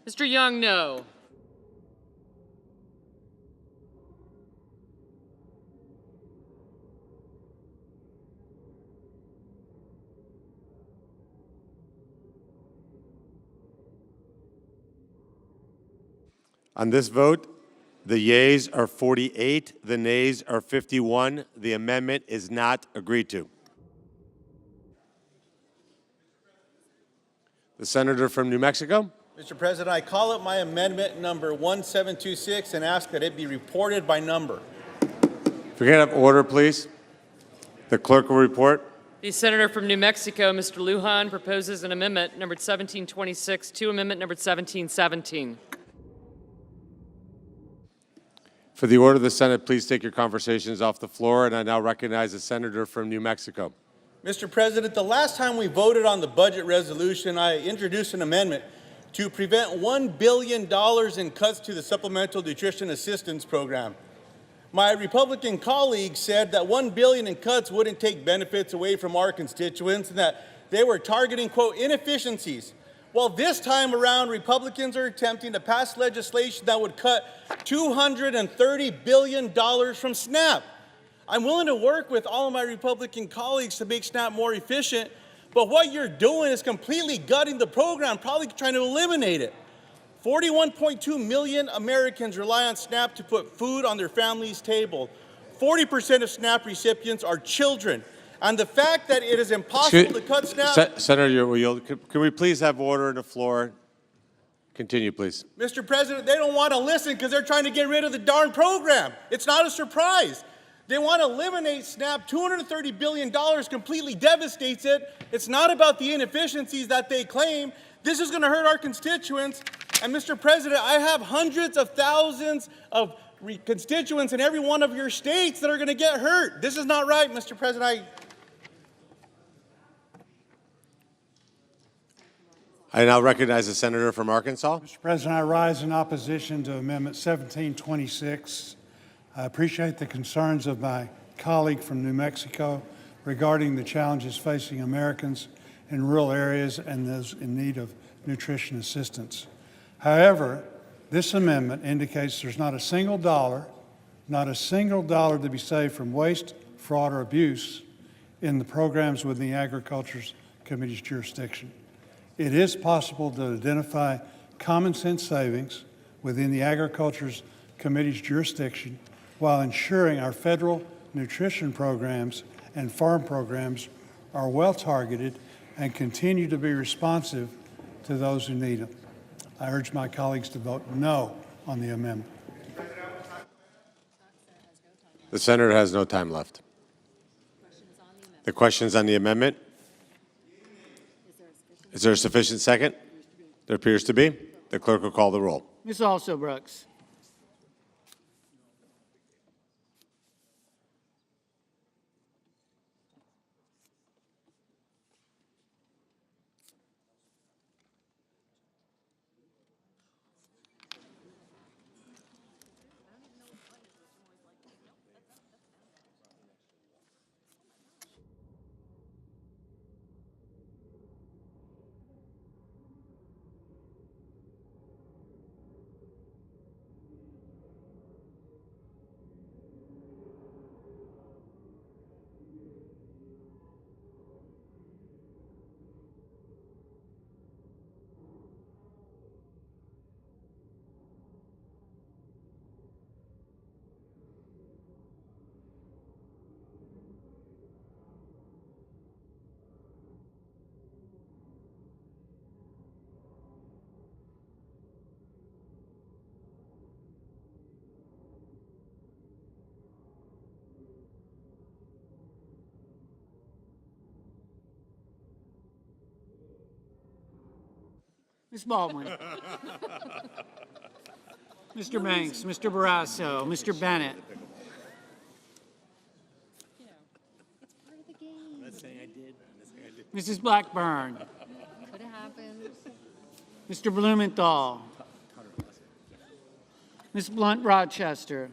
Mr. Young, no. On this vote, the yeas are 48, the nays are 51. The amendment is not agreed to. The senator from New Mexico. Mr. President, I call up my amendment number 1726 and ask that it be reported by number. If we can have order, please. The clerk will report. The senator from New Mexico, Mr. Lujan, proposes an amendment numbered 1726 to amendment numbered 1717. For the order of the Senate, please take your conversations off the floor, and I now recognize the senator from New Mexico. Mr. President, the last time we voted on the budget resolution, I introduced an amendment to prevent $1 billion in cuts to the Supplemental Nutrition Assistance Program. My Republican colleagues said that $1 billion in cuts wouldn't take benefits away from our constituents and that they were targeting, quote, inefficiencies. Well, this time around, Republicans are attempting to pass legislation that would cut $230 billion from SNAP. I'm willing to work with all of my Republican colleagues to make SNAP more efficient, but what you're doing is completely gutting the program, probably trying to eliminate it. 41.2 million Americans rely on SNAP to put food on their family's table. 40% of SNAP recipients are children. And the fact that it is impossible to cut SNAP... Senator, can we please have order on the floor? Continue, please. Mr. President, they don't want to listen because they're trying to get rid of the darn program. It's not a surprise. They want to eliminate SNAP. $230 billion completely devastates it. It's not about the inefficiencies that they claim. This is going to hurt our constituents. And Mr. President, I have hundreds of thousands of constituents in every one of your states that are going to get hurt. This is not right, Mr. President. I now recognize the senator from Arkansas. Mr. President, I rise in opposition to Amendment 1726. I appreciate the concerns of my colleague from New Mexico regarding the challenges facing Americans in rural areas and those in need of nutrition assistance. However, this amendment indicates there's not a single dollar to be saved from waste, fraud, or abuse in the programs within the Agriculture Committee's jurisdiction. It is possible to identify common sense savings within the Agriculture Committee's jurisdiction while ensuring our federal nutrition programs and farm programs are well targeted and continue to be responsive to those who need them. I urge my colleagues to vote no on the amendment. The senator has no time left. The questions on the amendment? Is there a sufficient second? There appears to be. The clerk will call the roll. Ms. Also Brooks. Ms. Baldwin. Mr. Banks, Mr. Barrasso, Mr. Bennett. Mrs. Blackburn. Could have happened. Mr. Blumenthal. Ms. Blunt Rochester.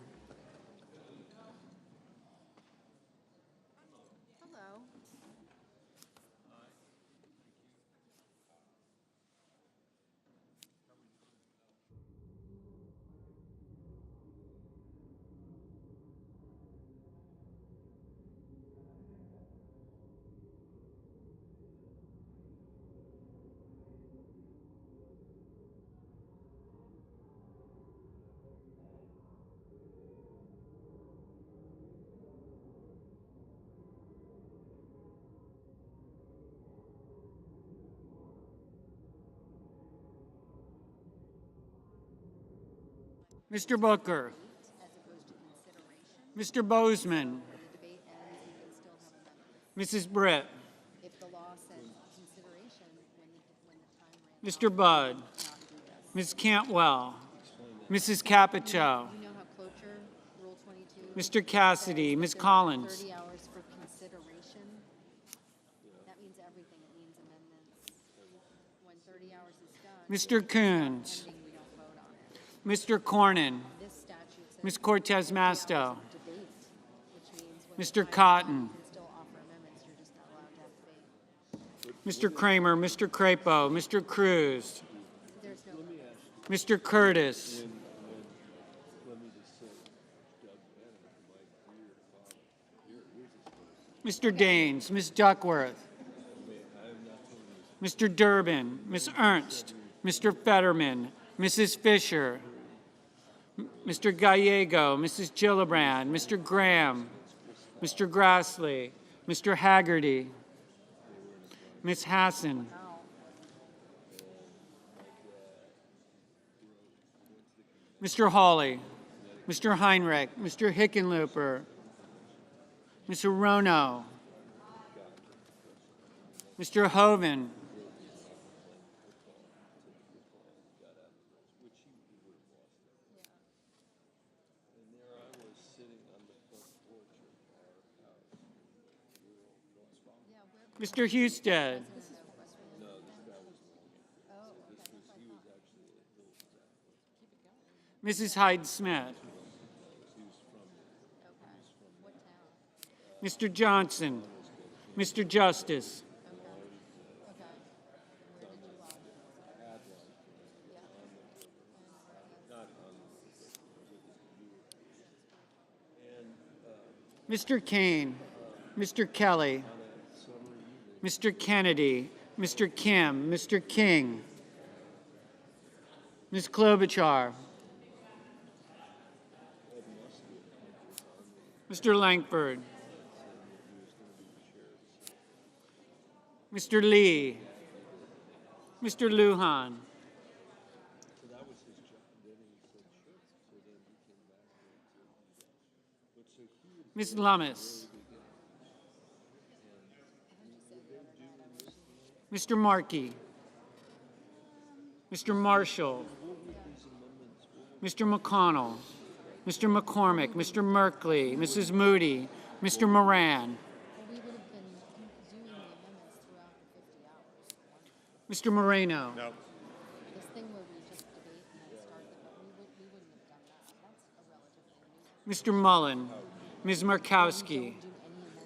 Mr. Booker. Mr. Bozeman. Mrs. Britt. Mr. Budd. Ms. Cantwell. Mrs. Capito. Mr. Cassidy. Ms. Collins. 30 hours for consideration. That means everything. It means amendments. When 30 hours is done, Mr. Coons. we don't vote on it. Mr. Cornyn. This statute says Ms. Cortez Masto. debate, which means when Mr. Cotton. you can still offer amendments, you're just not allowed to have debate. Mr. Kramer, Mr. Crapo, Mr. Cruz, Mr. Curtis, Mr. Daines, Ms. Duckworth, Mr. Durbin, Ms. Ernst, Mr. Fetterman, Mrs. Fisher, Mr. Gallego, Mrs. Gillibrand, Mr. Graham, Mr. Grassley, Mr. Haggerty, Ms. Hassan, Mr. Hawley, Mr. Heinrich, Mr. Hickenlooper, Mr. Rono, Mr. Hoven, Mr. Husted, Mrs. Hyde-Smith, Mr. Johnson, Mr. Justice, Mr. Kane, Mr. Kelly, Mr. Kennedy, Mr. Kim, Mr. King, Ms. Klobuchar, Mr. Langford, Mr. Lee, Mr. Lujan, Ms. Lummis, Mr. Markey, Mr. Marshall, Mr. McConnell, Mr. McCormick, Mr. Merkley, Mrs. Moody, Mr. Moran, Mr. Moreno, Mr. Mullen, Ms. Markowski,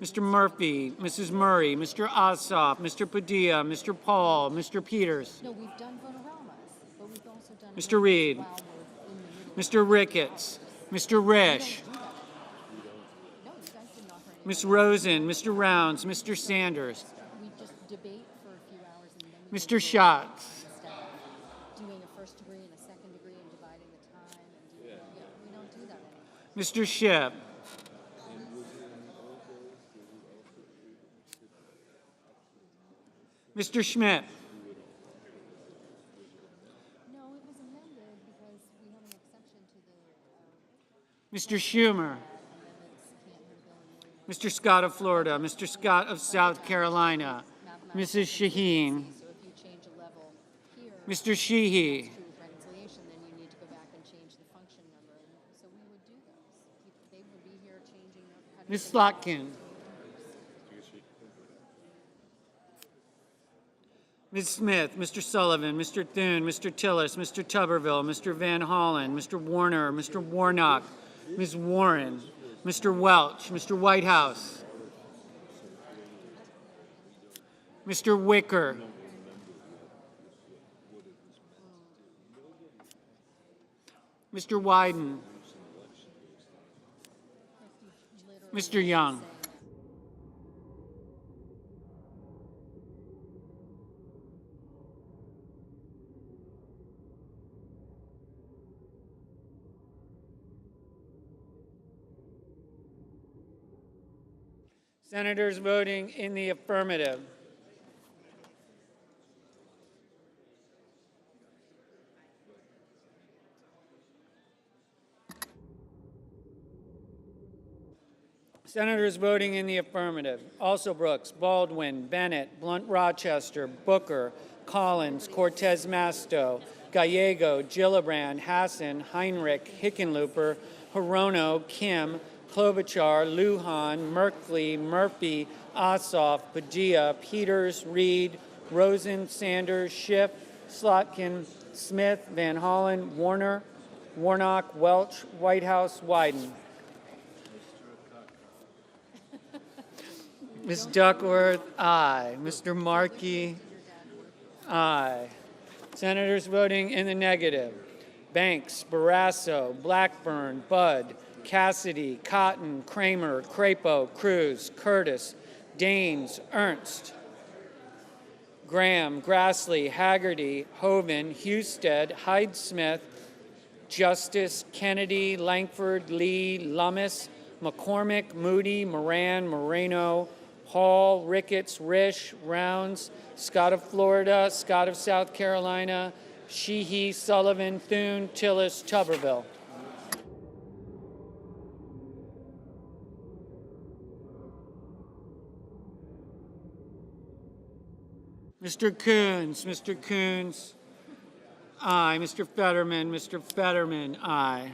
Mr. Murphy, Mrs. Murray, Mr. Ossoff, Mr. Padilla, Mr. Paul, Mr. Peters, No, we've done vote-a-ramas, but we've also done. Mr. Reed, Mr. Ricketts, Mr. Risch, Ms. Rosen, Mr. Rounds, Mr. Sanders, We just debate for a few hours and then. Mr. Schatz, Instead of doing a first degree and a second degree and dividing the time and doing, we don't do that anymore. Mr. Shipp, Mr. Schmidt, No, it was amended because we have an exception to the, Mr. Schumer, Mr. Scott of Florida, Mr. Scott of South Carolina, Mrs. Shaheen, so if you change a level here. Mr. Sheehy, True with reconciliation, then you need to go back and change the function number, and so we would do those. They would be here changing. How do you Ms. say Slotkin, Ms. Smith, Mr. Sullivan, Mr. Thune, Mr. Tillis, Mr. Tuberville, Mr. Van Hollen, Mr. Warner, Mr. Warnock, Ms. Warren, Mr. Welch, Mr. Whitehouse, Mr. Wicker, Mr. Wyden, Mr. Young. Senators voting in the affirmative. Senators voting in the affirmative. Also Brooks, Baldwin, Bennett, Blunt Rochester, Booker, Collins, Cortez Masto, Gallego, Gillibrand, Hassan, Heinrich, Hickenlooper, Hirono, Kim, Klobuchar, Lujan, Merkley, Murphy, Ossoff, Padilla, Peters, Reed, Rosen, Sanders, Schiff, Slotkin, Smith, Van Hollen, Warner, Warnock, Welch, Whitehouse, Wyden. Ms. Duckworth, aye. Mr. Markey, aye. Senators voting in the negative: Banks, Barrasso, Blackburn, Budd, Cassidy, Cotton, Kramer, Crapo, Cruz, Curtis, Daines, Ernst, Graham, Grassley, Haggerty, Hoven, Husted, Hyde-Smith, Justice, Kennedy, Langford, Lee, Lummis, McCormick, Moody, Moran, Moreno, Hall, Ricketts, Risch, Rounds, Scott of Florida, Scott of South Carolina, Sheehy, Sullivan, Thune, Tillis, Tuberville. Mr. Coons, aye. Mr. Fetterman, aye.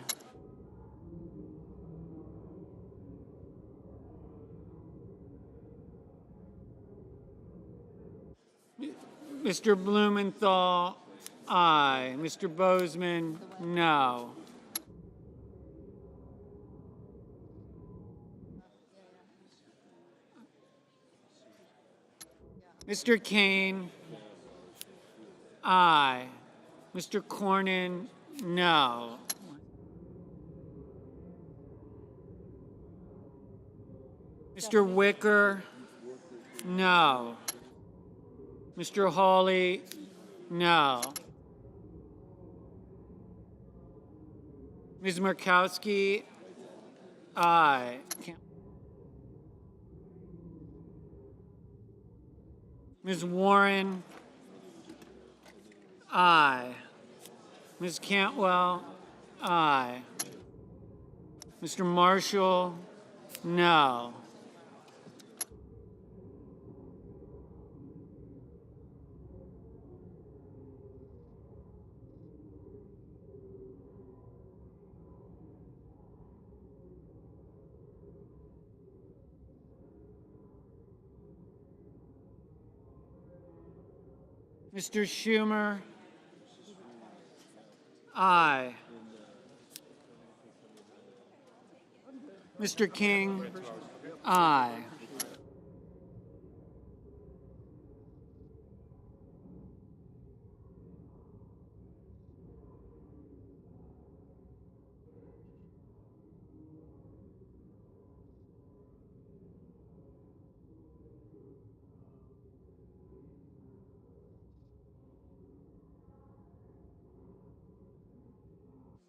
Mr. Blumenthal, aye. Mr. Bozeman, no. Mr. Kane, aye. Mr. Cornyn, no. Mr. Wicker, no. Mr. Hawley, no. Ms. Murkowski, aye. Ms. Warren, aye. Ms. Cantwell, aye. Mr. Marshall, no. Mr. Schumer, aye. Mr. King, aye.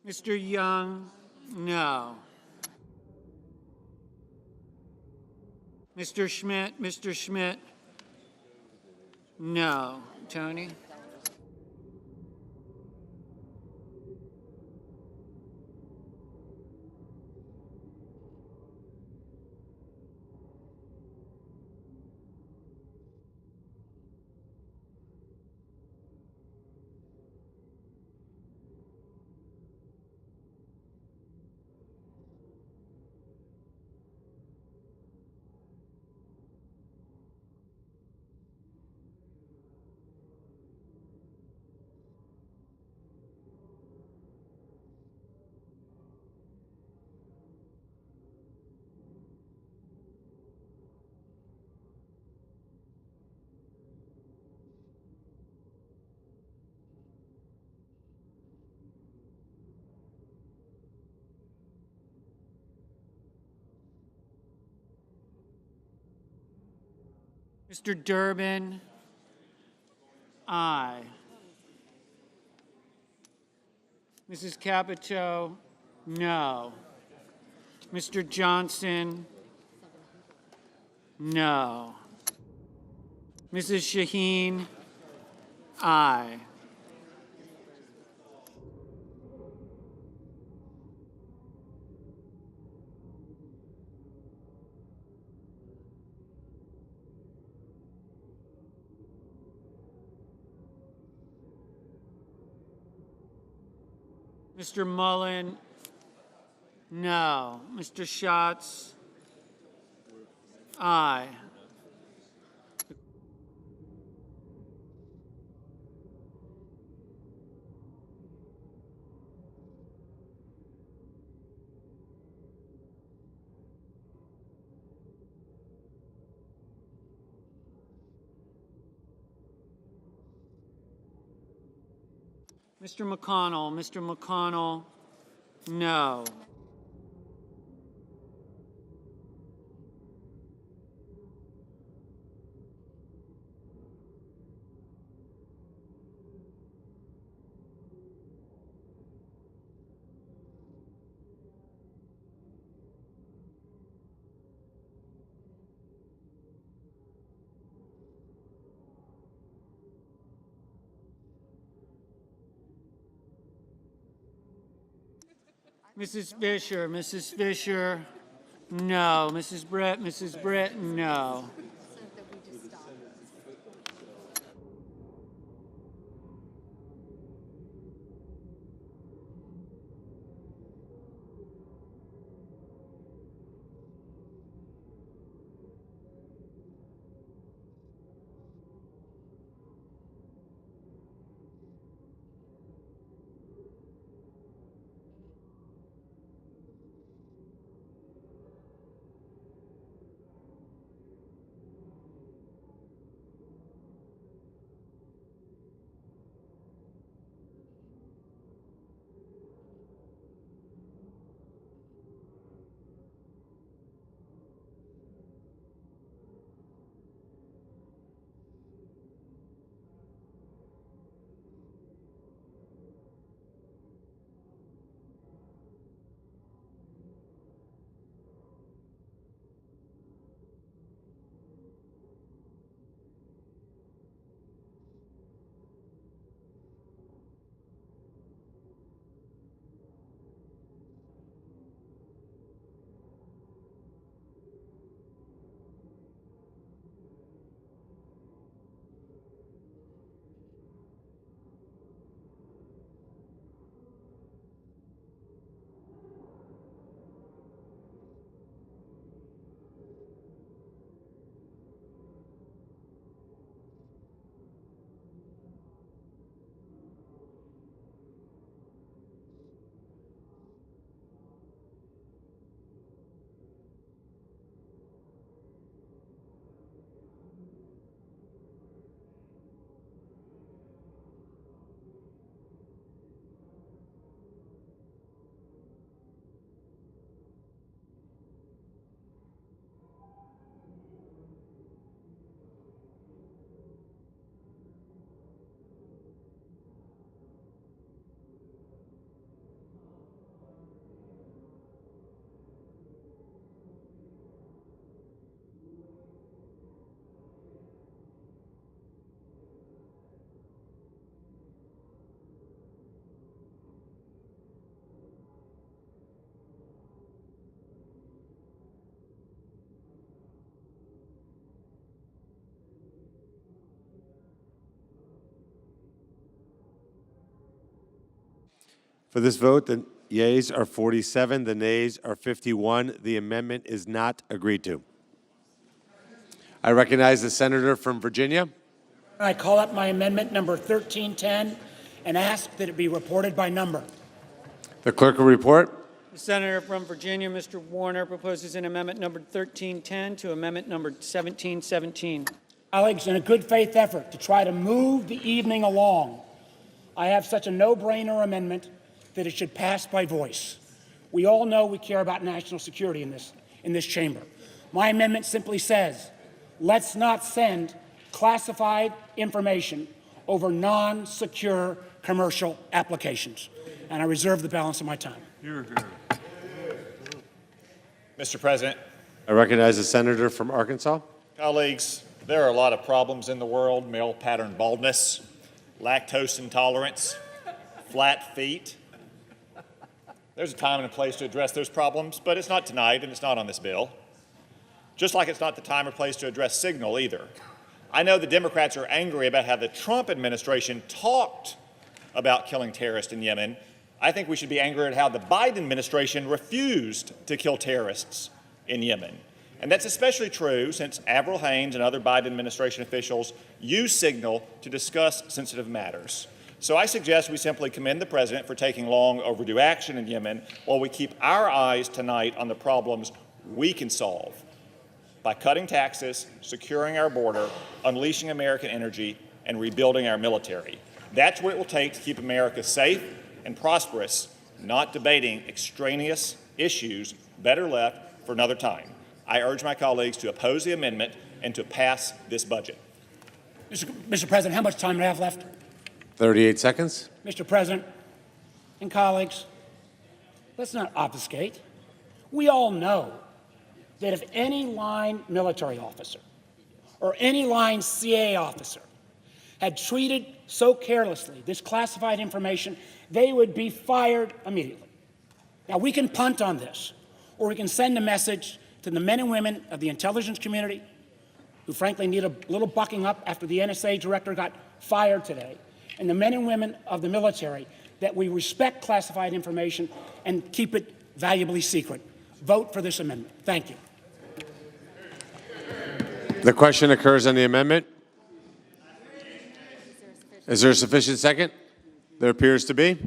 Mr. Young, no. Mr. Schmidt, no. Tony? Mr. Durbin, aye. Mrs. Capito, no. Mr. Johnson, no. Mrs. Shaheen, aye. Mr. Mullen, no. Mr. Schatz, aye. Mr. McConnell, no. Mrs. Fisher, no. Mrs. Britt, no. For this vote, the yeas are 47, the nays are 51. The amendment is not agreed to. I recognize the senator from Virginia. I call up my amendment number 1310 and ask that it be reported by number. The clerk will report. The senator from Virginia, Mr. Warner, proposes an amendment number 1310 to amendment number 1717. Colleagues, in a good faith effort to try to move the evening along, I have such a no-brainer amendment that it should pass by voice. We all know we care about national security in this chamber. My amendment simply says, let's not send classified information over non-secure commercial applications. And I reserve the balance of my time. Mr. President. I recognize the senator from Arkansas. Colleagues, there are a lot of problems in the world: male pattern baldness, lactose intolerance, flat feet. There's a time and a place to address those problems, but it's not tonight and it's not on this bill. Just like it's not the time or place to address Signal either. I know the Democrats are angry about how the Trump administration talked about killing terrorists in Yemen. I think we should be angry at how the Biden administration refused to kill terrorists in Yemen. And that's especially true since Avril Haines and other Biden administration officials use Signal to discuss sensitive matters. So I suggest we simply commend the president for taking long overdue action in Yemen while we keep our eyes tonight on the problems we can solve by cutting taxes, securing our border, unleashing American energy, and rebuilding our military. That's what it will take to keep America safe and prosperous, not debating extraneous issues better left for another time. I urge my colleagues to oppose the amendment and to pass this budget. Mr. President, how much time do I have left? 38 seconds. Mr. President and colleagues, let's not obfuscate. We all know that if any line military officer or any line CA officer had treated so carelessly this classified information, they would be fired immediately. Now, we can punt on this, or we can send a message to the men and women of the intelligence community who frankly need a little bucking up after the NSA director got fired today, and the men and women of the military that we respect classified information and keep it valuably secret. Vote for this amendment. Thank you. The question occurs on the amendment. Is there a sufficient second? There appears to be.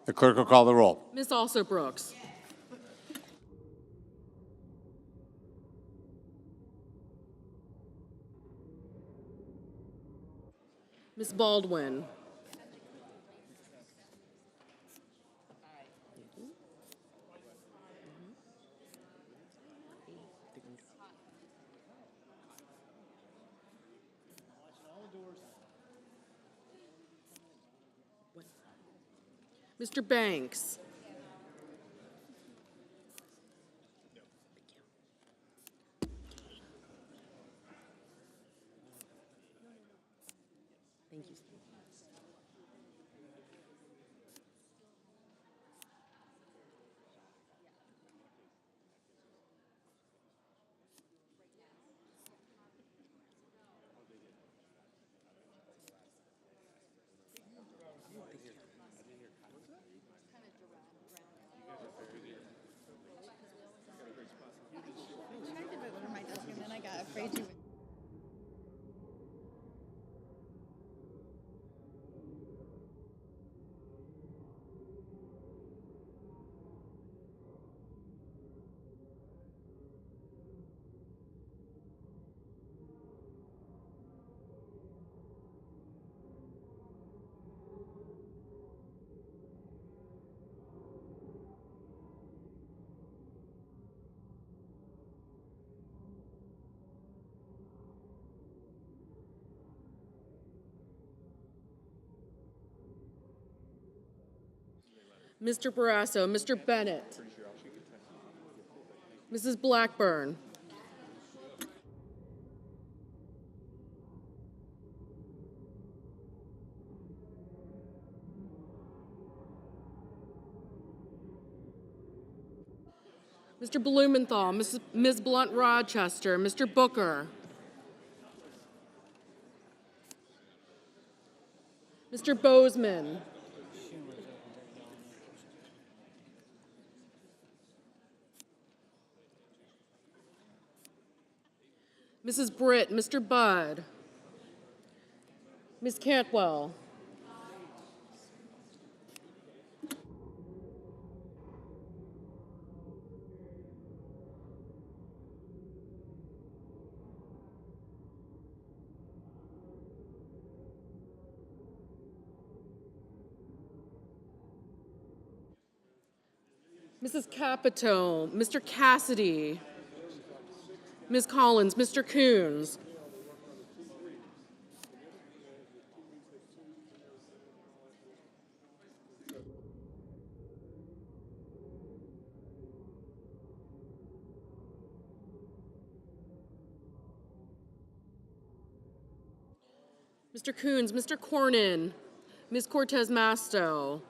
The clerk will call the roll. Ms. Also Brooks. Ms. Baldwin. Mr. Banks. Thank you. Mr. Barrasso, Mr. Bennett, Mrs. Blackburn, Mr. Blumenthal, Ms. Blunt-Rochester, Mr. Booker, Mr. Bozeman, Mrs. Britt, Mr. Budd, Ms. Cantwell, Mrs. Capito, Mr. Cassidy, Ms. Collins, Mr. Coons, Mr. Coons, Mr. Cornyn, Ms. Cortez Masto,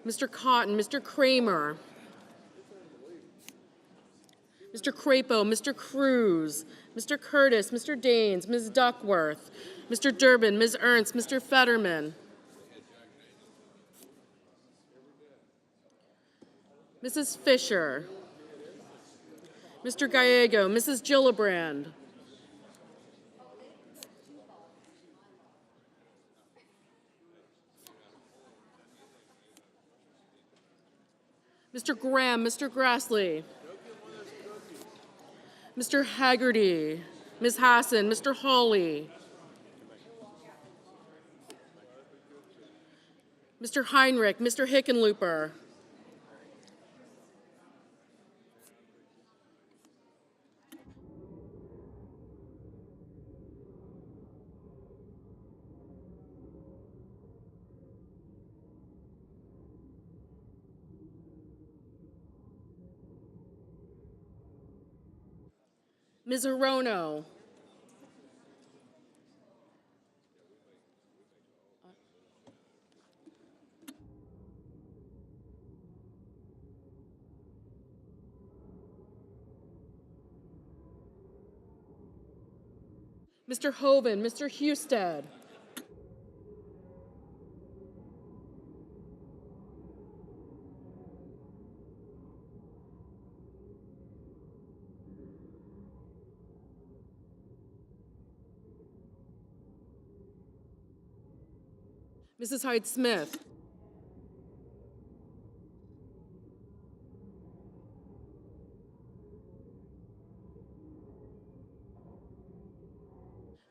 Mr. Cotton, Mr. Kramer, Mr. Crapo, Mr. Cruz, Mr. Curtis, Mr. Daines, Ms. Duckworth, Mr. Durbin, Ms. Ernst, Mr. Fetterman, Mrs. Fisher, Mr. Gallego, Mrs. Gillibrand, Mr. Graham, Mr. Grassley, Mr. Haggerty, Ms. Hassan, Mr. Hawley, Mr. Heinrich, Mr. Hickenlooper. Ms. Hirono. Mr. Hoven, Mr. Husted. Mrs. Hyde-Smith.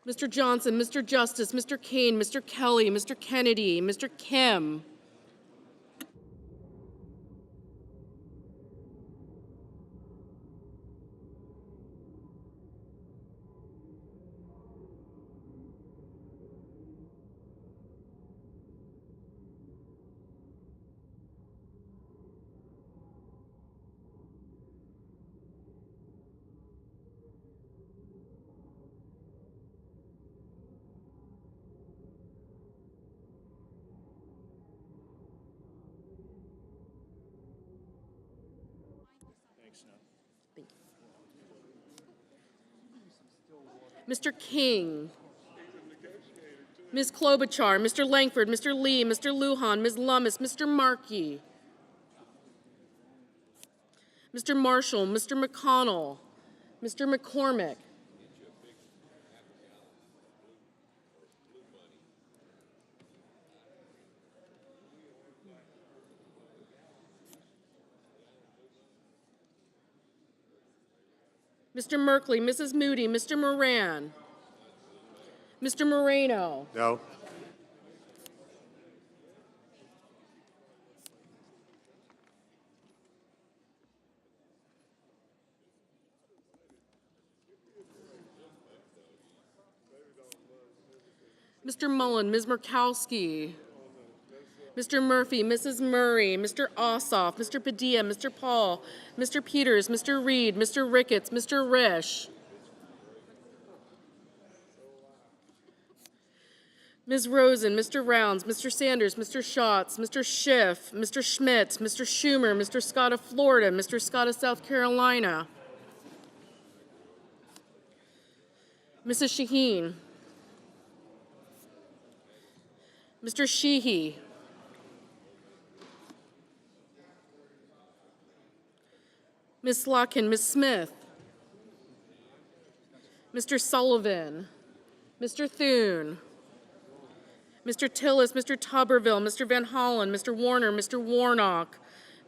Mr. Johnson, Mr. Justice, Mr. Kane, Mr. Kelly, Mr. Kennedy, Mr. Kim. Mr. King, Ms. Klobuchar, Mr. Langford, Mr. Lee, Mr. Lujan, Ms. Lummis, Mr. Markey, Mr. Marshall, Mr. McConnell, Mr. McCormick, Mr. Merkley, Mrs. Moody, Mr. Moran, Mr. Moreno, No. Mr. Mullen, Ms. Murkowski, Mr. Murphy, Mrs. Murray, Mr. Ossoff, Mr. Padilla, Mr. Paul, Mr. Peters, Mr. Reed, Mr. Ricketts, Mr. Risch, Ms. Rosen, Mr. Rounds, Mr. Sanders, Mr. Schatz, Mr. Schiff, Mr. Schmidt, Mr. Schumer, Mr. Scott of Florida, Mr. Scott of South Carolina, Mrs. Shaheen, Mr. Sheehy, Ms. Slotkin, Ms. Smith, Mr. Sullivan, Mr. Thune, Mr. Tillis, Mr. Tuberville, Mr. Van Hollen, Mr. Warner, Mr. Warnock,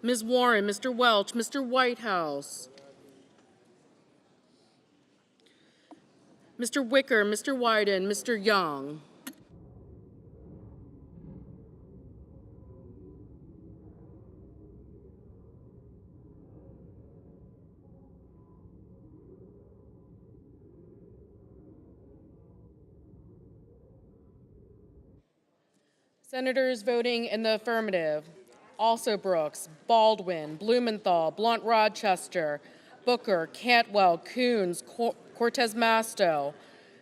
Ms. Warren, Mr. Welch, Mr. Whitehouse, Mr. Wicker, Mr. Wyden, Mr. Young. Senators voting in the affirmative: also Brooks, Baldwin, Blumenthal, Blunt Rochester, Booker, Cantwell, Coons, Cortez Masto,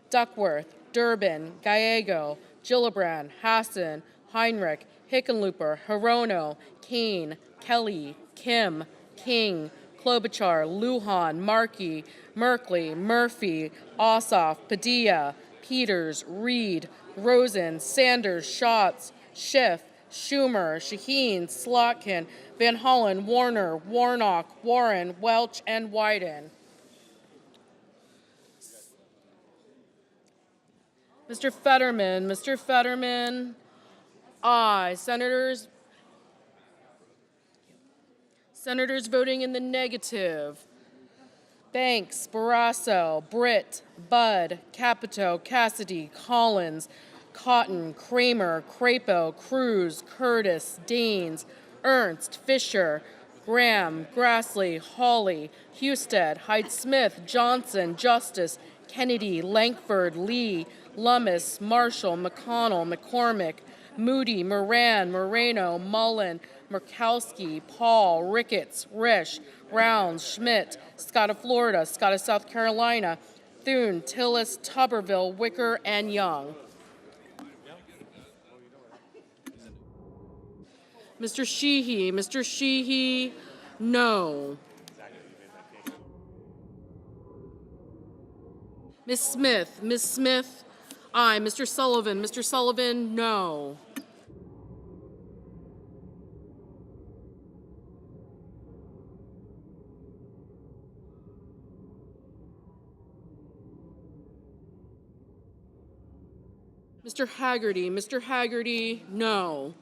Duckworth, Durbin, Gallego, Gillibrand, Hassan, Heinrich, Hickenlooper, Hirono, Kane, Kelly, Kim, King, Klobuchar, Lujan, Markey, Merkley, Murphy, Ossoff, Padilla, Peters, Reed, Rosen, Sanders, Schatz, Schiff, Schumer, Shaheen, Slotkin, Van Hollen, Warner, Warnock, Warren, Welch, and Wyden. Mr. Fetterman, aye. Senators voting in the negative: Banks, Barrasso, Britt, Budd, Capito, Cassidy, Collins, Cotton, Kramer, Crapo, Cruz, Curtis, Daines, Ernst, Fisher, Graham, Grassley, Hawley, Husted, Hyde-Smith, Johnson, Justice, Kennedy, Lankford, Lee, Lummis, Marshall, McConnell, McCormick, Moody, Moran, Moreno, Mullen, Murkowski, Paul, Ricketts, Risch, Rounds, Schmidt, Scott of Florida, Scott of South Carolina, Thune, Tillis, Tuberville, Wicker, and Young. Mr. Sheehy, no. Ms. Smith, aye. Mr. Sullivan, no. Mr. Haggerty, no.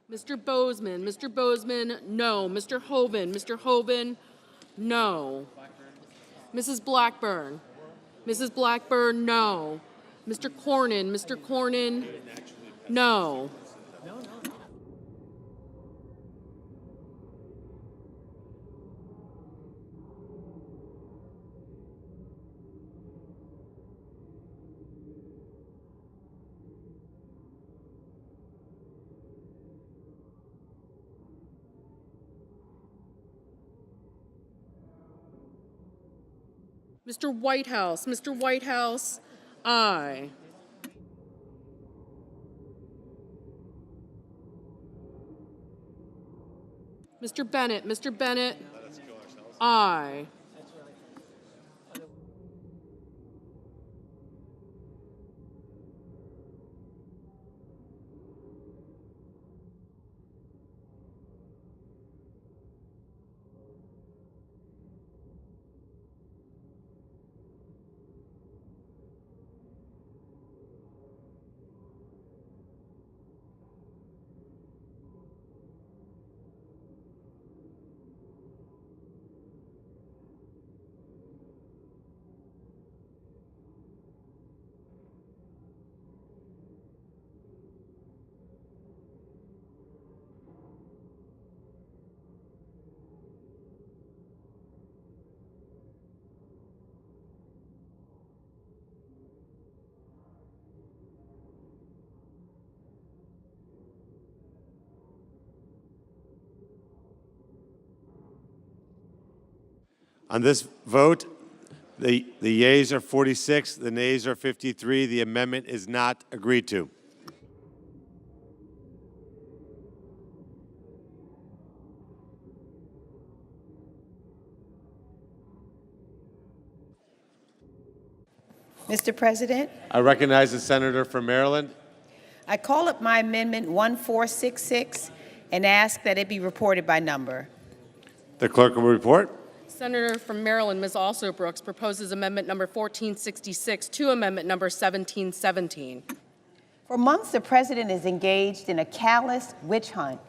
Mr. Bozeman, no. Mr. Hoven, no. Mrs. Blackburn, no. Mr. Cornyn, no. Mr. Whitehouse, aye. Mr. Bennett, aye. On this vote, the yeas are 46, the nays are 53. The amendment is not agreed to. Mr. President, I recognize the senator from Maryland. I call up my amendment 1466 and ask that it be reported by number. The clerk will report. Senator from Maryland, Ms. Alsobrooks, proposes amendment number 1466 to amendment number 1717. For months, the president is engaged in a callous witch hunt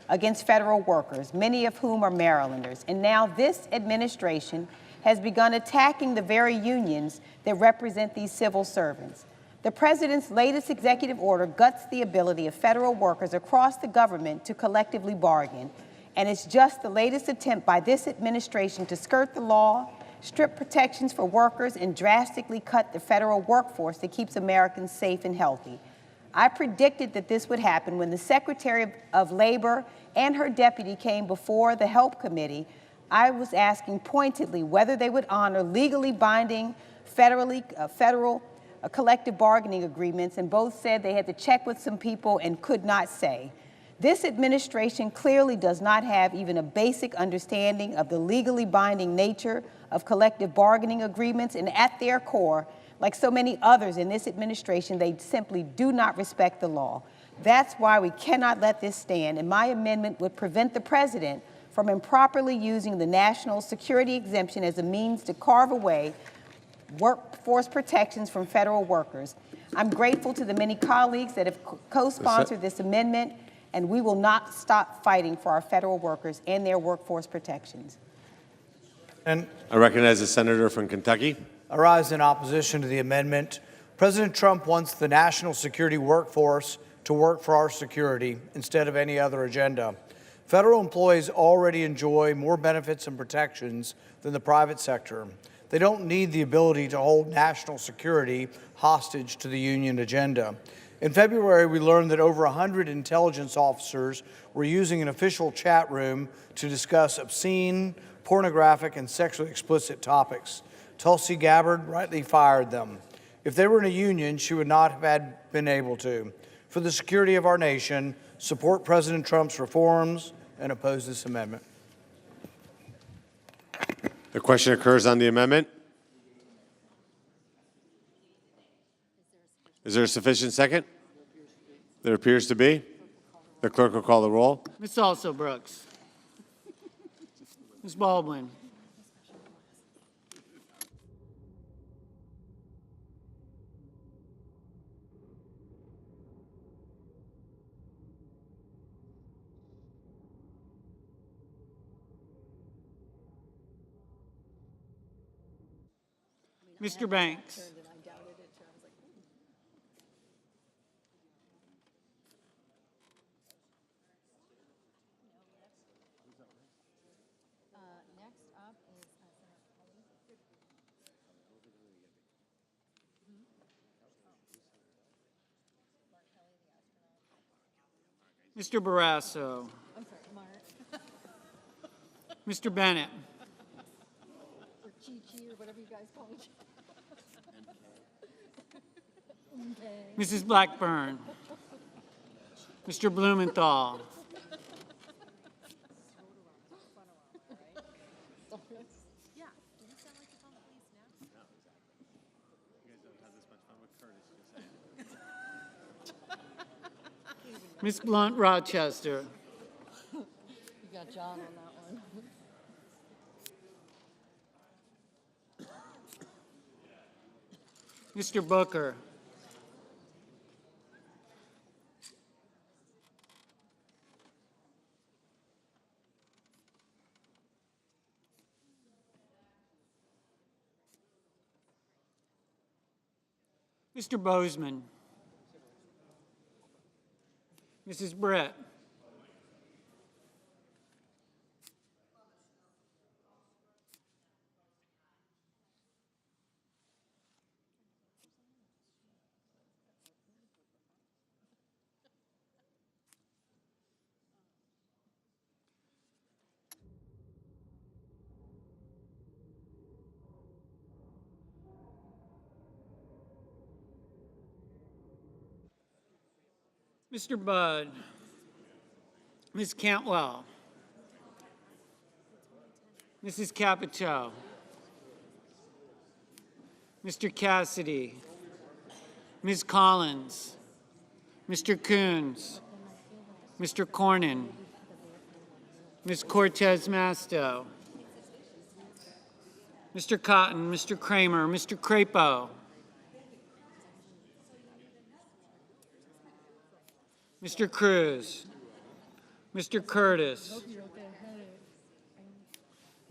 against federal workers, many of whom are Marylanders. And now this administration has begun attacking the very unions that represent these civil servants. The president's latest executive order guts the ability of federal workers across the government to collectively bargain. And it's just the latest attempt by this administration to skirt the law, strip protections for workers, and drastically cut the federal workforce that keeps Americans safe and healthy. I predicted that this would happen when the Secretary of Labor and her deputy came before the Help Committee. I was asking pointedly whether they would honor legally binding federal collective bargaining agreements, and both said they had to check with some people and could not say. This administration clearly does not have even a basic understanding of the legally binding nature of collective bargaining agreements, and at their core, like so many others in this administration, they simply do not respect the law. That's why we cannot let this stand, and my amendment would prevent the president from improperly using the national security exemption as a means to carve away workforce protections from federal workers. I'm grateful to the many colleagues that have co-sponsored this amendment, and we will not stop fighting for our federal workers and their workforce protections. I recognize the senator from Kentucky. I rise in opposition to the amendment. President Trump wants the national security workforce to work for our security instead of any other agenda. Federal employees already enjoy more benefits and protections than the private sector. They don't need the ability to hold national security hostage to the union agenda. In February, we learned that over 100 intelligence officers were using an official chat room to discuss obscene, pornographic, and sexually explicit topics. Tulsi Gabbard rightly fired them. If they were in a union, she would not have been able to. For the security of our nation, support President Trump's reforms and oppose this amendment. The question occurs on the amendment. Is there a sufficient second? There appears to be. The clerk will call the roll. Ms. Also Brooks. Ms. Baldwin. Mr. Banks. Next up is Mr. Barrasso. I'm sorry, Mark. Mr. Bennett. Or Chi-Chi, or whatever you guys call each other. Mrs. Blackburn. Mr. Blumenthal. Ms. Blunt Rochester. You got John on that one. Mr. Booker. Mr. Bozeman. Mrs. Brett. Mr. Budd. Ms. Cantwell. Mrs. Capito. Mr. Cassidy. Ms. Collins. Mr. Coons. Mr. Cornyn. Ms. Cortez Masto. Mr. Cotton, Mr. Kramer, Mr. Crapo. Mr. Cruz. Mr. Curtis.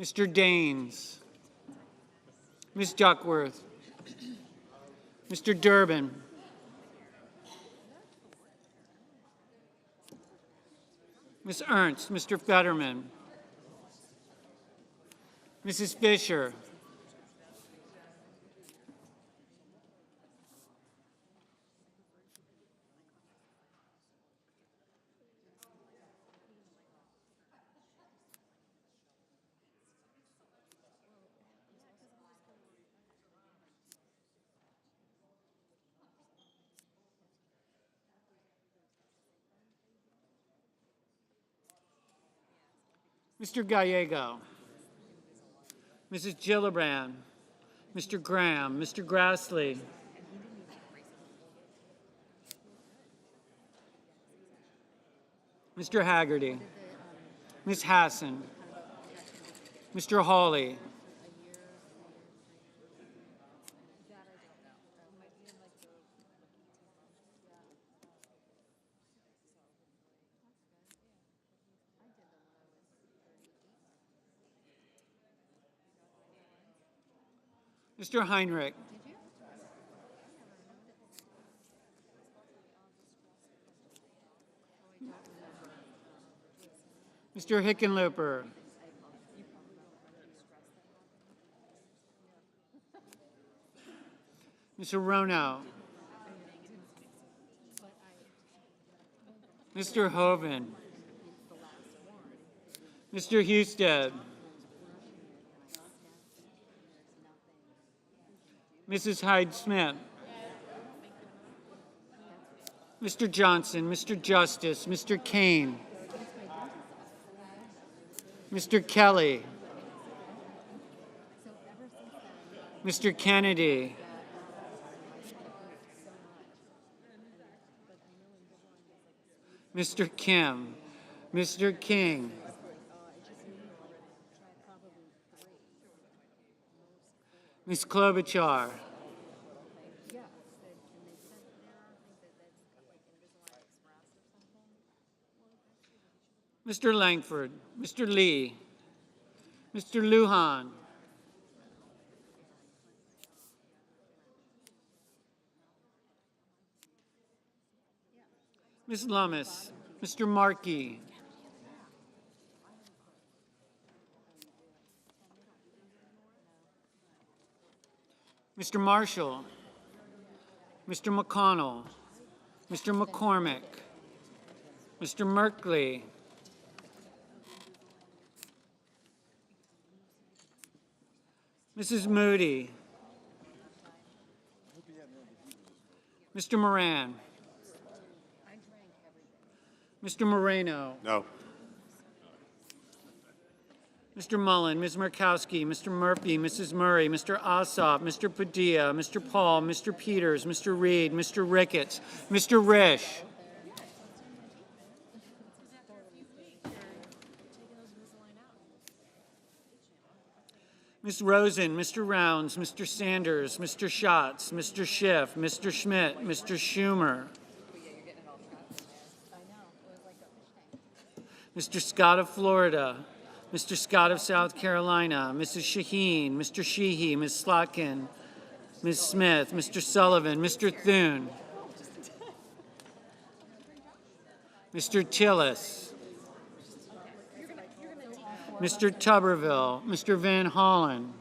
Mr. Daines. Ms. Duckworth. Mr. Durbin. Ms. Ernst, Mr. Fetterman. Mrs. Fisher. Mr. Gallego. Mrs. Gillibrand. Mr. Graham. Mr. Grassley. Mr. Haggerty, Ms. Hassan, Mr. Hawley, Mr. Heinrich, Mr. Hickenlooper, Mr. Rono, Mr. Hoven, Mr. Husted, Mrs. Hyde-Smith, Mr. Johnson, Mr. Justice, Mr. Kane, Mr. Kelly, Mr. Kennedy, Mr. Kim, Mr. King, Ms. Klobuchar, Mr. Langford, Mr. Lee, Mr. Lujan, Ms. Lummis, Mr. Markey, Mr. Marshall, Mr. McConnell, Mr. McCormick, Mr. Merkley, Mrs. Moody, Mr. Moran, Mr. Moreno, No. Mr. Mullen, Ms. Murkowski, Mr. Murphy, Mrs. Murray, Mr. Ossoff, Mr. Padilla, Mr. Paul, Mr. Peters, Mr. Reed, Mr. Ricketts, Mr. Risch, Ms. Rosen, Mr. Rounds, Mr. Sanders, Mr. Schatz, Mr. Schiff, Mr. Schmidt, Mr. Schumer, Mr. Scott of Florida, Mr. Scott of South Carolina, Mrs. Shaheen, Mr. Sheehy, Ms. Slotkin, Ms. Smith, Mr. Sullivan, Mr. Thune, Mr. Tillis, Mr. Tuberville, Mr. Van Hollen,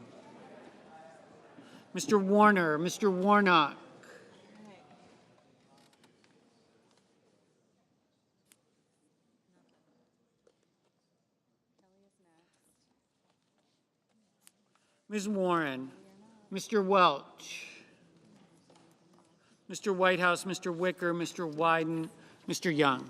Mr. Warner, Mr. Warnock, Ms. Warren, Mr. Welch, Mr. Whitehouse, Mr. Wicker, Mr. Wyden, Mr. Young.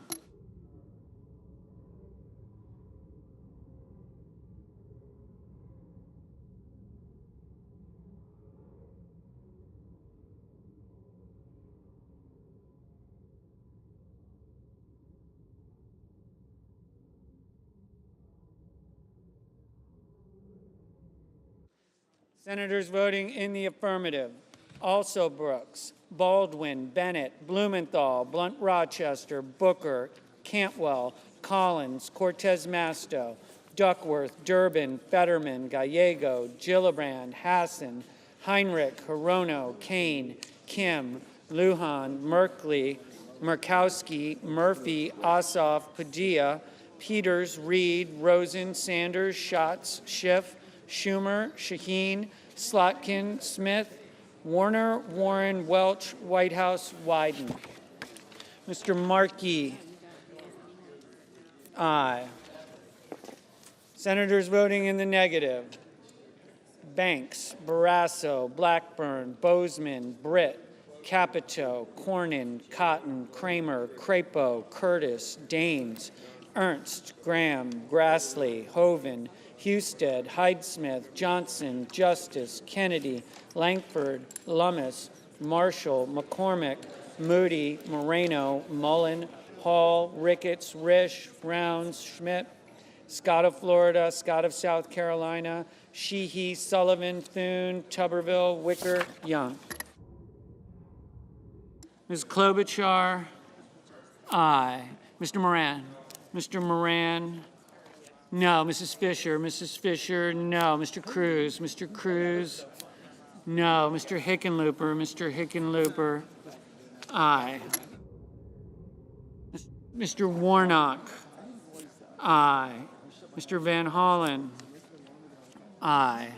Senators voting in the affirmative: Also Brooks, Baldwin, Bennett, Blumenthal, Blunt Rochester, Booker, Cantwell, Collins, Cortez Masto, Duckworth, Durbin, Fetterman, Gallego, Gillibrand, Hassan, Heinrich, Hirono, Kane, Kim, Lujan, Merkley, Murkowski, Murphy, Ossoff, Padilla, Peters, Reed, Rosen, Sanders, Schatz, Schiff, Schumer, Shaheen, Slotkin, Smith, Warner, Warren, Welch, Whitehouse, Wyden. Mr. Markey, aye. Senators voting in the negative: Banks, Barrasso, Blackburn, Bozeman, Britt, Capito, Cornyn, Cotton, Kramer, Crapo, Curtis, Daines, Ernst, Graham, Grassley, Hoven, Husted, Hyde-Smith, Johnson, Justice, Kennedy, Langford, Lummis, Marshall, McCormick, Moody, Moreno, Mullen, Hall, Ricketts, Risch, Rounds, Schmidt, Scott of Florida, Scott of South Carolina, Sheehy, Sullivan, Thune, Tuberville, Wicker, Young. Ms. Klobuchar, aye. Mr. Moran. Mr. Moran, no. Mrs. Fisher. Mrs. Fisher, no. Mr. Cruz. Mr. Cruz, no. Mr. Hickenlooper. Mr. Hickenlooper, aye. Mr. Warnock, aye. Mr. Van Hollen, aye.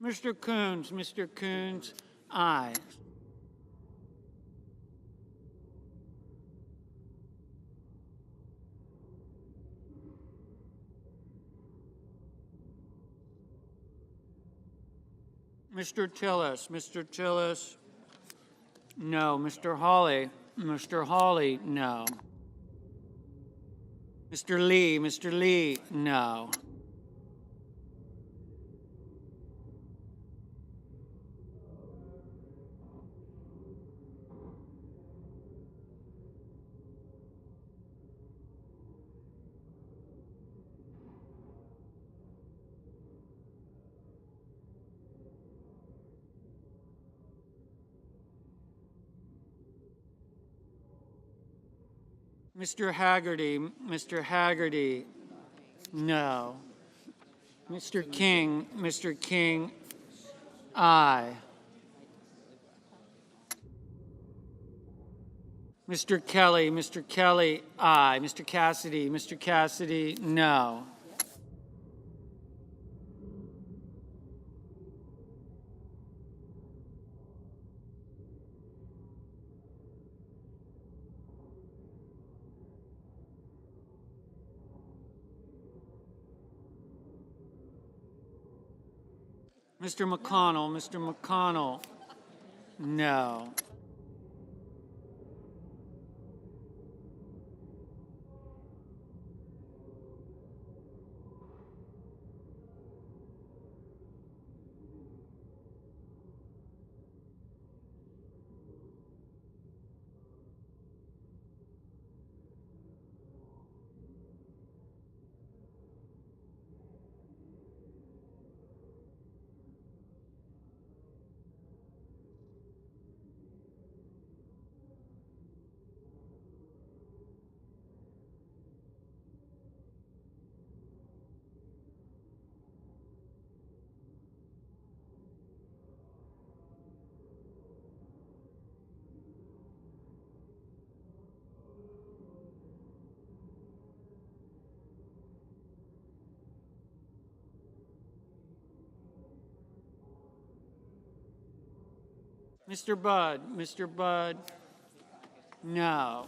Mr. Coons, aye. Mr. Tillis, no. Mr. Hawley, no. Mr. Lee, no. Mr. Haggerty, no. Mr. King, aye. Mr. Kelly, aye. Mr. Cassidy, no. Mr. McConnell, no. Mr. Budd, no.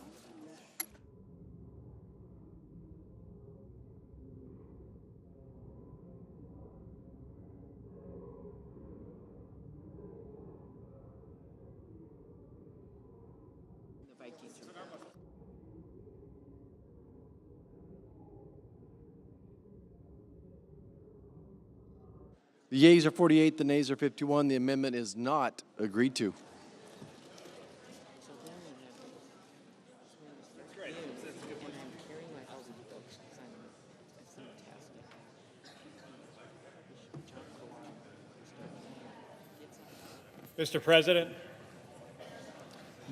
The yeas are 48, the nays are 51. The amendment is not agreed to. Mr. President.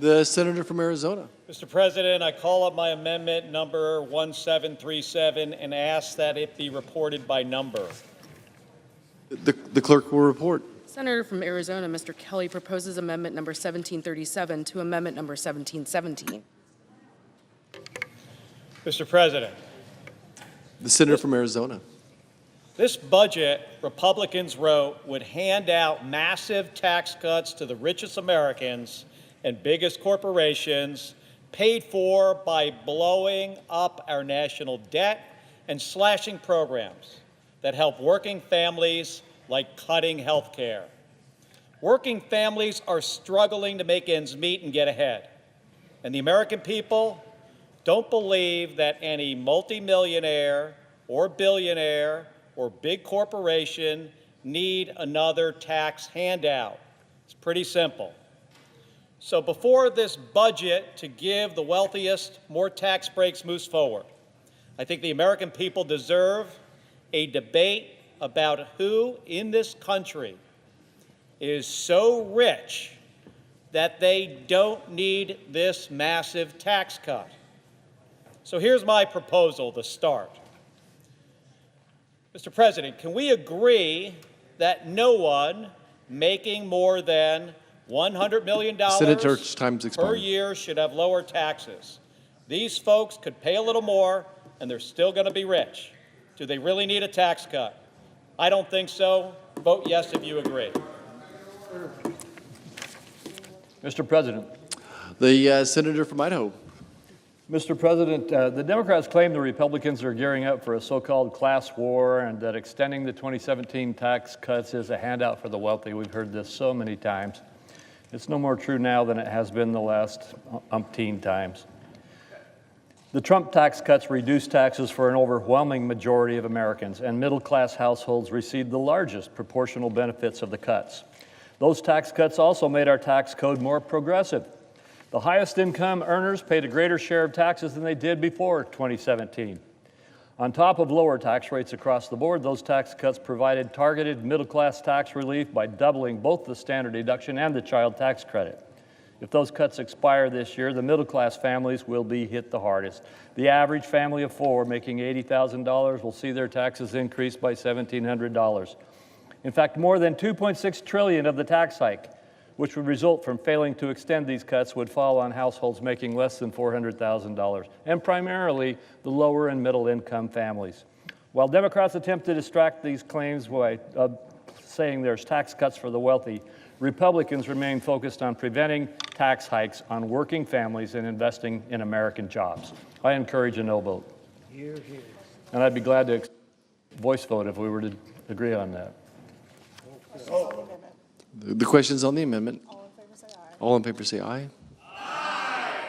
The senator from Arizona. Mr. President, I call up my amendment number 1737 and ask that it be reported by number. The clerk will report. Senator from Arizona, Mr. Kelly, proposes amendment number 1737 to amendment number 1717. Mr. President. The senator from Arizona. This budget, Republicans wrote, would hand out massive tax cuts to the richest Americans and biggest corporations, paid for by blowing up our national debt and slashing programs that help working families, like cutting health care. Working families are struggling to make ends meet and get ahead. And the American people don't believe that any multimillionaire or billionaire or big corporation need another tax handout. It's pretty simple. So before this budget to give the wealthiest more tax breaks moves forward, I think the American people deserve a debate about who in this country is so rich that they don't need this massive tax cut. So here's my proposal to start. Mr. President, can we agree that no one making more than $100 million Senator's time's per expired. year should have lower taxes? These folks could pay a little more, and they're still going to be rich. Do they really need a tax cut? I don't think so. Vote yes if you agree. Mr. President. The senator from Idaho. Mr. President, the Democrats claim the Republicans are gearing up for a so-called class war and that extending the 2017 tax cuts is a handout for the wealthy. We've heard this so many times. It's no more true now than it has been the last umpteen times. The Trump tax cuts reduced taxes for an overwhelming majority of Americans, and middle-class households received the largest proportional benefits of the cuts. Those tax cuts also made our tax code more progressive. The highest income earners paid a greater share of taxes than they did before 2017. On top of lower tax rates across the board, those tax cuts provided targeted middle-class tax relief by doubling both the standard deduction and the child tax credit. If those cuts expire this year, the middle-class families will be hit the hardest. The average family of four making $80,000 will see their taxes increase by $1,700. In fact, more than $2.6 trillion of the tax hike, which would result from failing to extend these cuts, would fall on households making less than $400,000, and primarily the lower and middle income families. While Democrats attempt to distract these claims by saying there's tax cuts for the wealthy, Republicans remain focused on preventing tax hikes on working families and investing in American jobs. I encourage a no vote. Hear, hear. And I'd be glad to voice vote if we were to agree on that. The question's on the amendment. All in favor say aye. Aye.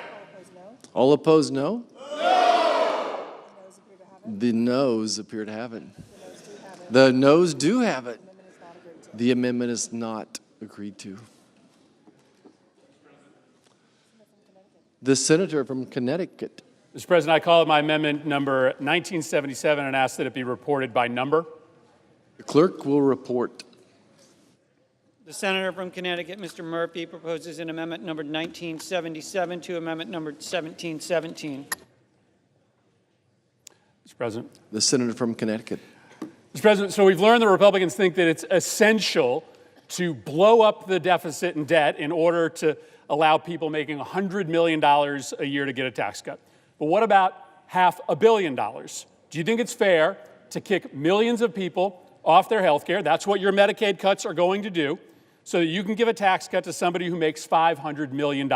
All opposed, no? No. The noes appear to have it. The noes do have it. The amendment is not agreed to. The senator from Connecticut. Mr. President, I call my amendment number 1977 and ask that it be reported by number. The clerk will report. The senator from Connecticut, Mr. Murphy, proposes an amendment number 1977 to amendment number 1717. Mr. President. The senator from Connecticut. Mr. President, so we've learned the Republicans think that it's essential to blow up the deficit and debt in order to allow people making $100 million a year to get a tax cut. But what about $500 million? Do you think it's fair to kick millions of people off their health care? That's what your Medicaid cuts are going to do, so that you can give a tax cut to somebody who makes $500 million.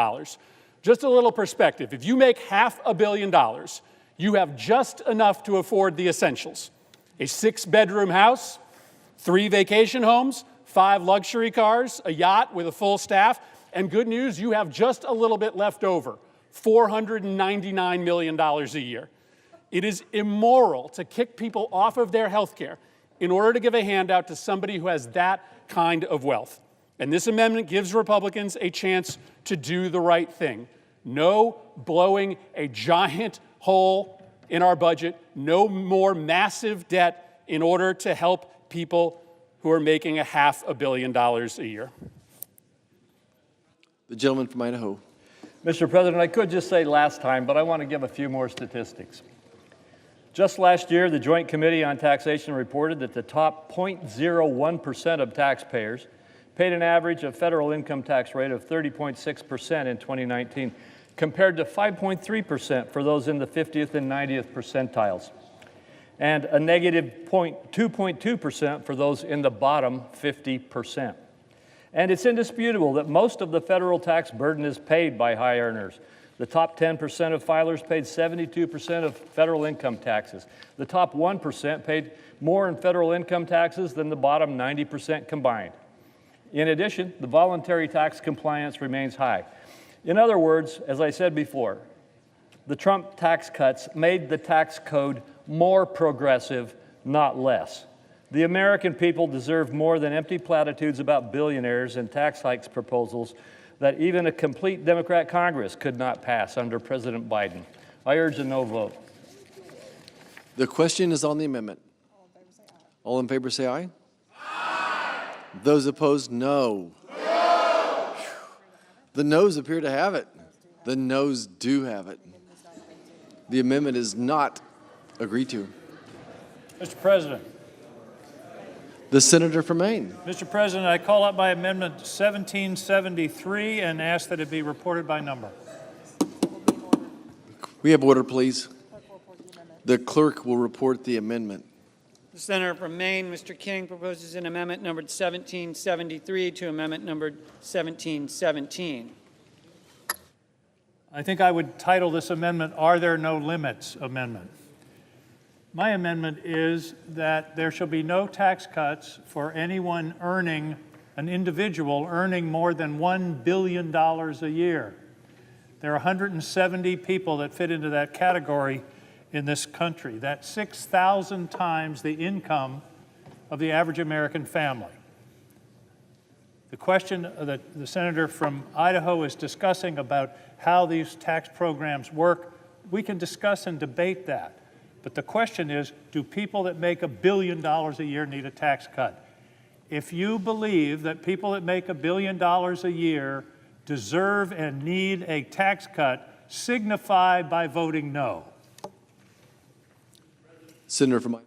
Just a little perspective. If you make $500 million, you have just enough to afford the essentials. A 6-bedroom house, 3 vacation homes, 5 luxury cars, a yacht with a full staff, and good news, you have just a little bit left over, $499 million a year. It is immoral to kick people off of their health care in order to give a handout to somebody who has that kind of wealth. And this amendment gives Republicans a chance to do the right thing. No blowing a giant hole in our budget, no more massive debt in order to help people who are making $500 million a year. The gentleman from Idaho. Mr. President, I could just say last time, but I want to give a few more statistics. Just last year, the Joint Committee on Taxation reported that the top 0.01% of taxpayers paid an average of federal income tax rate of 30.6% in 2019, compared to 5.3% for those in the 50th and 90th percentiles. and a negative 2.2% for those in the bottom 50%. And it's indisputable that most of the federal tax burden is paid by high earners. The top 10% of filers paid 72% of federal income taxes. The top 1% paid more in federal income taxes than the bottom 90% combined. In addition, the voluntary tax compliance remains high. In other words, as I said before, the Trump tax cuts made the tax code more progressive, not less. The American people deserve more than empty platitudes about billionaires and tax hikes proposals that even a complete Democrat Congress could not pass under President Biden. I urge a no vote. The question is on the amendment. All in favor say aye. Aye. Those opposed, no. No. The noes appear to have it. The noes do have it. The amendment is not agreed to. Mr. President. The senator from Maine. Mr. President, I call up my amendment 1773 and ask that it be reported by number. We have order, please. The clerk will report the amendment. The senator from Maine, Mr. King, proposes an amendment numbered 1773 to amendment numbered 1717. I think I would title this amendment, Are There No Limits Amendment. My amendment is that there shall be no tax cuts for anyone earning, an individual earning more than $1 billion a year. There are 170 people that fit into that category in this country. That's 6,000 times the income of the average American family. The question that the senator from Idaho is discussing about how these tax programs work, we can discuss and debate that. But the question is, do people that make $1 billion a year need a tax cut? If you believe that people that make $1 billion a year deserve and need a tax cut, signify by voting no. Senator from Maine.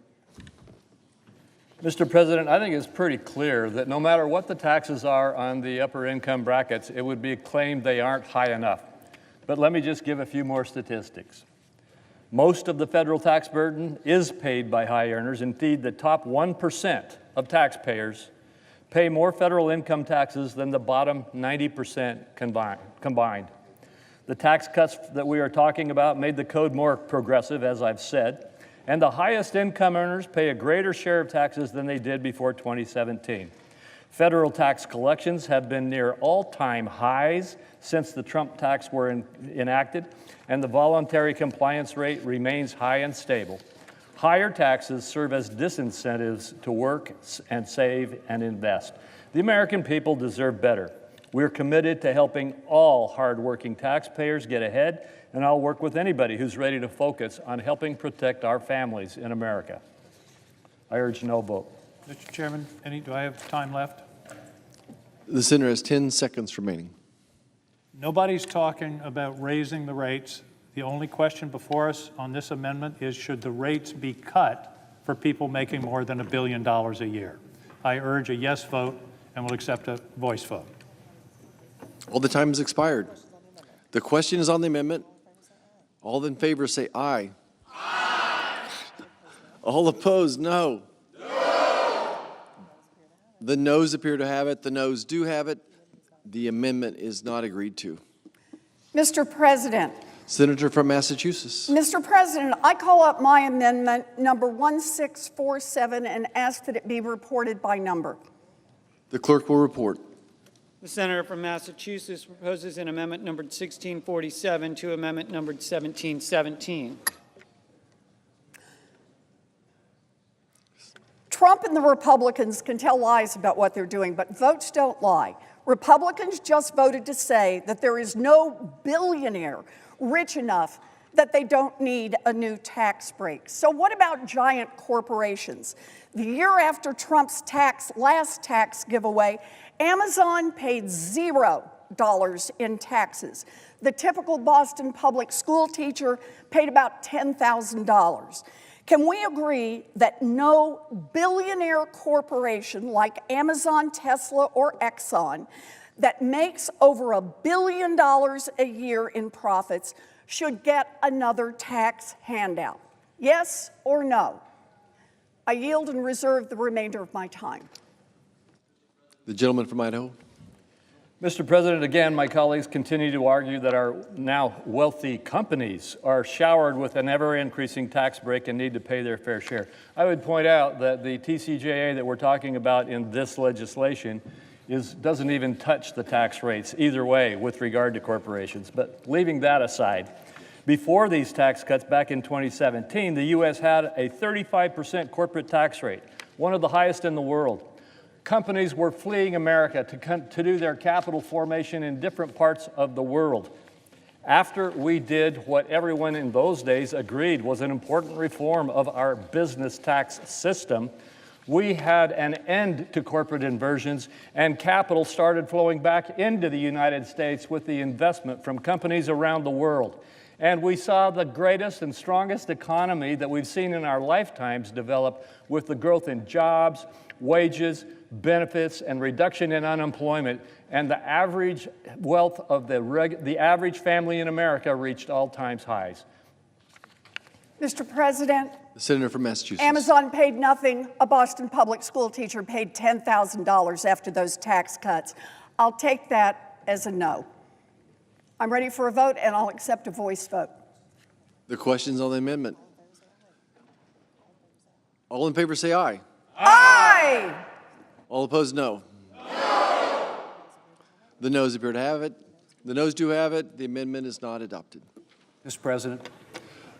Mr. President, I think it's pretty clear that no matter what the taxes are on the upper income brackets, it would be claimed they aren't high enough. But let me just give a few more statistics. Most of the federal tax burden is paid by high earners. Indeed, the top 1% of taxpayers pay more federal income taxes than the bottom 90% combined. The tax cuts that we are talking about made the code more progressive, as I've said, and the highest income earners pay a greater share of taxes than they did before 2017. Federal tax collections have been near all-time highs since the Trump tax were enacted, and the voluntary compliance rate remains high and stable. Higher taxes serve as disincentives to work and save and invest. The American people deserve better. We're committed to helping all hardworking taxpayers get ahead, and I'll work with anybody who's ready to focus on helping protect our families in America. I urge no vote. Mr. Chairman, do I have time left? The senator has 10 seconds remaining. Nobody's talking about raising the rates. The only question before us on this amendment is, should the rates be cut for people making more than $1 billion a year? I urge a yes vote and will accept a voice vote. All the time has expired. The question is on the amendment. All in favor say aye. Aye. All opposed, no. No. The noes appear to have it. The noes do have it. The amendment is not agreed to. Mr. President. Senator from Massachusetts. Mr. President, I call up my amendment number 1647 and ask that it be reported by number. The clerk will report. The senator from Massachusetts proposes an amendment numbered 1647 to amendment numbered 1717. Trump and the Republicans can tell lies about what they're doing, but votes don't lie. Republicans just voted to say that there is no billionaire rich enough that they don't need a new tax break. So what about giant corporations? The year after Trump's last tax giveaway, Amazon paid $0 in taxes. The typical Boston public school teacher paid about $10,000. Can we agree that no billionaire corporation like Amazon, Tesla, or Exxon that makes over $1 billion a year in profits should get another tax handout? Yes or no? I yield and reserve the remainder of my time. The gentleman from Idaho. Mr. President, again, my colleagues continue to argue that our now wealthy companies are showered with an ever-increasing tax break and need to pay their fair share. I would point out that the TCJA that we're talking about in this legislation doesn't even touch the tax rates either way with regard to corporations. But leaving that aside, before these tax cuts back in 2017, the U.S. had a 35% corporate tax rate, one of the highest in the world. Companies were fleeing America to do their capital formation in different parts of the world. After we did what everyone in those days agreed was an important reform of our business tax system, we had an end to corporate inversions, and capital started flowing back into the United States with the investment from companies around the world. And we saw the greatest and strongest economy that we've seen in our lifetimes develop with the growth in jobs, wages, benefits, and reduction in unemployment, and the average wealth of the average family in America reached all-time highs. Mr. President, The senator from Massachusetts. Amazon paid nothing. A Boston public school teacher paid $10,000 after those tax cuts. I'll take that as a no. I'm ready for a vote, and I'll accept a voice vote. The questions on the amendment. All in favor say aye. Aye! All opposed, no. The noes appear to have it. The noes do have it. The amendment is not adopted. Mr. President.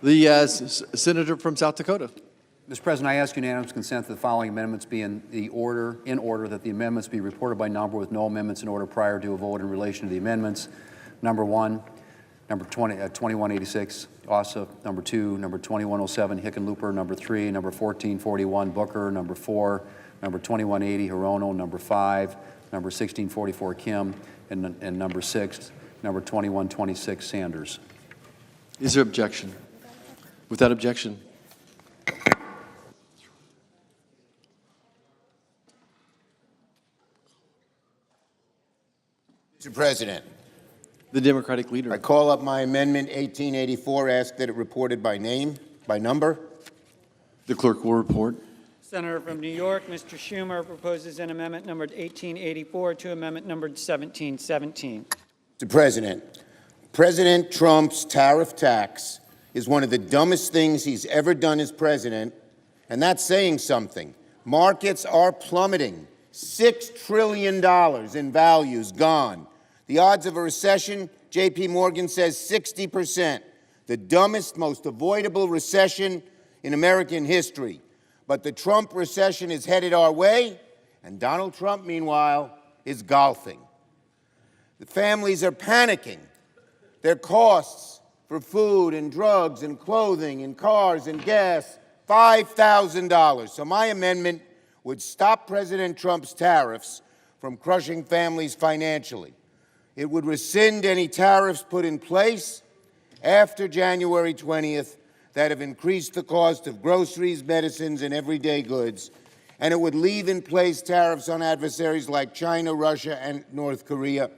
The senator from South Dakota. Mr. President, I ask unanimous consent that the following amendments be in order that the amendments be reported by number with no amendments in order prior to a vote in relation to the amendments. Number 1, number 2186, Ossa. Number 2, number 2107, Hickenlooper. Number 3, number 1441, Booker. Number 4, number 2180, Hirono. Number 5, number 1644, Kim. And number 6, number 2126, Sanders. Is there objection? Without objection. Mr. President. The Democratic leader. I call up my amendment 1884, ask that it reported by name, by number. The clerk will report. Senator from New York, Mr. Schumer proposes an amendment numbered 1884 to amendment numbered 1717. Mr. President, President Trump's tariff tax is one of the dumbest things he's ever done as president, and that's saying something. Markets are plummeting. $6 trillion in values gone. The odds of a recession, J.P. Morgan says 60%. The dumbest, most avoidable recession in American history. But the Trump recession is headed our way, and Donald Trump, meanwhile, is golfing. The families are panicking. Their costs for food and drugs and clothing and cars and gas, $5,000. So my amendment would stop President Trump's tariffs from crushing families financially. It would rescind any tariffs put in place after January 20th that have increased the cost of groceries, medicines, and everyday goods, and it would leave in place tariffs on adversaries like China, Russia, and North Korea.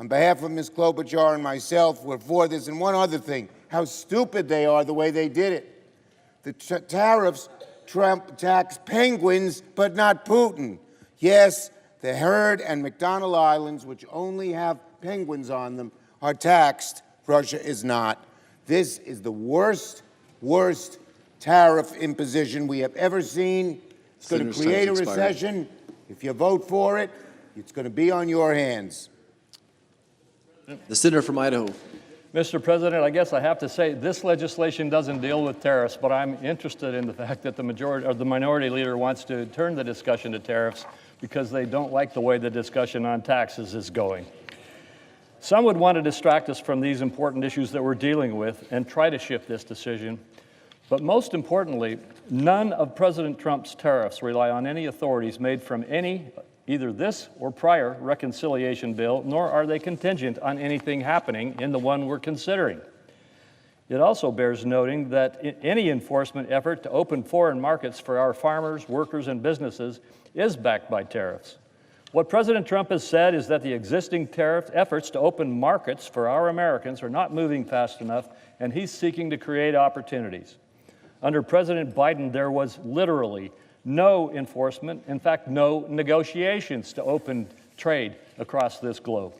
On behalf of Ms. Klobuchar and myself, we're for this. And one other thing, how stupid they are the way they did it. The tariffs Trump tax penguins, but not Putin. Yes, the Heard and McDonnell Islands, which only have penguins on them, are taxed. Russia is not. This is the worst tariff imposition we have ever seen. It's going to create a recession. If you vote for it, it's going to be on your hands. The senator from Idaho. Mr. President, I guess I have to say this legislation doesn't deal with tariffs, but I'm interested in the fact that the minority leader wants to turn the discussion to tariffs because they don't like the way the discussion on taxes is going. Some would want to distract us from these important issues that we're dealing with and try to shift this decision. But most importantly, none of President Trump's tariffs rely on any authorities made from either this or prior reconciliation bill, nor are they contingent on anything happening in the one we're considering. It also bears noting that any enforcement effort to open foreign markets for our farmers, workers, and businesses is backed by tariffs. What President Trump has said is that the existing tariff efforts to open markets for our Americans are not moving fast enough, and he's seeking to create opportunities. Under President Biden, there was literally no enforcement, in fact, no negotiations to open trade across this globe.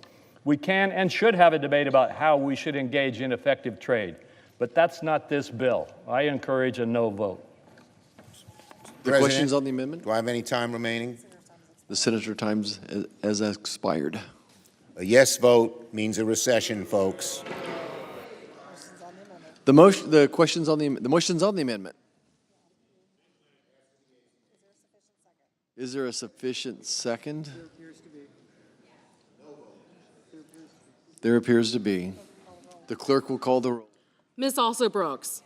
We can and should have a debate about how we should engage in effective trade, but that's not this bill. I encourage a no vote. The questions on the amendment? Do I have any time remaining? The senator times has expired. A yes vote means a recession, folks. The motion's on the amendment. Is there a sufficient second? There appears to be. The clerk will call the roll. Ms. Also Brooks.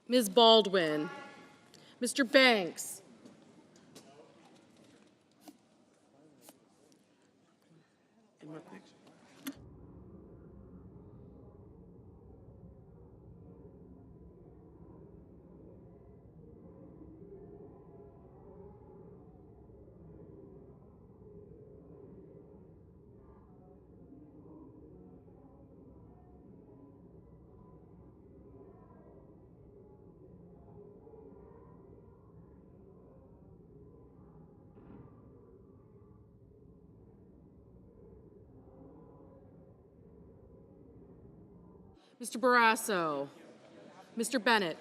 Ms. Baldwin. Mr. Banks. Mr. Barrasso. Mr. Bennett.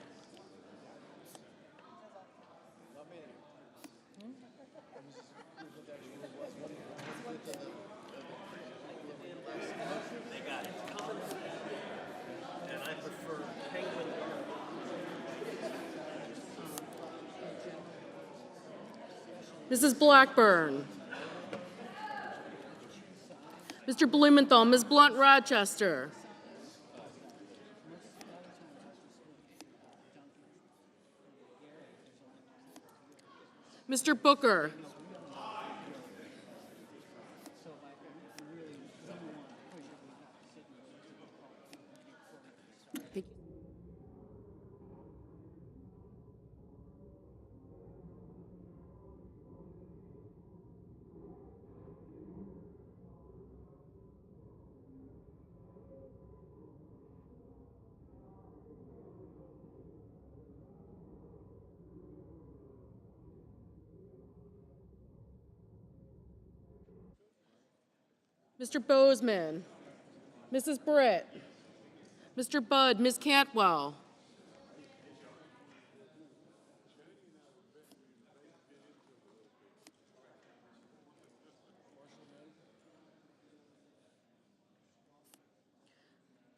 Mrs. Blackburn. Mr. Blumenthal, Ms. Blunt Rochester. Mr. Booker. Thank you. Mr. Bozeman, Mrs. Britt, Mr. Budd, Ms. Cantwell.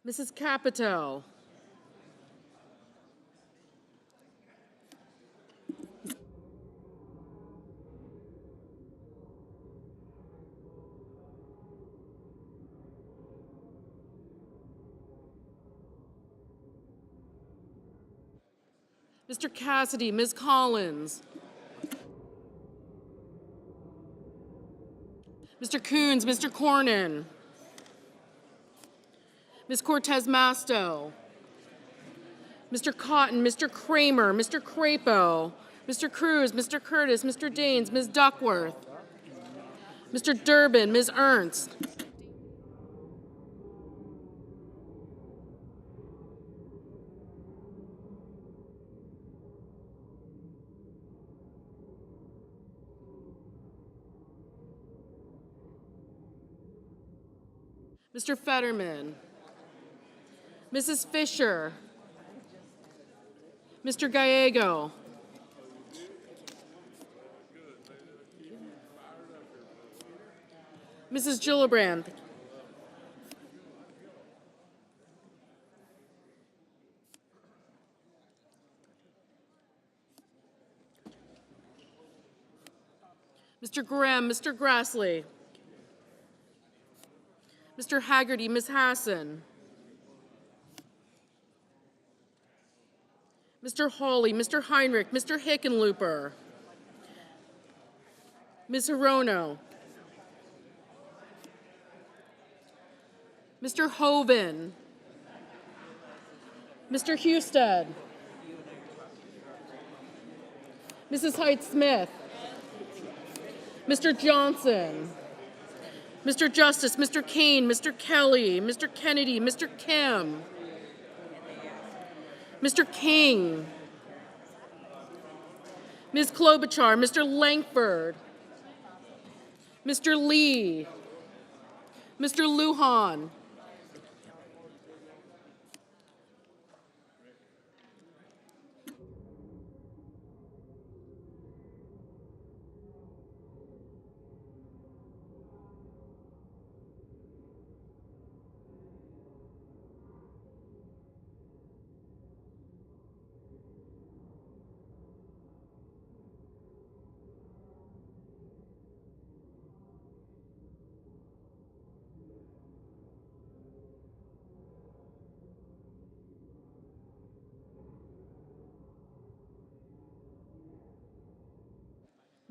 Mrs. Capito. Mr. Cassidy, Ms. Collins. Mr. Coons, Mr. Cornyn. Ms. Cortez Masto. Mr. Cotton, Mr. Kramer, Mr. Crapo, Mr. Cruz, Mr. Curtis, Mr. Daines, Ms. Duckworth. Mr. Durbin, Ms. Ernst. Mr. Fetterman, Mrs. Fisher, Mr. Gallego, Mrs. Gillibrand, Mr. Graham, Mr. Grassley, Mr. Haggerty, Ms. Hassan, Mr. Hawley, Mr. Heinrich, Mr. Hickenlooper, Ms. Hirono, Mr. Hoven, Mr. Husted, Mrs. Height-Smith, Mr. Johnson, Mr. Justice, Mr. Kane, Mr. Kelly, Mr. Kennedy, Mr. Kim, Mr. King, Ms. Klobuchar, Mr. Langford, Mr. Lee, Mr. Lujan,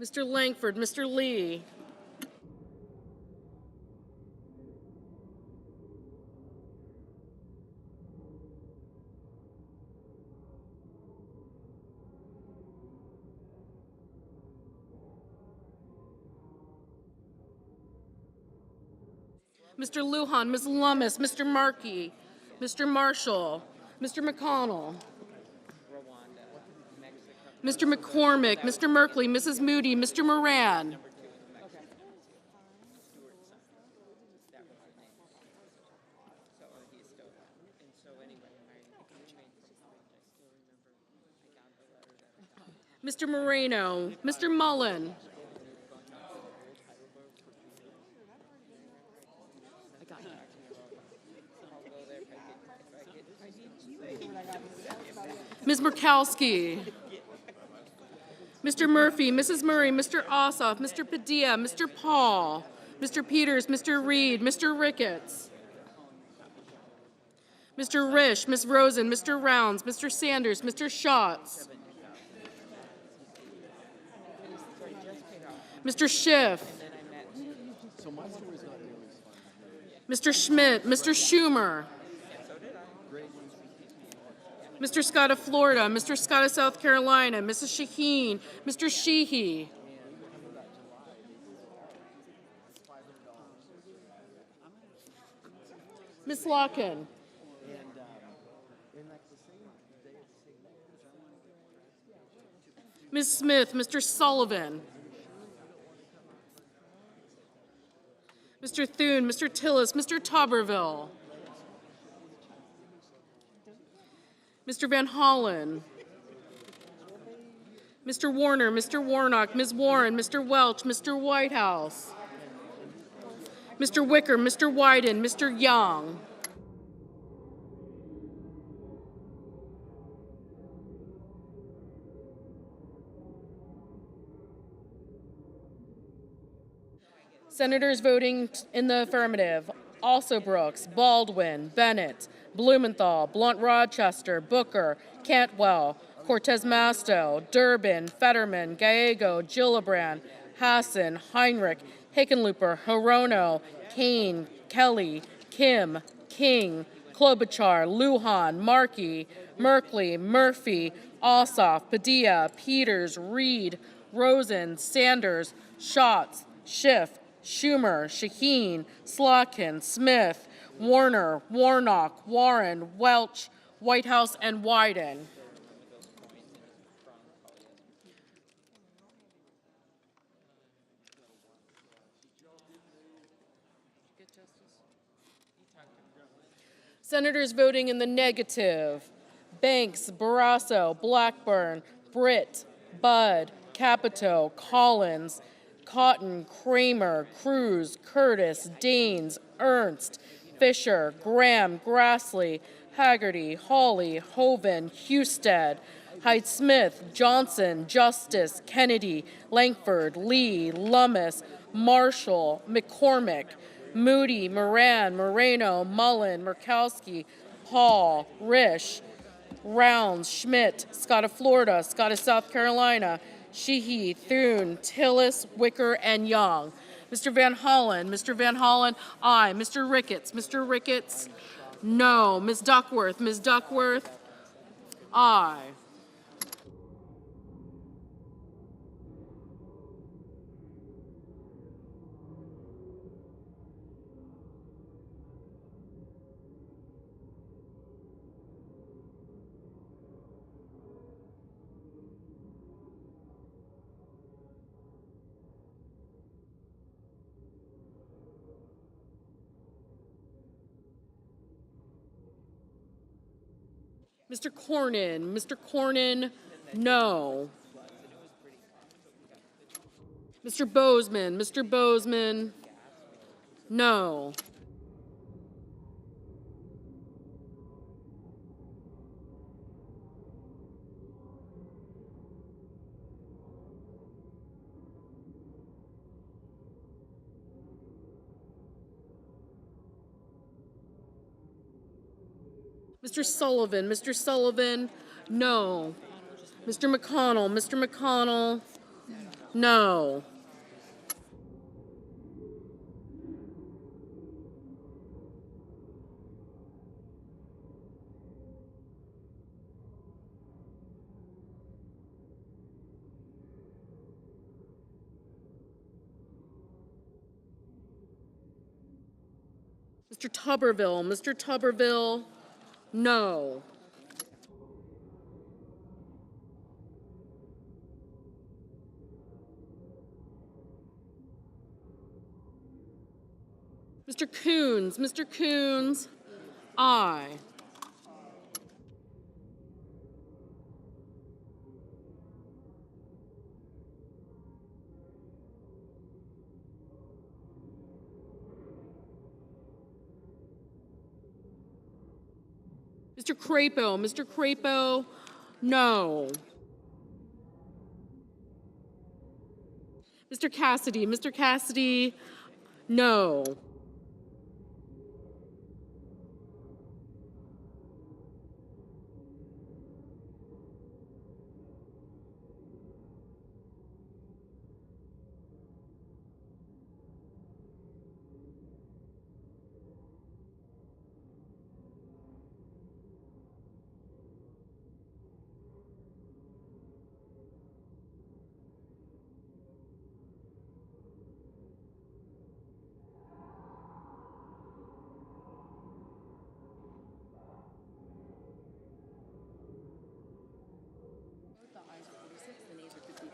Mr. Langford, Mr. Lee, Mr. Lujan, Ms. Lummis, Mr. Markey, Mr. Marshall, Mr. McConnell, Mr. McCormick, Mr. Merkley, Mrs. Moody, Mr. Moran, Mr. Moreno, Mr. Mullen, Ms. Murkowski, Mr. Murphy, Mrs. Murray, Mr. Ossoff, Mr. Padilla, Mr. Paul, Mr. Peters, Mr. Reed, Mr. Ricketts, Mr. Risch, Ms. Rosen, Mr. Rounds, Mr. Sanders, Mr. Schatz, Mr. Schiff, Mr. Schmidt, Mr. Schumer, Mr. Scott of Florida, Mr. Scott of South Carolina, Mrs. Shaheen, Mr. Sheehy, Ms. Locken, Ms. Smith, Mr. Sullivan, Mr. Thune, Mr. Tillis, Mr. Tuberville, Mr. Van Hollen, Mr. Warner, Mr. Warnock, Ms. Warren, Mr. Welch, Mr. Whitehouse, Mr. Wicker, Mr. Wyden, Mr. Young, Senators voting in the affirmative: Also Brooks, Baldwin, Bennett, Blumenthal, Blunt-Rochester, Booker, Cantwell, Cortez Masto, Durbin, Fetterman, Gallego, Gillibrand, Hassan, Heinrich, Hickenlooper, Hirono, Kane, Kelly, Kim, King, Klobuchar, Lujan, Markey, Merkley, Murphy, Ossoff, Padilla, Peters, Reed, Rosen, Sanders, Schatz, Schiff, Schumer, Shaheen, Slotkin, Smith, Warner, Warnock, Warren, Welch, Whitehouse, and Wyden. Senators voting in the negative: Banks, Barrasso, Blackburn, Britt, Budd, Capito, Collins, Cotton, Kramer, Cruz, Curtis, Daines, Ernst, Fisher, Graham, Grassley, Haggerty, Hawley, Hoven, Husted, Hyde-Smith, Johnson, Justice, Kennedy, Langford, Lee, Lummis, Marshall, McCormick, Moody, Moran, Moreno, Mullen, Murkowski, Paul, Risch, Rounds, Schmidt, Scott of Florida, Scott of South Carolina, Sheehy, Thune, Tillis, Wicker, and Young. Mr. Van Hollen, aye. Mr. Ricketts, no. Ms. Duckworth, aye. Mr. Cornyn. Mr. Cornyn, no. Mr. Bozeman. Mr. Bozeman, no. Mr. Sullivan. Mr. Sullivan, no. Mr. McConnell. Mr. McConnell, no. Mr. Tuberville. Mr. Tuberville, no. Mr. Coons. Mr. Coons, aye. Mr. Crapo. Mr. Crapo, no. Mr. Cassidy. Mr. Cassidy, no.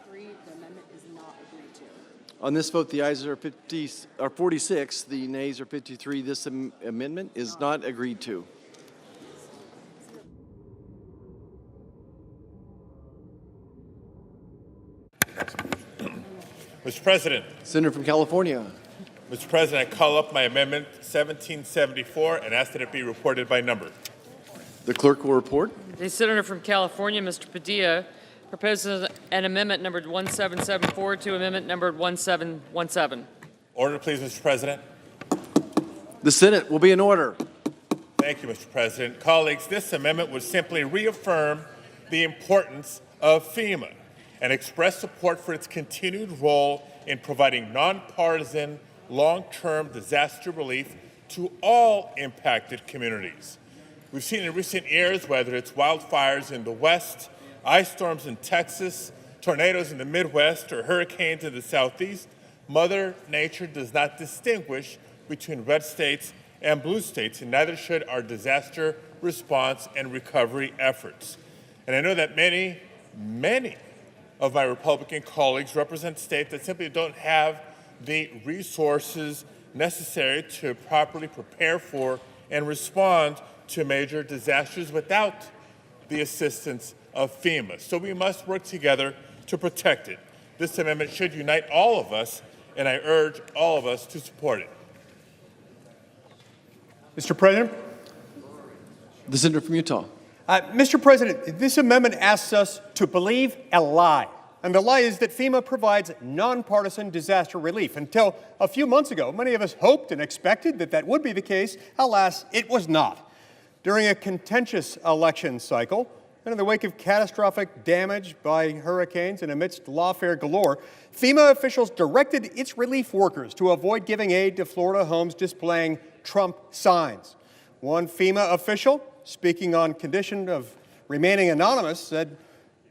The amendment is not agreed to. On this vote, the ayes are 46, the nays are 53. This amendment is not agreed to. Mr. President. Senator from California. Mr. President, I call up my amendment 1774 and ask that it be reported by number. The clerk will report. The senator from California, Mr. Padilla, proposes an amendment numbered 1774 to amendment numbered 1717. Order, please, Mr. President. The Senate will be in order. Thank you, Mr. President. Colleagues, this amendment would simply reaffirm the importance of FEMA and express support for its continued role in providing nonpartisan, long-term disaster relief to all impacted communities. We've seen in recent years, whether it's wildfires in the West, ice storms in Texas, tornadoes in the Midwest, or hurricanes in the Southeast, Mother Nature does not distinguish between red states and blue states, and neither should our disaster response and recovery efforts. And I know that many of my Republican colleagues represent states that simply don't have the resources necessary to properly prepare for and respond to major disasters without the assistance of FEMA. So we must work together to protect it. This amendment should unite all of us, and I urge all of us to support it. Mr. President? The senator from Utah. Mr. President, this amendment asks us to believe a lie. And the lie is that FEMA provides nonpartisan disaster relief. Until a few months ago, many of us hoped and expected that that would be the case. Alas, it was not. During a contentious election cycle, and in the wake of catastrophic damage by hurricanes and amidst lawfare galore, FEMA officials directed its relief workers to avoid giving aid to Florida homes displaying Trump signs. One FEMA official, speaking on condition of remaining anonymous, said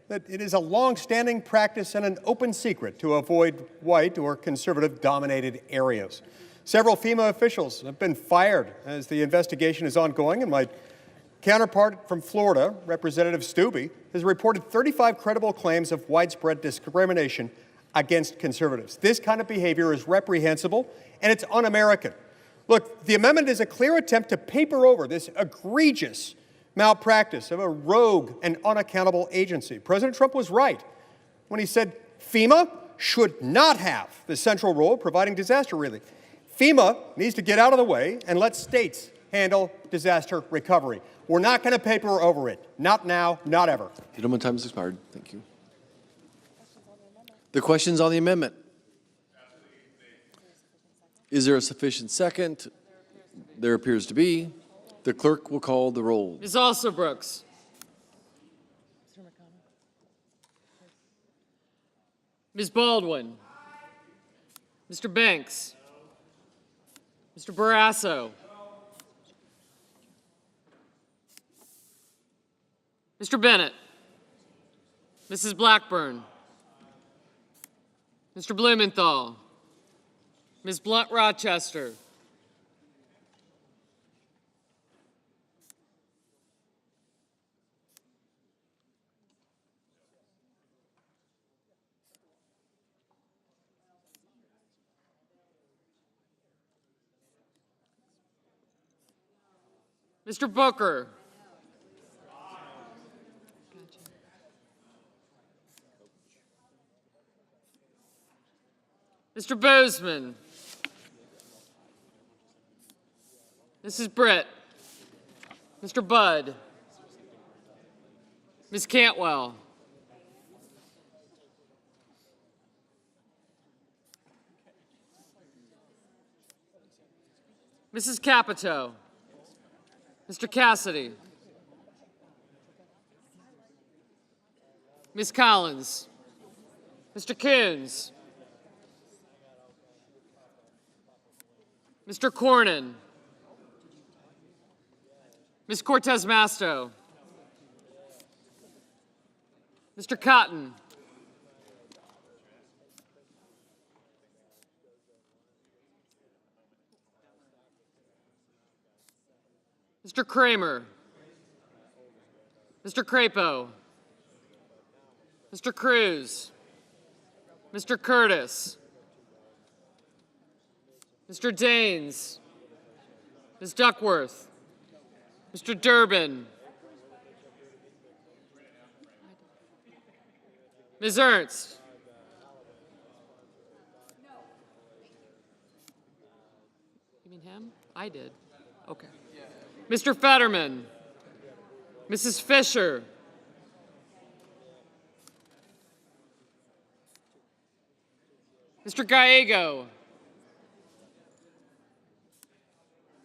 that it is a long-standing practice and an open secret to avoid white or conservative-dominated areas. Several FEMA officials have been fired as the investigation is ongoing, and my counterpart from Florida, Representative Stubbe, has reported 35 credible claims of widespread discrimination against conservatives. This kind of behavior is reprehensible, and it's un-American. Look, the amendment is a clear attempt to paper over this egregious malpractice of a rogue and unaccountable agency. President Trump was right when he said FEMA should not have the central role of providing disaster relief. FEMA needs to get out of the way and let states handle disaster recovery. We're not going to paper over it. Not now, not ever. Gentleman, time has expired. Thank you. The questions on the amendment. Is there a sufficient second? There appears to be. The clerk will call the roll. Ms. Alsobrooks. Ms. Baldwin. Mr. Banks. Mr. Barrasso. Mr. Bennett. Mrs. Blackburn. Mr. Blumenthal. Ms. Blunt Rochester. Mr. Booker. Mr. Bozeman. Mrs. Britt. Mr. Budd. Ms. Cantwell. Mrs. Capito. Mr. Cassidy. Ms. Collins. Mr. Coons. Mr. Cornyn. Ms. Cortez Masto. Mr. Cotton. Mr. Kramer. Mr. Crapo. Mr. Cruz. Mr. Curtis. Mr. Daines. Ms. Duckworth. Mr. Durbin. Ms. Ernst. You mean him? I did. Okay. Mr. Fetterman. Mrs. Fisher. Mr. Gallego.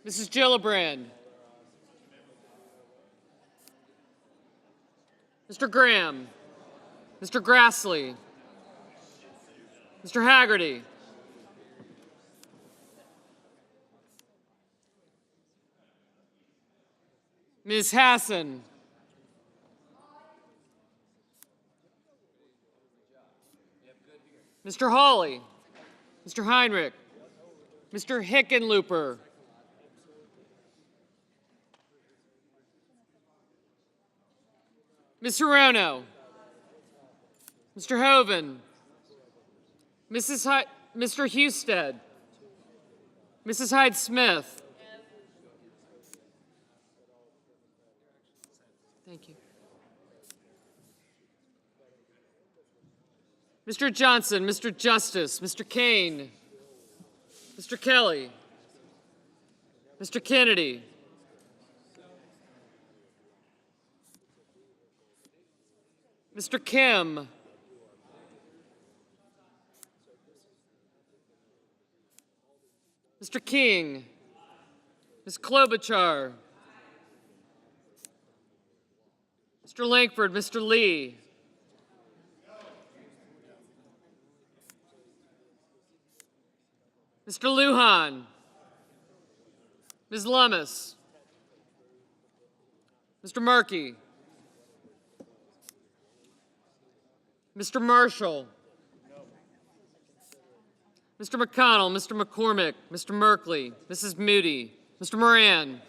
Mrs. Gillibrand. Mr. Graham. Mr. Grassley. Mr. Haggerty. Ms. Hassan. Mr. Hawley. Mr. Heinrich. Mr. Hickenlooper. Ms. Hirono. Mr. Hoven. Mr. Husted. Mrs. Hyde-Smith. Thank you. Mr. Johnson, Mr. Justice, Mr. Kane, Mr. Kelly, Mr. Kennedy, Mr. Kim, Mr. King, Ms. Klobuchar, Mr. Langford, Mr. Lee, Mr. Lujan, Ms. Lummis, Mr. Markey, Mr. Marshall, Mr. McConnell, Mr. McCormick, Mr. Merkley, Mrs. Moody, Mr. Moran,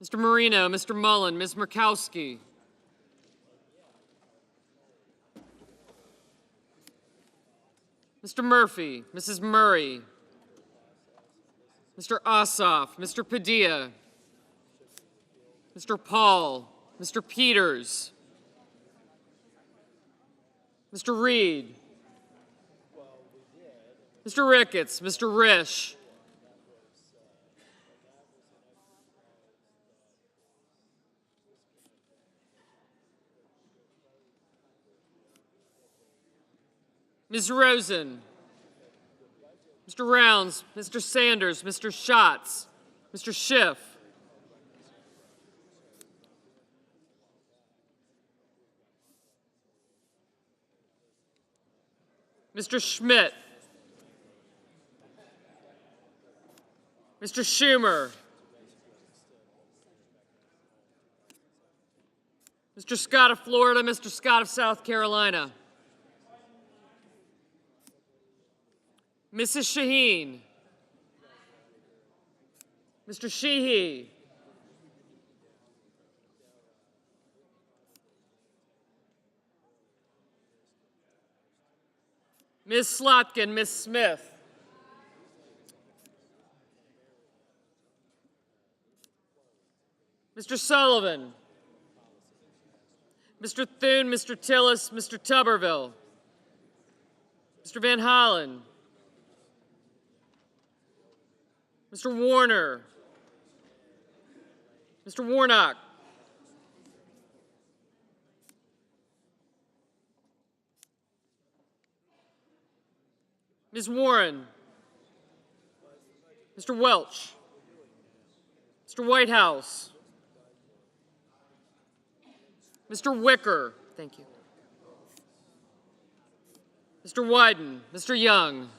Mr. Marino, Mr. Mullen, Ms. Murkowski, Mr. Murphy, Mrs. Murray, Mr. Ossoff, Mr. Padilla, Mr. Paul, Mr. Peters, Mr. Reed, Mr. Ricketts, Mr. Risch, Ms. Rosen, Mr. Rounds, Mr. Sanders, Mr. Schatz, Mr. Schiff, Mr. Schmidt, Mr. Schumer, Mr. Scott of Florida, Mr. Scott of South Carolina, Mrs. Shaheen, Mr. Sheehy, Ms. Slotkin, Ms. Smith, Mr. Sullivan, Mr. Thune, Mr. Tillis, Mr. Tuberville, Mr. Van Hollen, Mr. Warner, Mr. Warnock, Ms. Warren, Mr. Welch, Mr. Whitehouse, Mr. Wicker, thank you, Mr. Wyden, Mr. Young,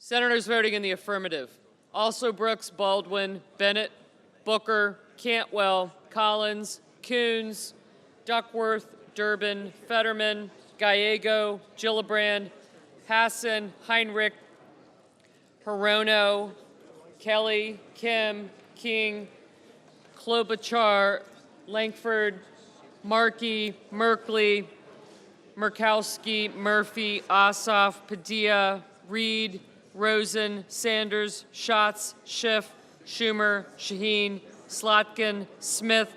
Senators voting in the affirmative: also Brooks, Baldwin, Bennett, Booker, Cantwell, Collins, Coons, Duckworth, Durbin, Fetterman, Gallego, Gillibrand, Hassan, Heinrich, Hirono, Kelly, Kim, King, Klobuchar, Lankford, Markey, Merkley, Murkowski, Murphy, Ossoff, Padilla, Reed, Rosen, Sanders, Schatz, Schiff, Schumer, Shaheen, Slotkin, Smith,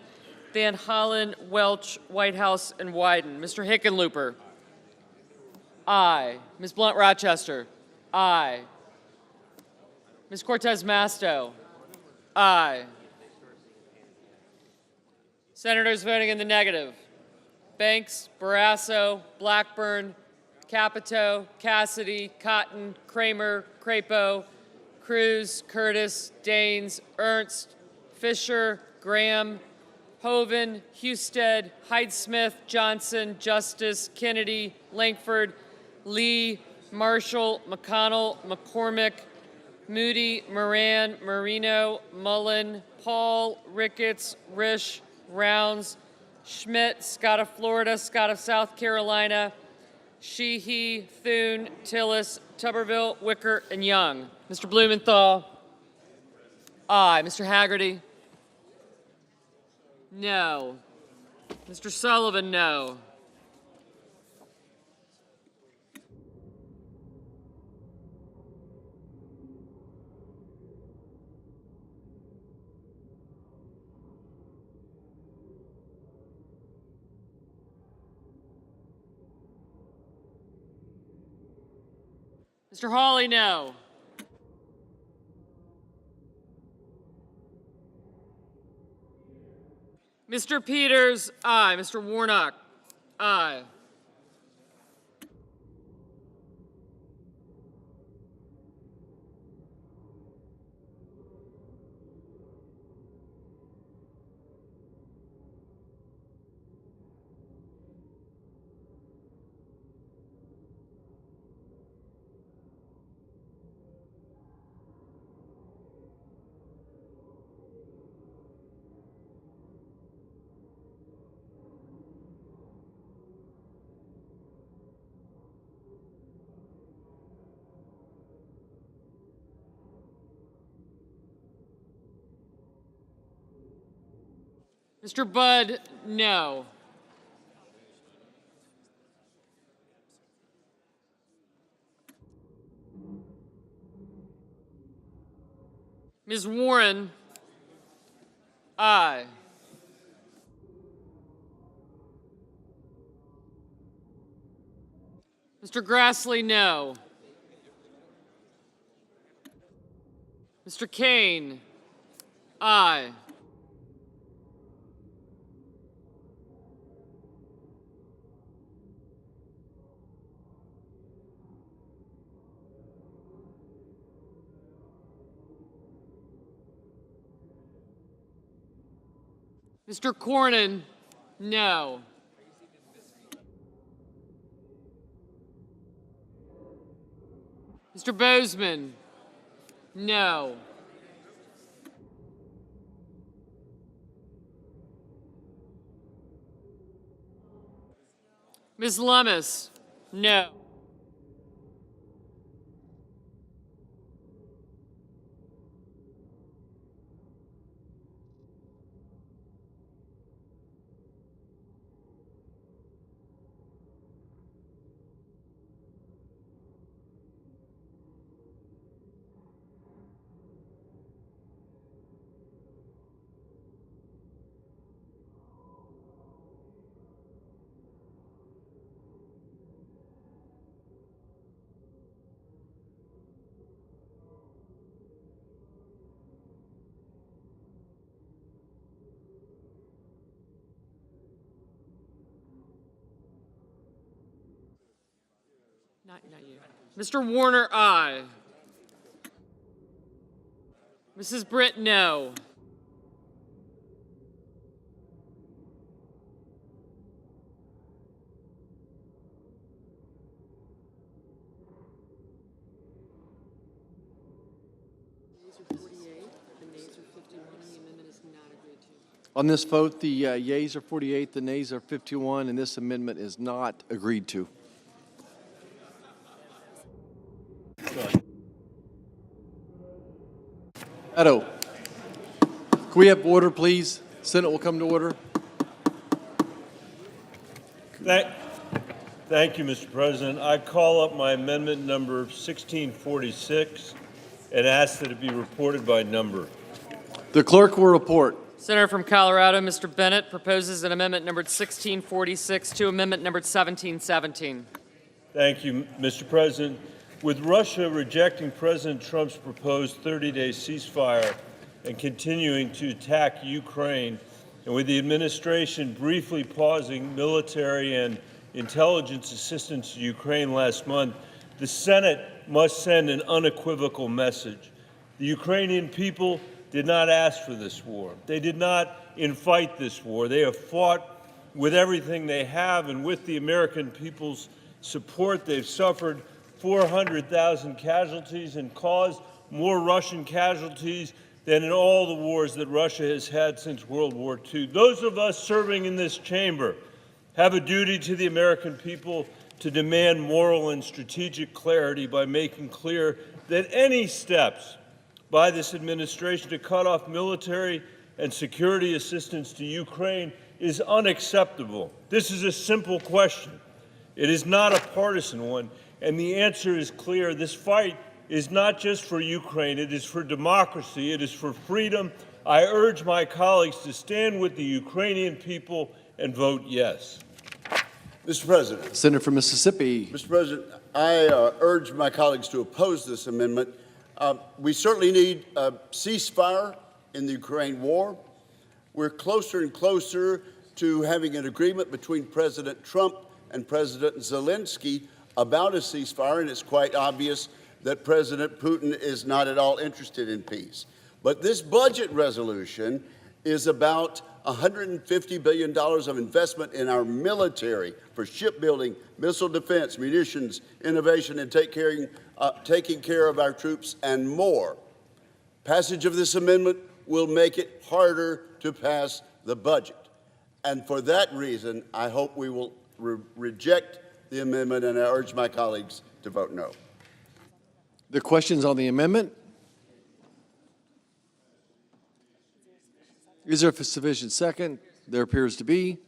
Van Hollen, Welch, Whitehouse, and Wyden. Mr. Hickenlooper. Aye. Ms. Blunt-Rochester. Aye. Ms. Cortez Masto. Aye. Senators voting in the negative: Banks, Barrasso, Blackburn, Capito, Cassidy, Cotton, Kramer, Crapo, Cruz, Curtis, Daines, Ernst, Fisher, Graham, Hoven, Husted, Hyde-Smith, Johnson, Justice, Kennedy, Lankford, Lee, Marshall, McConnell, McCormick, Moody, Moran, Marino, Mullen, Paul, Ricketts, Risch, Rounds, Schmidt, Scott of Florida, Scott of South Carolina, Sheehy, Thune, Tillis, Tuberville, Wicker, and Young. Mr. Blumenthal. Aye. Mr. Haggerty. No. Mr. Sullivan, no. Mr. Hawley, no. Mr. Peters, aye. Mr. Warnock, aye. Mr. Budd, no. Ms. Warren, aye. Mr. Grassley, no. Mr. Kane, aye. Mr. Cornyn, no. Mr. Bozeman, no. Ms. Lummis, no. Not you. Mr. Warner, aye. Mrs. Britt, no. On this vote, the yeas are 48, the nays are 51, and this amendment is not agreed to. Edo, can we have order, please? Senate will come to order. Thank you, Mr. President. I call up my amendment number 1646 and ask that it be reported by number. The clerk will report. Senator from Colorado, Mr. Bennett, proposes an amendment numbered 1646 to amendment numbered 1717. Thank you, Mr. President. With Russia rejecting President Trump's proposed 30-day ceasefire and continuing to attack Ukraine, and with the administration briefly pausing military and intelligence assistance to Ukraine last month, the Senate must send an unequivocal message. The Ukrainian people did not ask for this war. They did not invite this war. They have fought with everything they have, and with the American people's support, they've suffered 400,000 casualties and caused more Russian casualties than in all the wars that Russia has had since World War II. Those of us serving in this chamber have a duty to the American people to demand moral and strategic clarity by making clear that any steps by this administration to cut off military and security assistance to Ukraine is unacceptable. This is a simple question. It is not a partisan one, and the answer is clear. This fight is not just for Ukraine. It is for democracy. It is for freedom. I urge my colleagues to stand with the Ukrainian people and vote yes. Mr. President. Senator from Mississippi. Mr. President, I urge my colleagues to oppose this amendment. We certainly need a ceasefire in the Ukraine war. We're closer and closer to having an agreement between President Trump and President Zelensky about a ceasefire, and it's quite obvious that President Putin is not at all interested in peace. But this budget resolution is about $150 billion of investment in our military for shipbuilding, missile defense, munitions, innovation, and taking care of our troops and more. Passage of this amendment will make it harder to pass the budget. And for that reason, I hope we will reject the amendment, and I urge my colleagues to vote no. The questions on the amendment? Is there a sufficient second? There appears to be.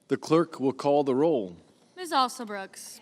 The clerk will call the roll. Ms. Alsobrooks.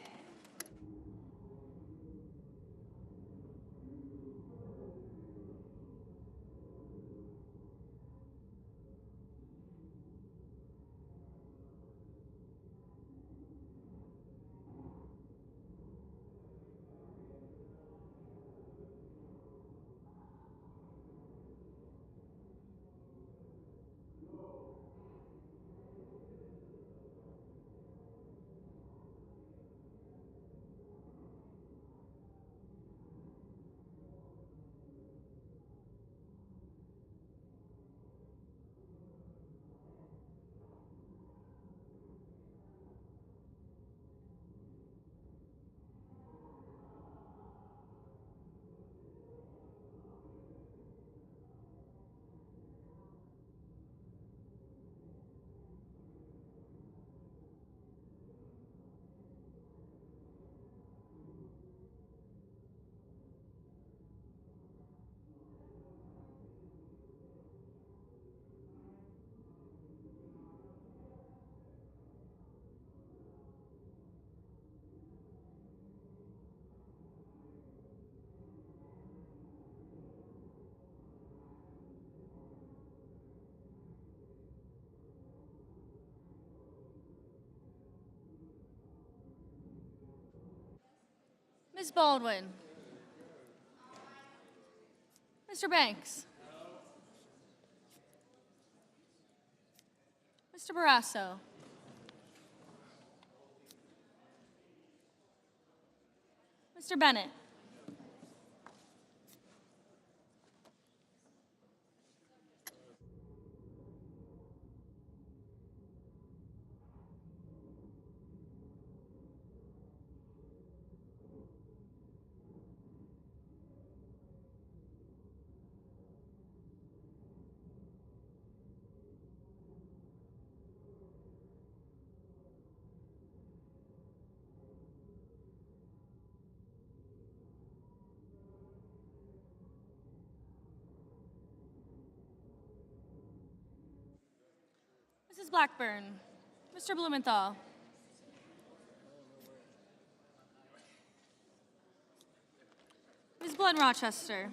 Ms. Baldwin. Mr. Banks. Mr. Barrasso. Mr. Bennett. Mrs. Blackburn. Mr. Blumenthal. Ms. Blunt Rochester.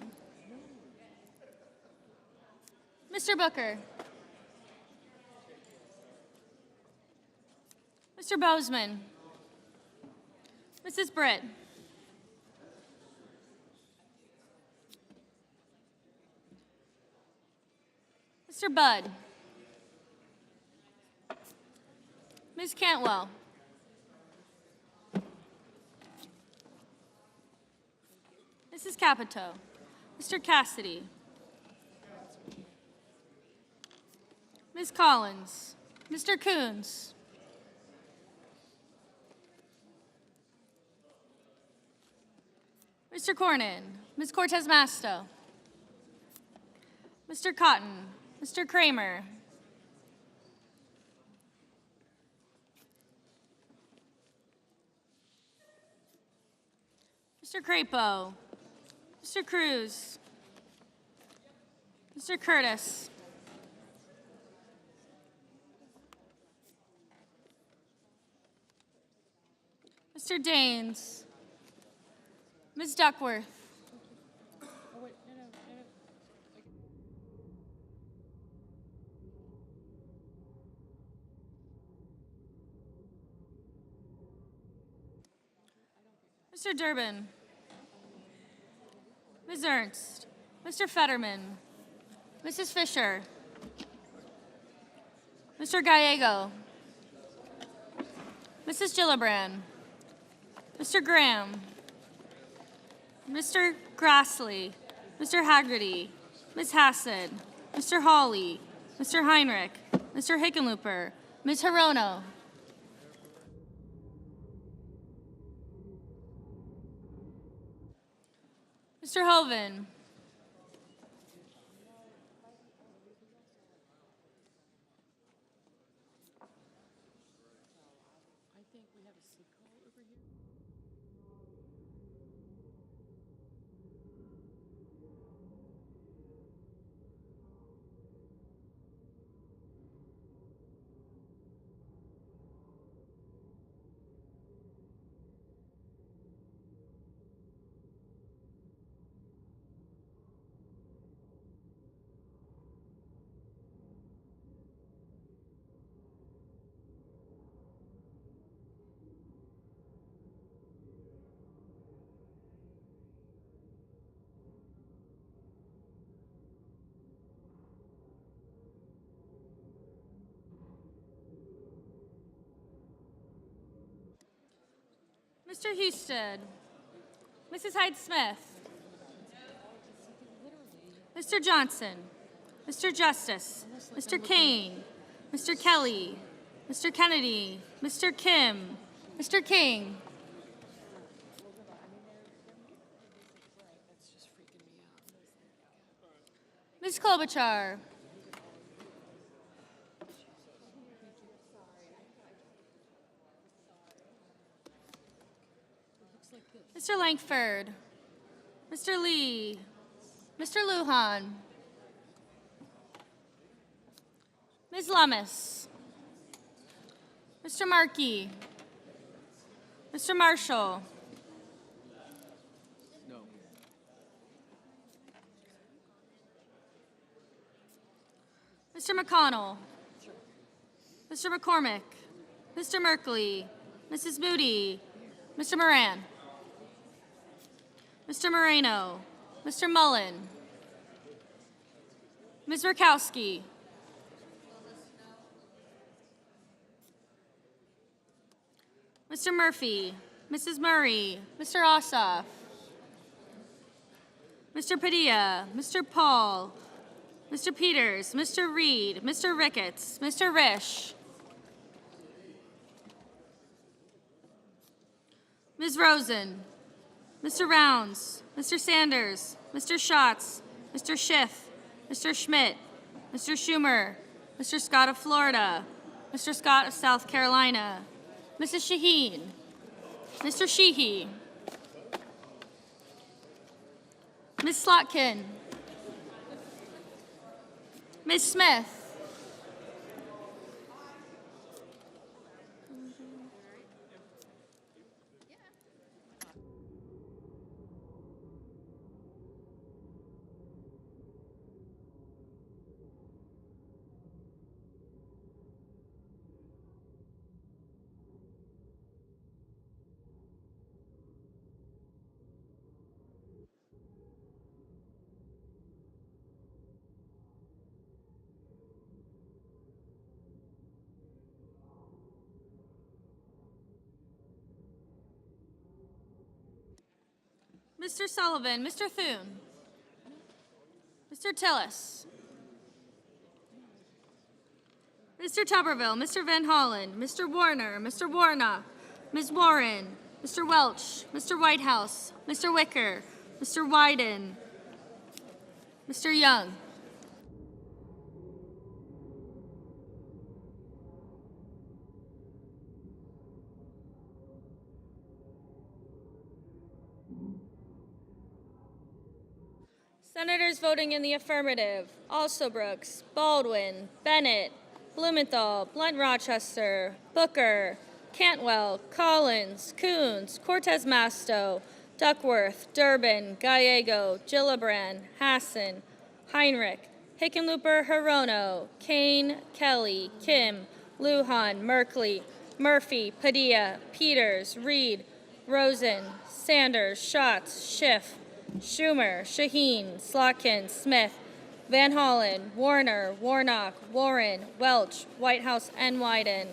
Mr. Booker. Mr. Bozeman. Mrs. Britt. Mr. Budd. Ms. Cantwell. Mrs. Capito. Mr. Cassidy. Ms. Collins. Mr. Coons. Mr. Cornyn. Ms. Cortez Masto. Mr. Cotton. Mr. Kramer. Mr. Crapo. Mr. Cruz. Mr. Curtis. Mr. Daines. Ms. Duckworth. Mr. Durbin. Ms. Ernst. Mr. Fetterman. Mrs. Fisher. Mr. Gallego. Mrs. Gillibrand. Mr. Graham. Mr. Grassley. Mr. Haggerty. Ms. Hassett. Mr. Hawley. Mr. Heinrich. Mr. Hickenlooper. Ms. Hirono. Mr. Hoven. Mr. Husted. Mrs. Hyde-Smith. Mr. Johnson. Mr. Justice. Mr. Kane. Mr. Kelly. Mr. Kennedy. Mr. Kim. Mr. King. Ms. Klobuchar. Mr. Langford. Mr. Lee. Mr. Lujan. Ms. Lummis. Mr. Markey. Mr. Marshall. No. Mr. McConnell. Mr. McCormick. Mr. Merkley. Mrs. Moody. Mr. Moran. Mr. Moreno. Mr. Mullen. Ms. Rakowski. Mr. Murphy. Mrs. Murray. Mr. Ossoff. Mr. Padilla. Mr. Paul. Mr. Peters. Mr. Reed. Mr. Ricketts. Mr. Risch. Ms. Rosen. Mr. Rounds. Mr. Sanders. Mr. Schatz. Mr. Schiff. Mr. Schmidt. Mr. Schumer. Mr. Scott of Florida. Mr. Scott of South Carolina. Mrs. Shaheen. Mr. Sheehy. Ms. Slotkin. Ms. Smith. Mr. Sullivan, Mr. Thune, Mr. Tillis, Mr. Tuberville, Mr. Van Hollen, Mr. Warner, Mr. Warnock, Ms. Warren, Mr. Welch, Mr. Whitehouse, Mr. Wicker, Mr. Wyden, Mr. Young. Senators voting in the affirmative: Alsobrooks, Baldwin, Bennett, Blumenthal, Blunt-Rochester, Booker, Cantwell, Collins, Coons, Cortez Masto, Duckworth, Durbin, Gallego, Gillibrand, Hassan, Heinrich, Hickenlooper, Hirono, Kane, Kelly, Kim, Lujan, Merkley, Murphy, Padilla, Peters, Reed, Rosen, Sanders, Schatz, Schiff, Schumer, Shaheen, Slotkin, Smith, Van Hollen, Warner, Warnock, Warren, Welch, Whitehouse, and Wyden.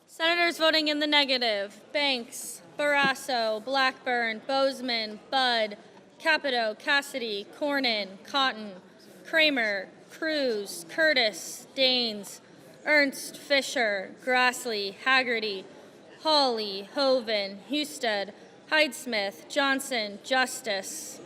Senators voting in the negative: Banks, Barrasso, Blackburn, Bozeman, Budd, Capito, Cassidy, Cornyn, Cotton, Kramer, Cruz, Curtis, Daines, Ernst, Fisher, Grassley, Haggerty, Hawley, Hoven, Husted, Hyde-Smith, Johnson, Justice,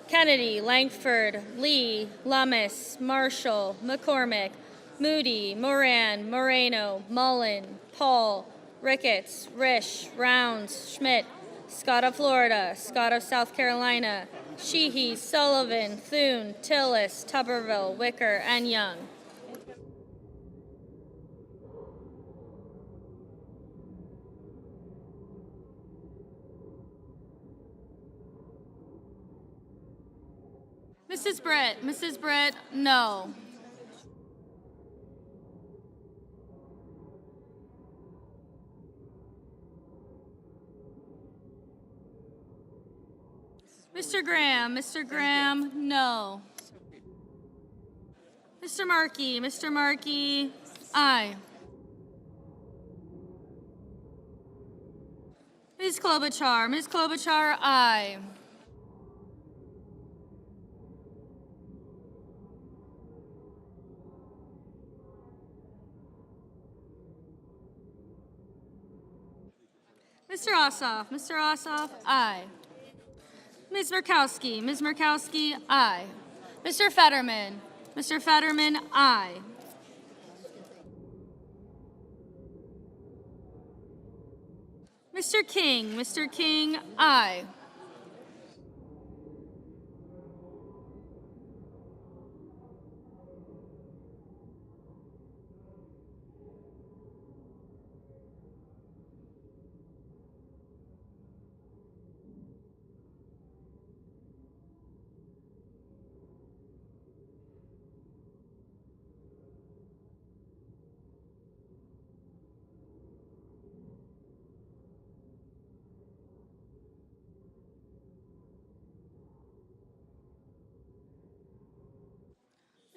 Kennedy, Langford, Lee, Lummis, Marshall, McCormick, Moody, Moran, Moreno, Mullen, Paul, Ricketts, Risch, Rounds, Schmidt, Scott of Florida, Scott of South Carolina, Sheehy, Sullivan, Thune, Tillis, Tuberville, Wicker, and Young. Mrs. Britt, no. Mr. Graham, no. Mr. Markey, aye. Ms. Klobuchar, aye. Mr. Ossoff, aye. Ms. Murkowski, aye. Mr. Fetterman, aye. Mr. King, aye.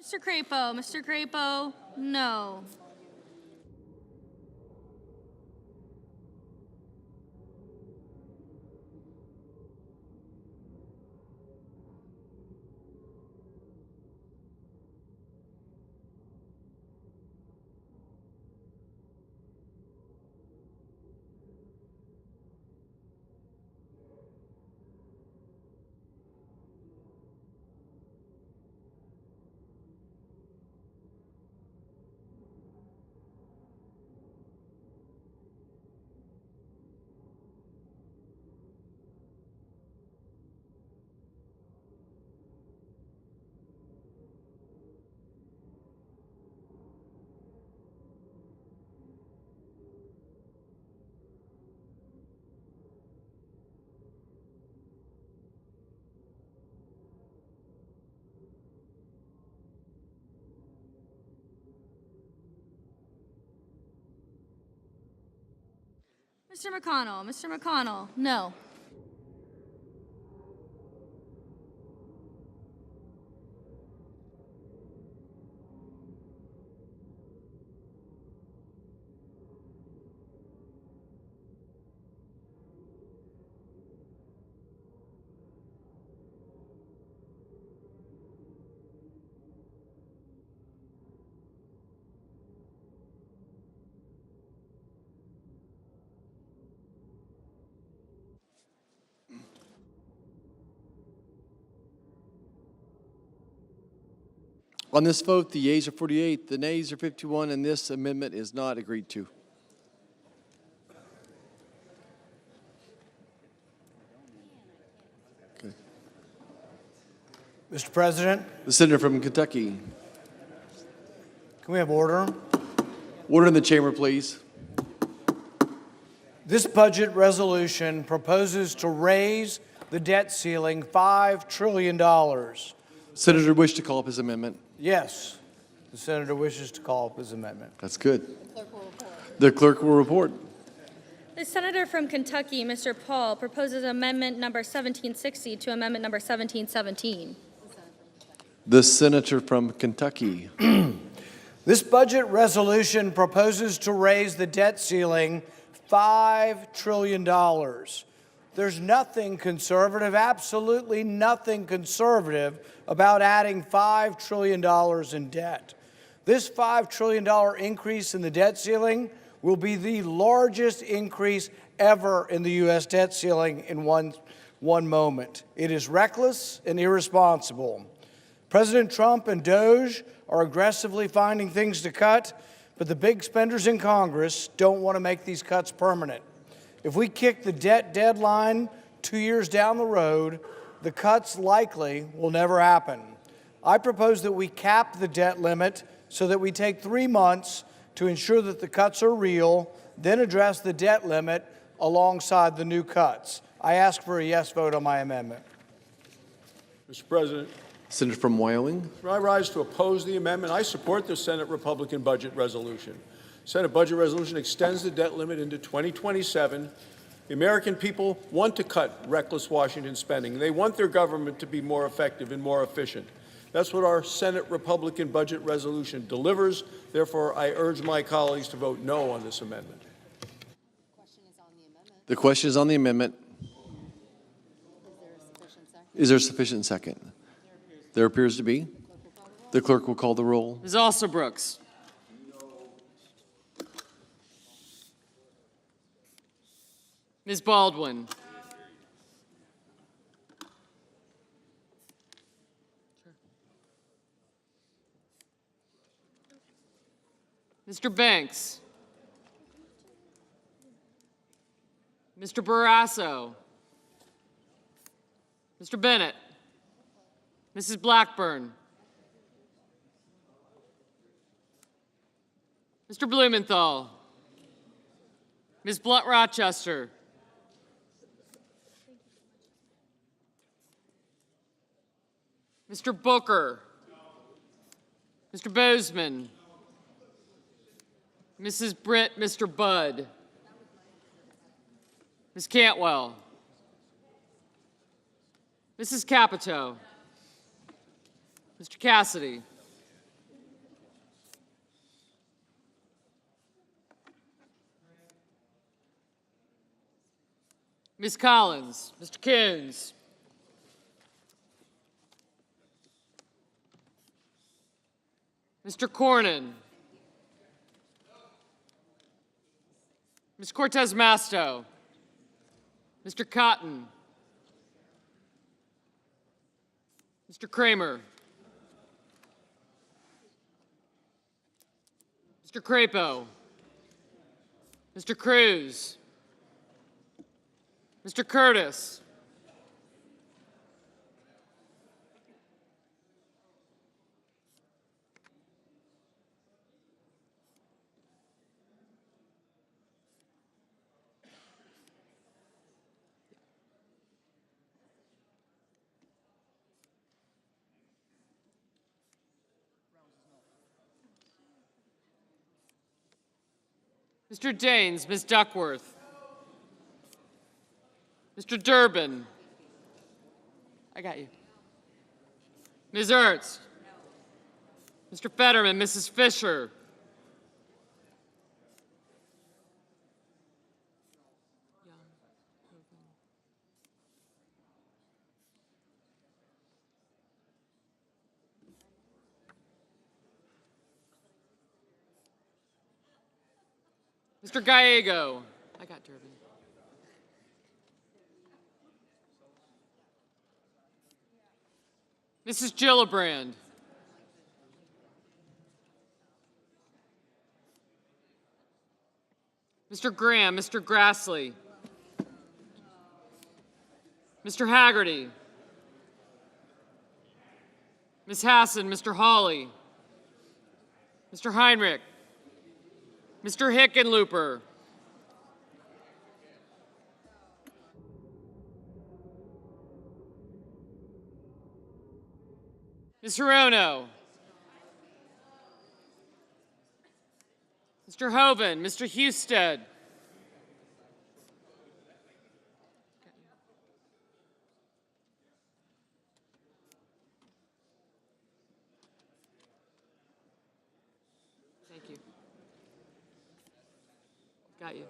Mr. Crapo, no. Mr. McConnell, no. On this vote, the yeas are 48, the nays are 51, and this amendment is not agreed to. Okay. Mr. President, The senator from Kentucky. can we have order? Order in the chamber, please. This budget resolution proposes to raise the debt ceiling $5 trillion. Senator wish to call up his amendment. Yes, the senator wishes to call up his amendment. That's good. The clerk will report. The senator from Kentucky, Mr. Paul, proposes amendment number 1760 to amendment number 1717. The senator from Kentucky. This budget resolution proposes to raise the debt ceiling $5 trillion. There's nothing conservative, absolutely nothing conservative about adding $5 trillion in debt. This $5 trillion increase in the debt ceiling will be the largest increase ever in the U.S. debt ceiling in one moment. It is reckless and irresponsible. President Trump and DOJ are aggressively finding things to cut, but the big spenders in Congress don't want to make these cuts permanent. If we kick the debt deadline 2 years down the road, the cuts likely will never happen. I propose that we cap the debt limit so that we take 3 months to ensure that the cuts are real, then address the debt limit alongside the new cuts. I ask for a yes vote on my amendment. Mr. President, Senator from Wyoming. I rise to oppose the amendment. I support the Senate Republican budget resolution. Senate budget resolution extends the debt limit into 2027. The American people want to cut reckless Washington spending. They want their government to be more effective and more efficient. That's what our Senate Republican budget resolution delivers. Therefore, I urge my colleagues to vote no on this amendment. The question is on the amendment. Is there a sufficient second? There appears to be. The clerk will call the roll. Ms. Alsobrooks. Ms. Baldwin. Mr. Banks. Mr. Barrasso. Mr. Bennett. Mrs. Blackburn. Mr. Blumenthal. Ms. Blunt-Rochester. Mr. Booker. Mr. Bozeman. Mrs. Britt, Mr. Budd. Ms. Cantwell. Mrs. Capito. Mr. Cassidy. Ms. Collins. Mr. Coons. Mr. Cornyn. Ms. Cortez Masto. Mr. Cotton. Mr. Kramer. Mr. Crapo. Mr. Cruz. Mr. Curtis. Mr. Daines, Ms. Duckworth. Mr. Durbin. I got you. Ms. Ernst. Mr. Fetterman, Mrs. Fisher. Mr. Gallego. I got Durbin. Mrs. Gillibrand. Mr. Graham, Mr. Grassley. Mr. Haggerty. Ms. Hassan, Mr. Hawley. Mr. Heinrich. Mr. Hickenlooper. Ms. Hirono. Mr. Mr. Hoven, Mr. Husted. Thank you. Got you.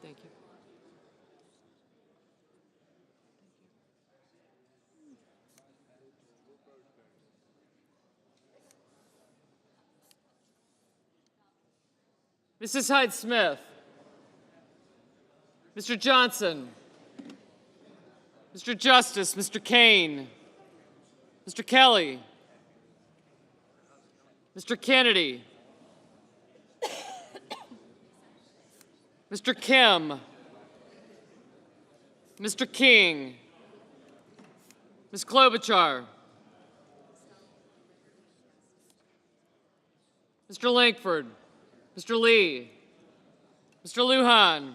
Thank you. Mrs. Hyde-Smith. Mr. Johnson. Mr. Justice, Mr. Kane. Mr. Kelly. Mr. Kennedy. Mr. Kim. Mr. King. Ms. Klobuchar. Mr. Lankford. Mr. Lee. Mr. Lujan.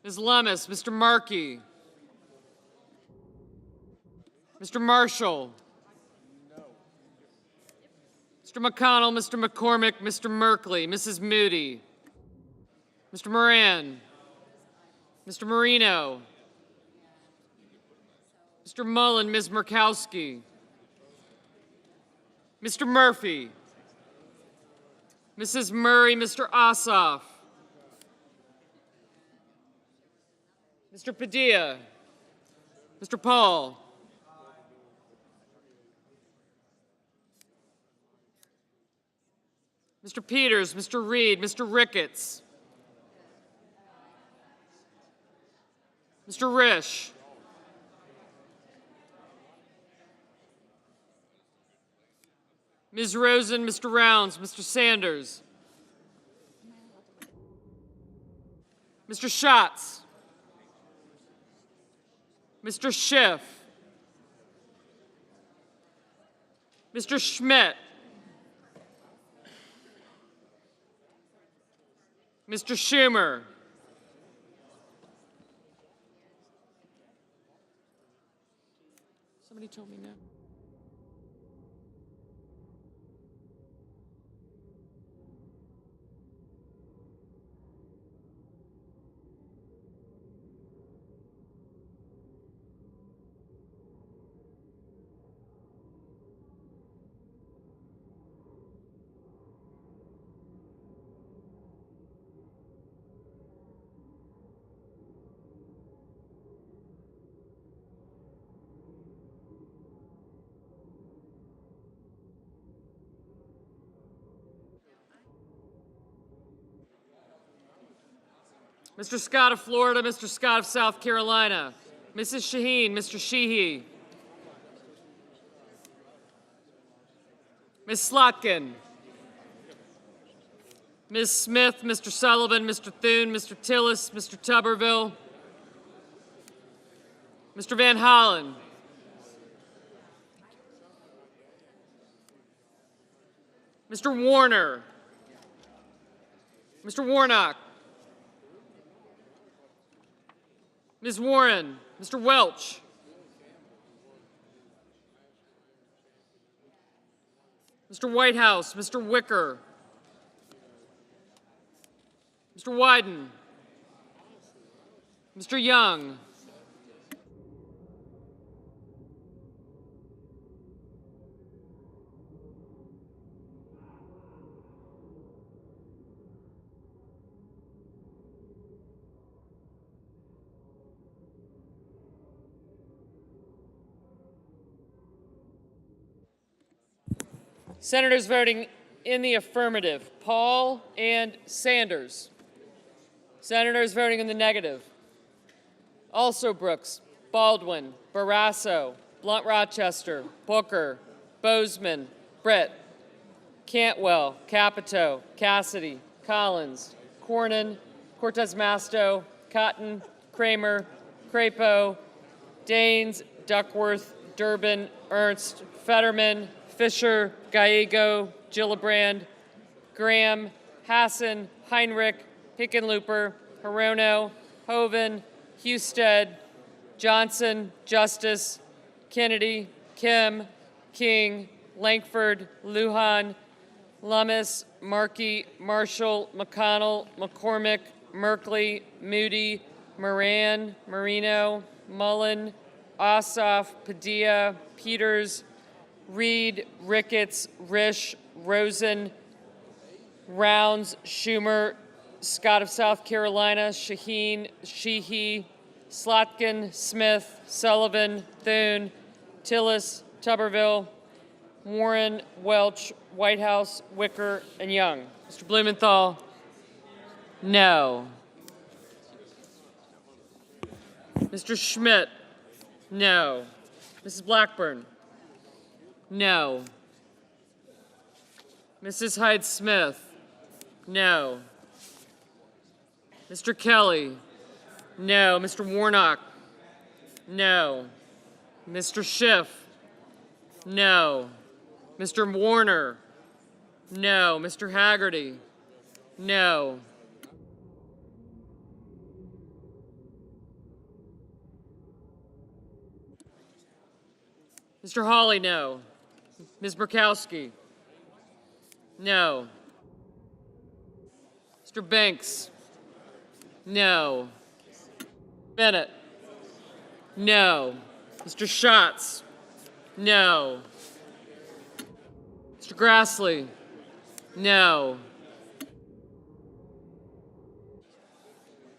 Ms. Lummis. Mr. Markey. Mr. Marshall. Mr. McConnell, Mr. McCormick, Mr. Merkley, Mrs. Moody. Mr. Moran. Mr. Marino. Mr. Mullen, Ms. Murkowski. Mr. Murphy. Mrs. Murray, Mr. Ossoff. Mr. Padilla. Mr. Paul. Mr. Peters, Mr. Reed, Mr. Ricketts. Mr. Risch. Ms. Rosen, Mr. Rounds, Mr. Sanders. Mr. Schatz. Mr. Schiff. Mr. Schmidt. Mr. Schumer. Somebody told me no. Mr. Scott of Florida, Mr. Scott of South Carolina, Mrs. Shaheen, Mr. Sheehy, Ms. Slotkin, Ms. Smith, Mr. Sullivan, Mr. Thune, Mr. Tillis, Mr. Tuberville, Mr. Van Hollen, Mr. Warner, Mr. Warnock, Ms. Warren, Mr. Welch, Mr. Whitehouse, Mr. Wicker, Mr. Wyden, Mr. Young, Senators voting in the affirmative, Paul and Sanders. Senators voting in the negative, also Brooks, Baldwin, Barrasso, Blunt Rochester, Booker, Bozeman, Britt, Cantwell, Capito, Cassidy, Collins, Cornyn, Cortez Masto, Cotton, Kramer, Crapo, Daines, Duckworth, Durbin, Ernst, Fetterman, Fisher, Gallego, Gillibrand, Graham, Hassan, Heinrich, Hickenlooper, Hirono, Hoven, Husted, Johnson, Justice, Kennedy, Kim, King, Lankford, Lujan, Lummis, Markey, Marshall, McConnell, McCormick, Merkley, Moody, Moran, Marino, Mullen, Ossoff, Padilla, Peters, Reed, Ricketts, Risch, Rosen, Rounds, Schumer, Scott of South Carolina, Shaheen, Sheehy, Slotkin, Smith, Sullivan, Thune, Tillis, Tuberville, Warren, Welch, Whitehouse, Wicker, and Young. Mr. Blumenthal, no. Mr. Schmidt, no. Mrs. Blackburn, no. Mrs. Hyde-Smith, no. Mr. Kelly, no. Mr. Warnock, no. Mr. Schiff, no. Mr. Warner, no. Mr. Haggerty, no. Mr. Hawley, no. Ms. Murkowski, no. Mr. Banks, no. Bennett, no. Mr. Schatz, no. Mr. Grassley, no.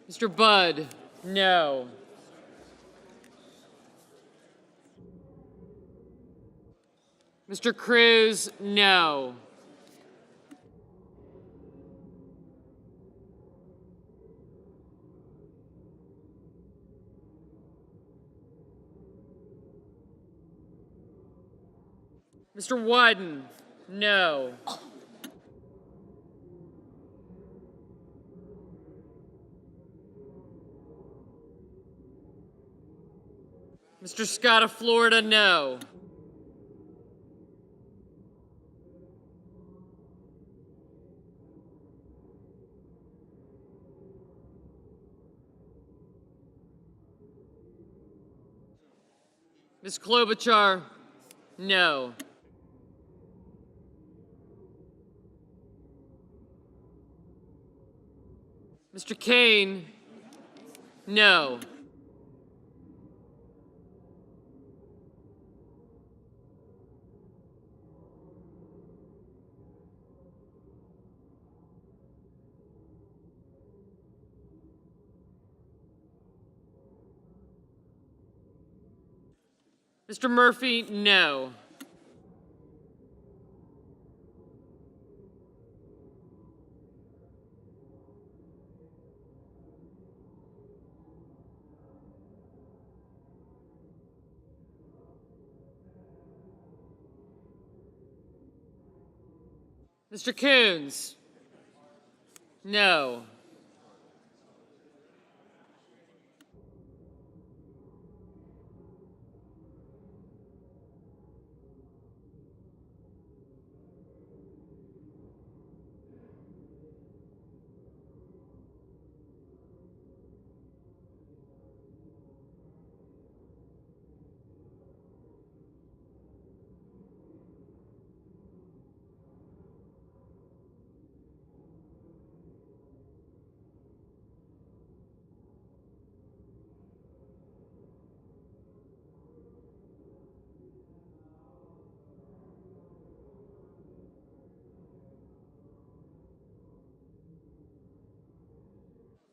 Mr. Budd, no. Mr. Cruz, no. Mr. Wyden, no. Mr. Scott of Florida, no. Ms. Klobuchar, no. Mr. Kane, no. Mr. Murphy, no. Mr. Coons, no.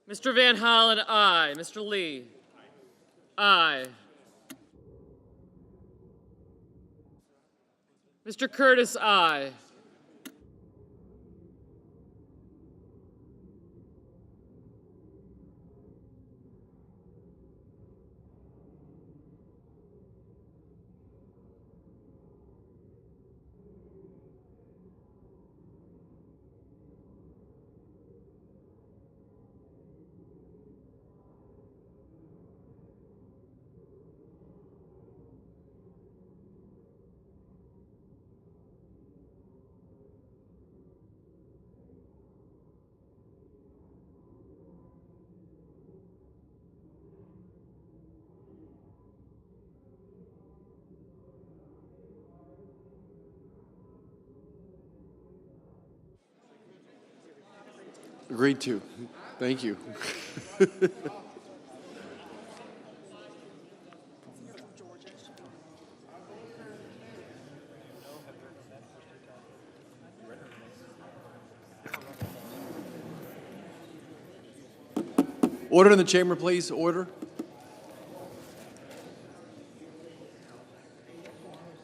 Mr. Van Hollen, aye. Mr. Lee, aye. Mr. Curtis, aye. Agreed to. Thank you. Order in the chamber, please. Order.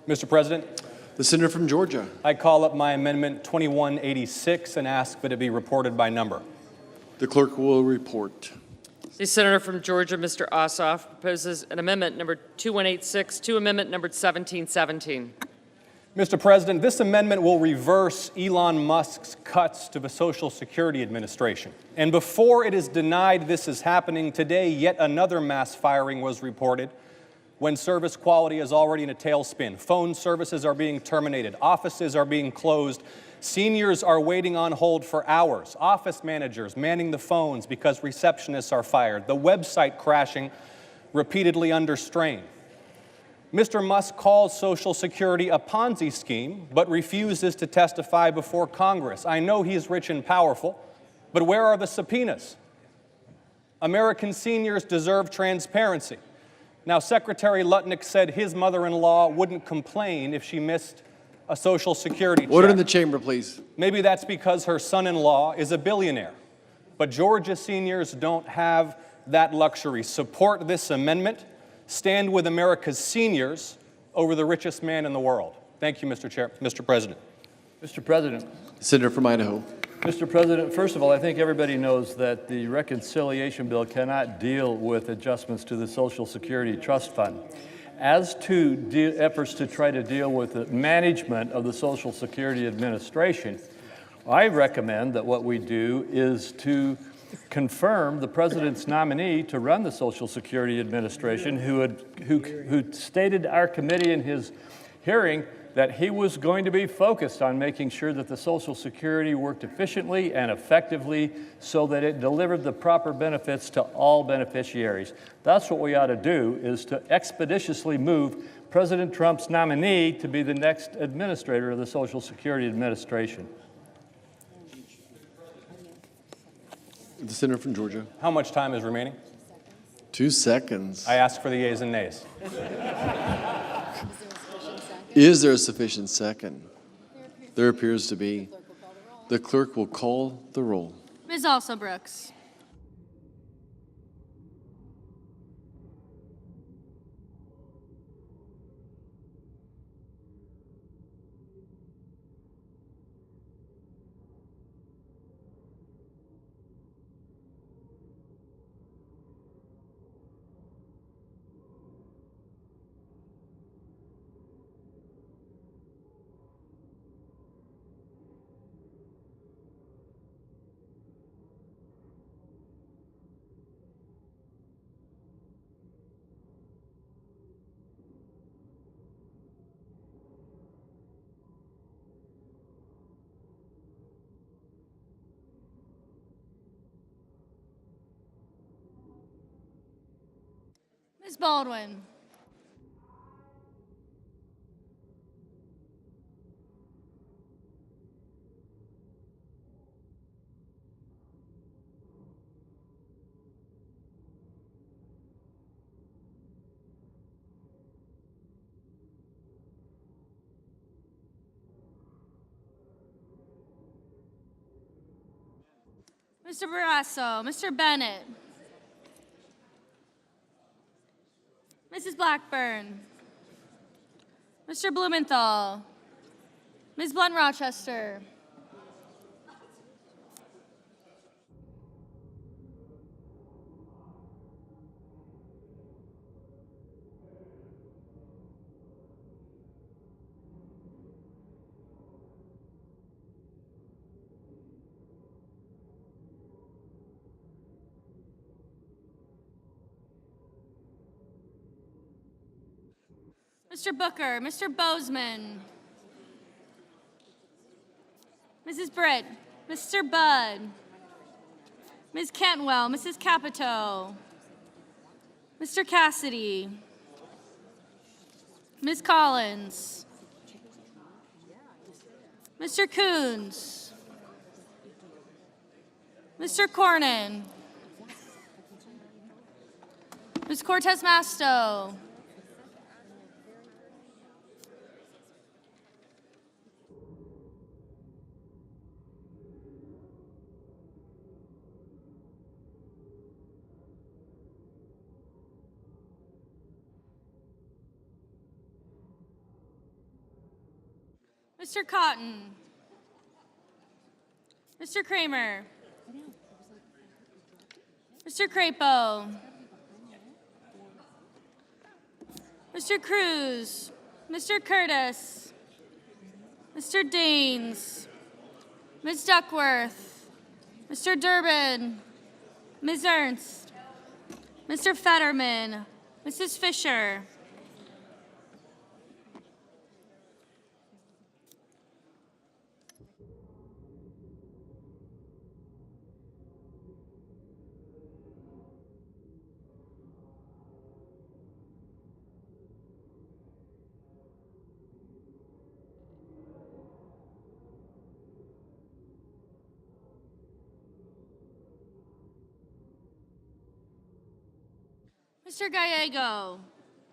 Mr. President, The senator from Georgia. I call up my amendment 2186 and ask that it be reported by number. The clerk will report. The senator from Georgia, Mr. Ossoff, proposes an amendment number 2186 to amendment number 1717. Mr. President, this amendment will reverse Elon Musk's cuts to the Social Security Administration. And before it is denied this is happening, today yet another mass firing was reported when service quality is already in a tailspin. Phone services are being terminated. Offices are being closed. Seniors are waiting on hold for hours. Office managers manning the phones because receptionists are fired. The website crashing, repeatedly under strain. Mr. Musk calls Social Security a Ponzi scheme, but refuses to testify before Congress. I know he's rich and powerful, but where are the subpoenas? American seniors deserve transparency. Now, Secretary Lutnick said his mother-in-law wouldn't complain if she missed a Social Security check. Order in the chamber, please. Maybe that's because her son-in-law is a billionaire. But Georgia seniors don't have that luxury. Support this amendment. Stand with America's seniors over the richest man in the world. Thank you, Mr. President. Mr. President. Senator from Idaho. Mr. President, first of all, I think everybody knows that the reconciliation bill cannot deal with adjustments to the Social Security Trust Fund. As to efforts to try to deal with the management of the Social Security Administration, I recommend that what we do is to confirm the President's nominee to run the Social Security Administration, who stated to our committee in his hearing that he was going to be focused on making sure that the Social Security worked efficiently and effectively so that it delivered the proper benefits to all beneficiaries. That's what we ought to do, is to expeditiously move President Trump's nominee to be the next administrator of the Social Security Administration. The senator from Georgia. How much time is remaining? 2 seconds. I ask for the yeas and nays. Is there a sufficient second? There appears to be. The clerk will call the roll. Ms. Alsobrooks. Ms. Baldwin. Mr. Barrasso, Mr. Bennett. Mrs. Blackburn. Mr. Blumenthal. Ms. Blunt-Rochester. Mr. Booker, Mr. Bozeman, Mrs. Britt, Mr. Budd, Ms. Cantwell, Mrs. Capito, Mr. Cassidy, Ms. Collins, Mr. Coons, Mr. Cornyn. Ms. Cortez Masto. Mr. Cotton. Mr. Kramer. Mr. Crapo. Mr. Cruz. Mr. Curtis. Mr. Daines. Ms. Duckworth. Mr. Durbin. Ms. Ernst. Mr. Fetterman. Mrs. Fisher. Mr. Gallego,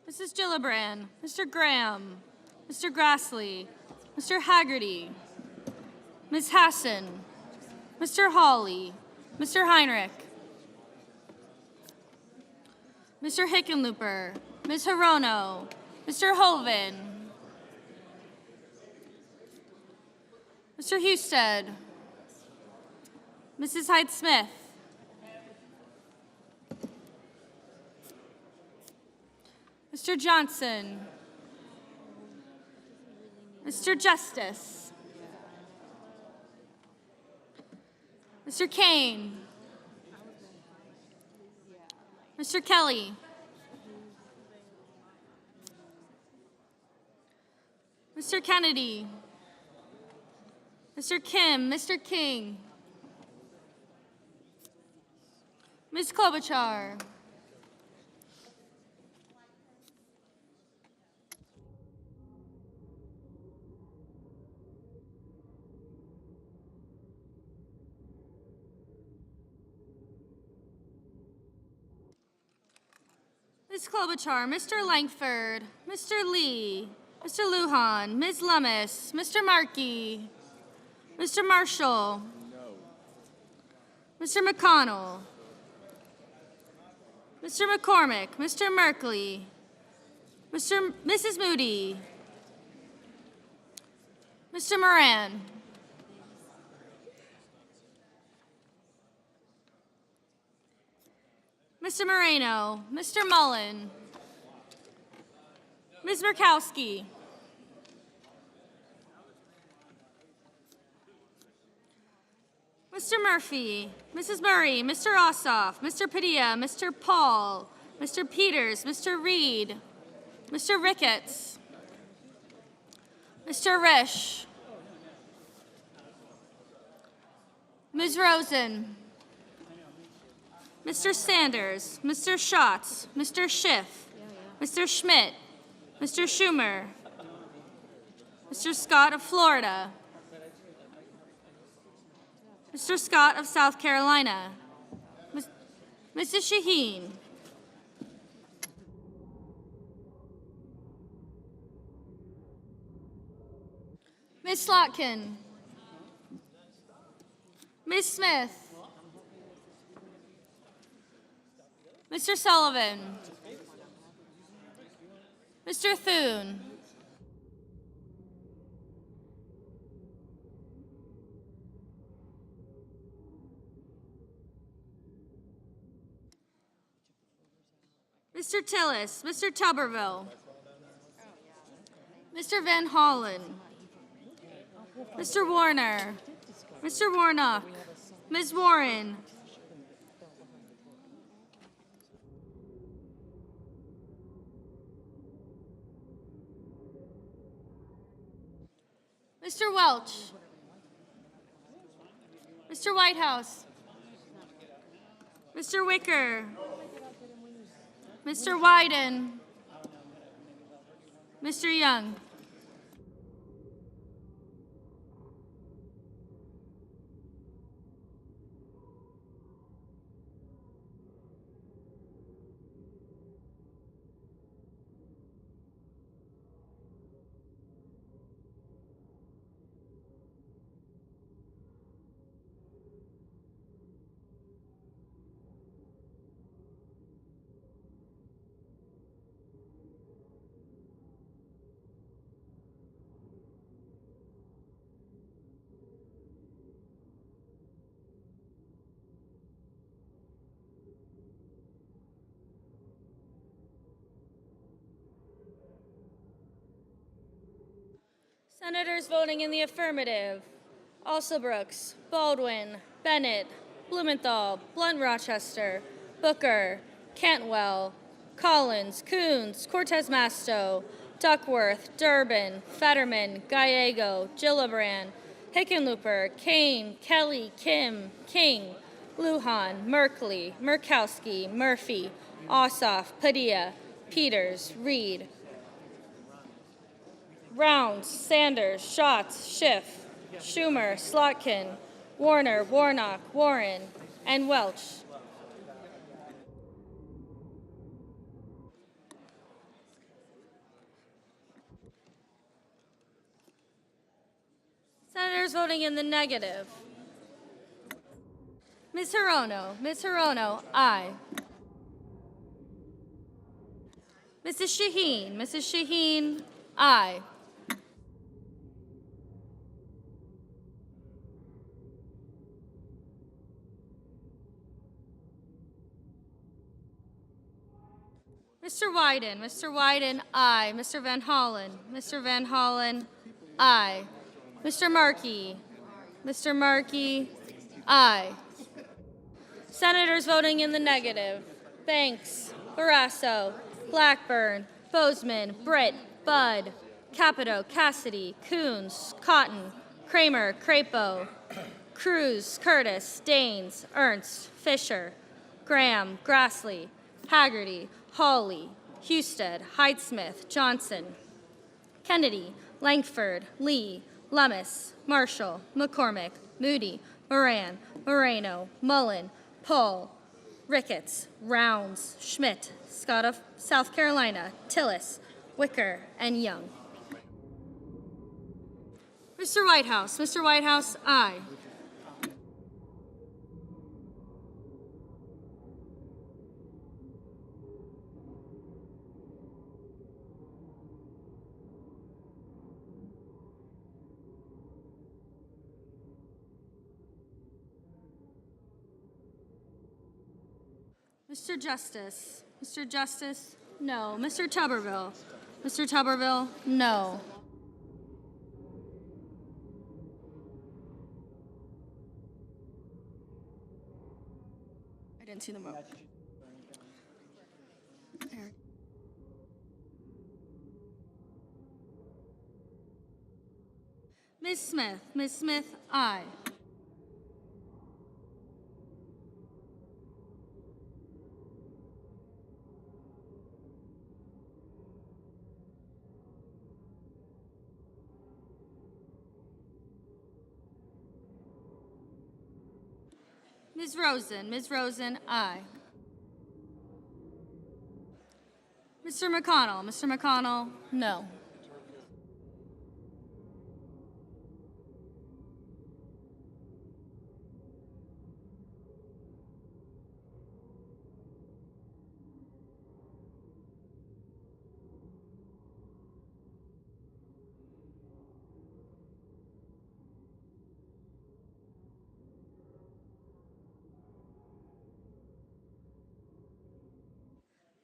Mrs. Gillibrand, Mr. Graham, Mr. Grassley, Mr. Haggerty, Ms. Hassan, Mr. Hawley, Mr. Heinrich, Mr. Hickenlooper, Ms. Hirono, Mr. Hoven, Mr. Husted, Mrs. Hyde-Smith, Mr. Johnson, Mr. Justice, Mr. Kane, Mr. Kelly, Mr. Kennedy, Mr. Kim, Mr. King, Ms. Klobuchar, Ms. Klobuchar, Mr. Langford, Mr. Lee, Mr. Lujan, Ms. Lummis, Mr. Markey, Mr. Marshall, Mr. McConnell, Mr. McCormick, Mr. Merkley, Mrs. Moody, Mr. Moran, Mr. Moreno, Mr. Mullen, Ms. Murkowski, Mr. Murphy, Mrs. Murray, Mr. Ossoff, Mr. Padilla, Mr. Paul, Mr. Peters, Mr. Reed, Mr. Ricketts, Mr. Risch, Ms. Rosen, Mr. Sanders, Mr. Schatz, Mr. Schiff, Mr. Schmidt, Mr. Schumer, Mr. Scott of Florida, Mr. Scott of South Carolina, Mrs. Shaheen, Ms. Slotkin, Ms. Smith, Mr. Sullivan, Mr. Thune, Mr. Tillis, Mr. Tuberville, Mr. Van Hollen, Mr. Warner, Mr. Warnock, Ms. Warren, Mr. Welch, Mr. Whitehouse, Mr. Wicker, Mr. Wyden, Mr. Young. Senators voting in the affirmative: Alsobrooks, Baldwin, Bennett, Blumenthal, Blunt-Rochester, Booker, Cantwell, Collins, Coons, Cortez Masto, Duckworth, Durbin, Fetterman, Gallego, Gillibrand, Hickenlooper, Kane, Kelly, Kim, King, Lujan, Merkley, Murkowski, Murphy, Ossoff, Padilla, Peters, Reed. Rounds, Sanders, Schatz, Schiff, Schumer, Slotkin, Warner, Warnock, Warren, and Welch. Senators voting in the negative: Ms. Hirono, aye. Mrs. Shaheen, aye. Mr. Wyden, aye. Mr. Van Hollen, aye. Mr. Markey, aye. Senators voting in the negative: Banks, Barrasso, Blackburn, Bozeman, Britt, Budd, Capito, Cassidy, Coons, Cotton, Kramer, Crapo, Cruz, Curtis, Daines, Ernst, Fisher, Graham, Grassley, Haggerty, Hawley, Husted, Heidsmith, Johnson, Kennedy, Langford, Lee, Lummis, Marshall, McCormick, Moody, Moran, Moreno, Mullen, Paul, Ricketts, Rounds, Schmidt, Scott of South Carolina, Tillis, Wicker, and Young. Mr. Whitehouse, aye. Mr. Justice, no. Mr. Tuberville, no. I didn't see the vote. Ms. Smith, aye. Ms. Rosen, aye. Mr. McConnell, no.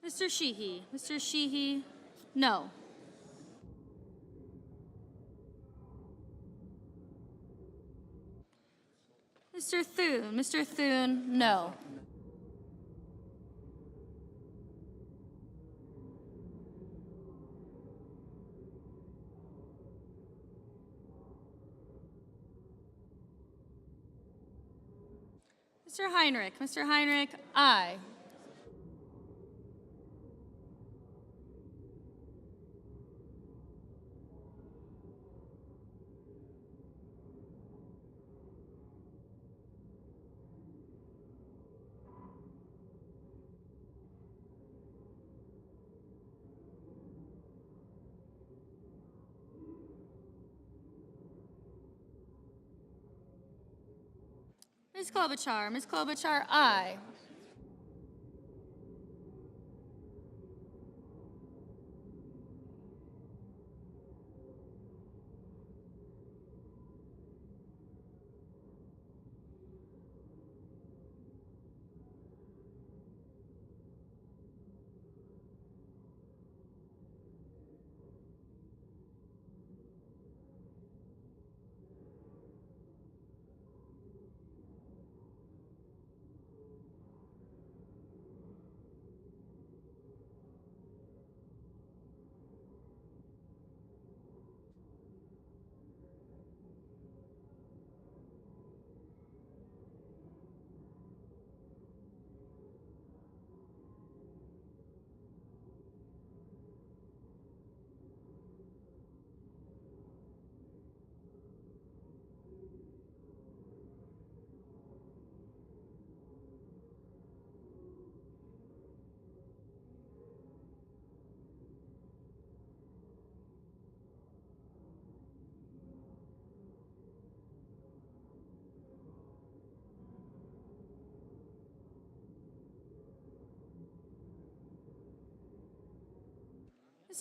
Mr. Sheehy, no. Mr. Thune, no. Mr. Heinrich, aye. Ms. Klobuchar, aye.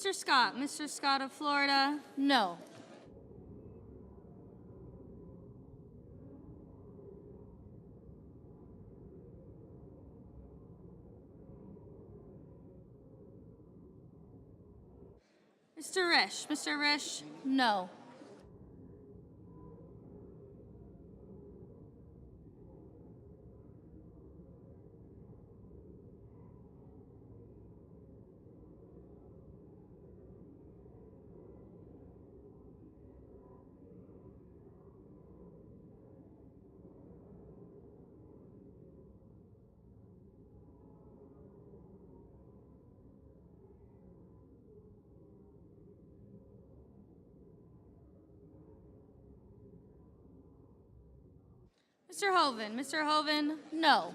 Mr. Scott of Florida, no. Mr. Risch, no. Mr. Hoven, no.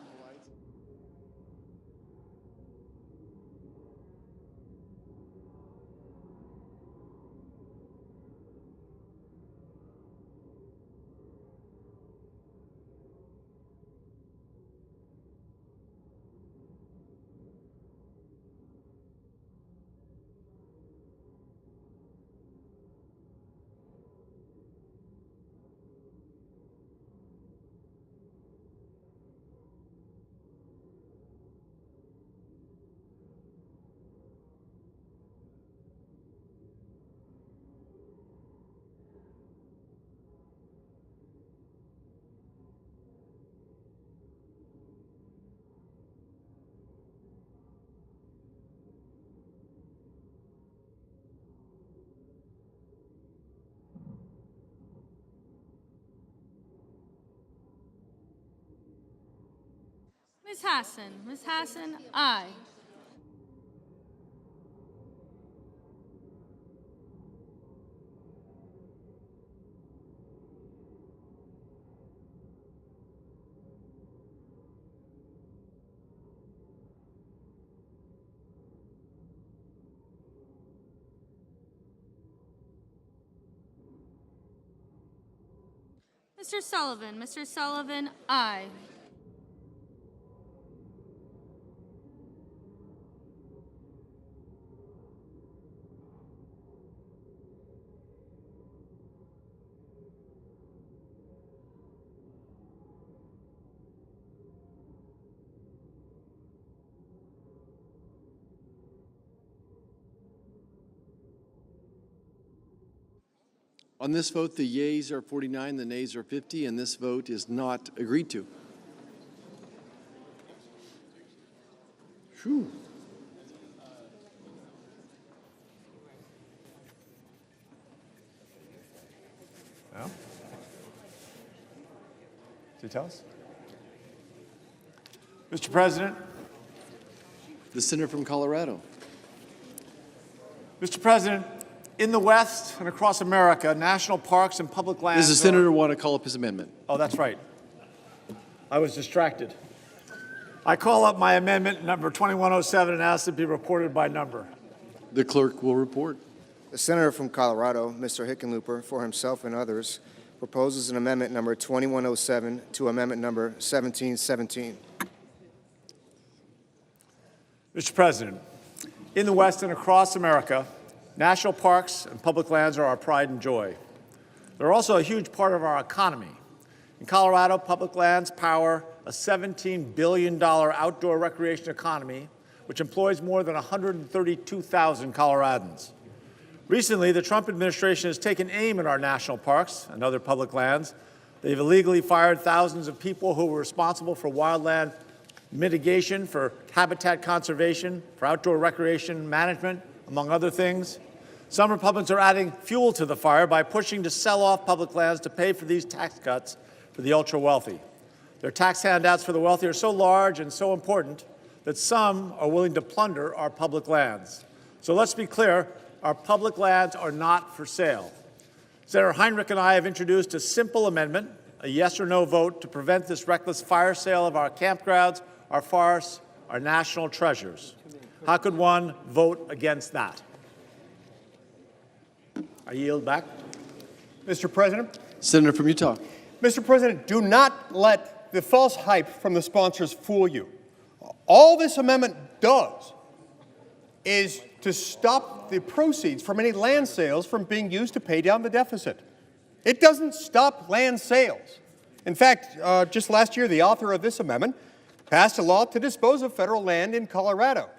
Ms. Hassan, aye. Mr. Sullivan, aye. On this vote, the yeas are 49, the nays are 50, and this vote is not agreed to. Whew. No? Did you tell us? Mr. President. The senator from Colorado. Mr. President, in the West and across America, national parks and public lands. Does the senator want to call up his amendment? Oh, that's right. I was distracted. I call up my amendment number 2107 and ask it be reported by number. The clerk will report. The senator from Colorado, Mr. Hickenlooper, for himself and others, proposes an amendment number 2107 to amendment number 1717. Mr. President, in the West and across America, national parks and public lands are our pride and joy. They're also a huge part of our economy. In Colorado, public lands power a $17 billion outdoor recreation economy, which employs more than 132,000 Coloradans. Recently, the Trump administration has taken aim at our national parks and other public lands. They've illegally fired thousands of people who were responsible for wildland mitigation, for habitat conservation, for outdoor recreation management, among other things. Some Republicans are adding fuel to the fire by pushing to sell off public lands to pay for these tax cuts for the ultra-wealthy. Their tax handouts for the wealthy are so large and so important that some are willing to plunder our public lands. So let's be clear, our public lands are not for sale. Senator Heinrich and I have introduced a simple amendment, a yes or no vote, to prevent this reckless fire sale of our campgrounds, our forests, our national treasures. How could one vote against that? I yield back. Mr. President. Senator from Utah. Mr. President, do not let the false hype from the sponsors fool you. All this amendment does is to stop the proceeds from any land sales from being used to pay down the deficit. It doesn't stop land sales. In fact, just last year, the author of this amendment passed a law to dispose of federal land in Colorado.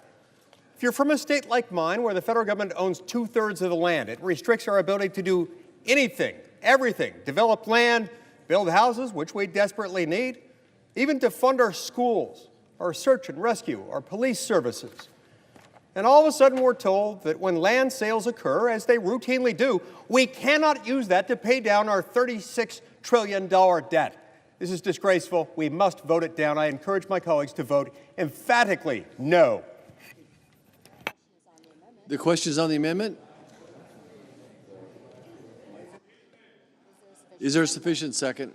If you're from a state like mine, where the federal government owns 2/3 of the land, it restricts our ability to do anything, everything, develop land, build houses, which we desperately need, even to fund our schools, our search and rescue, our police services. And all of a sudden we're told that when land sales occur, as they routinely do, we cannot use that to pay down our $36 trillion debt. This is disgraceful. We must vote it down. I encourage my colleagues to vote emphatically no. The question is on the amendment. Is there a sufficient second?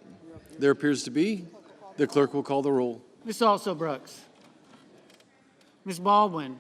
There appears to be. The clerk will call the roll. Ms. Also Brooks. Ms. Baldwin.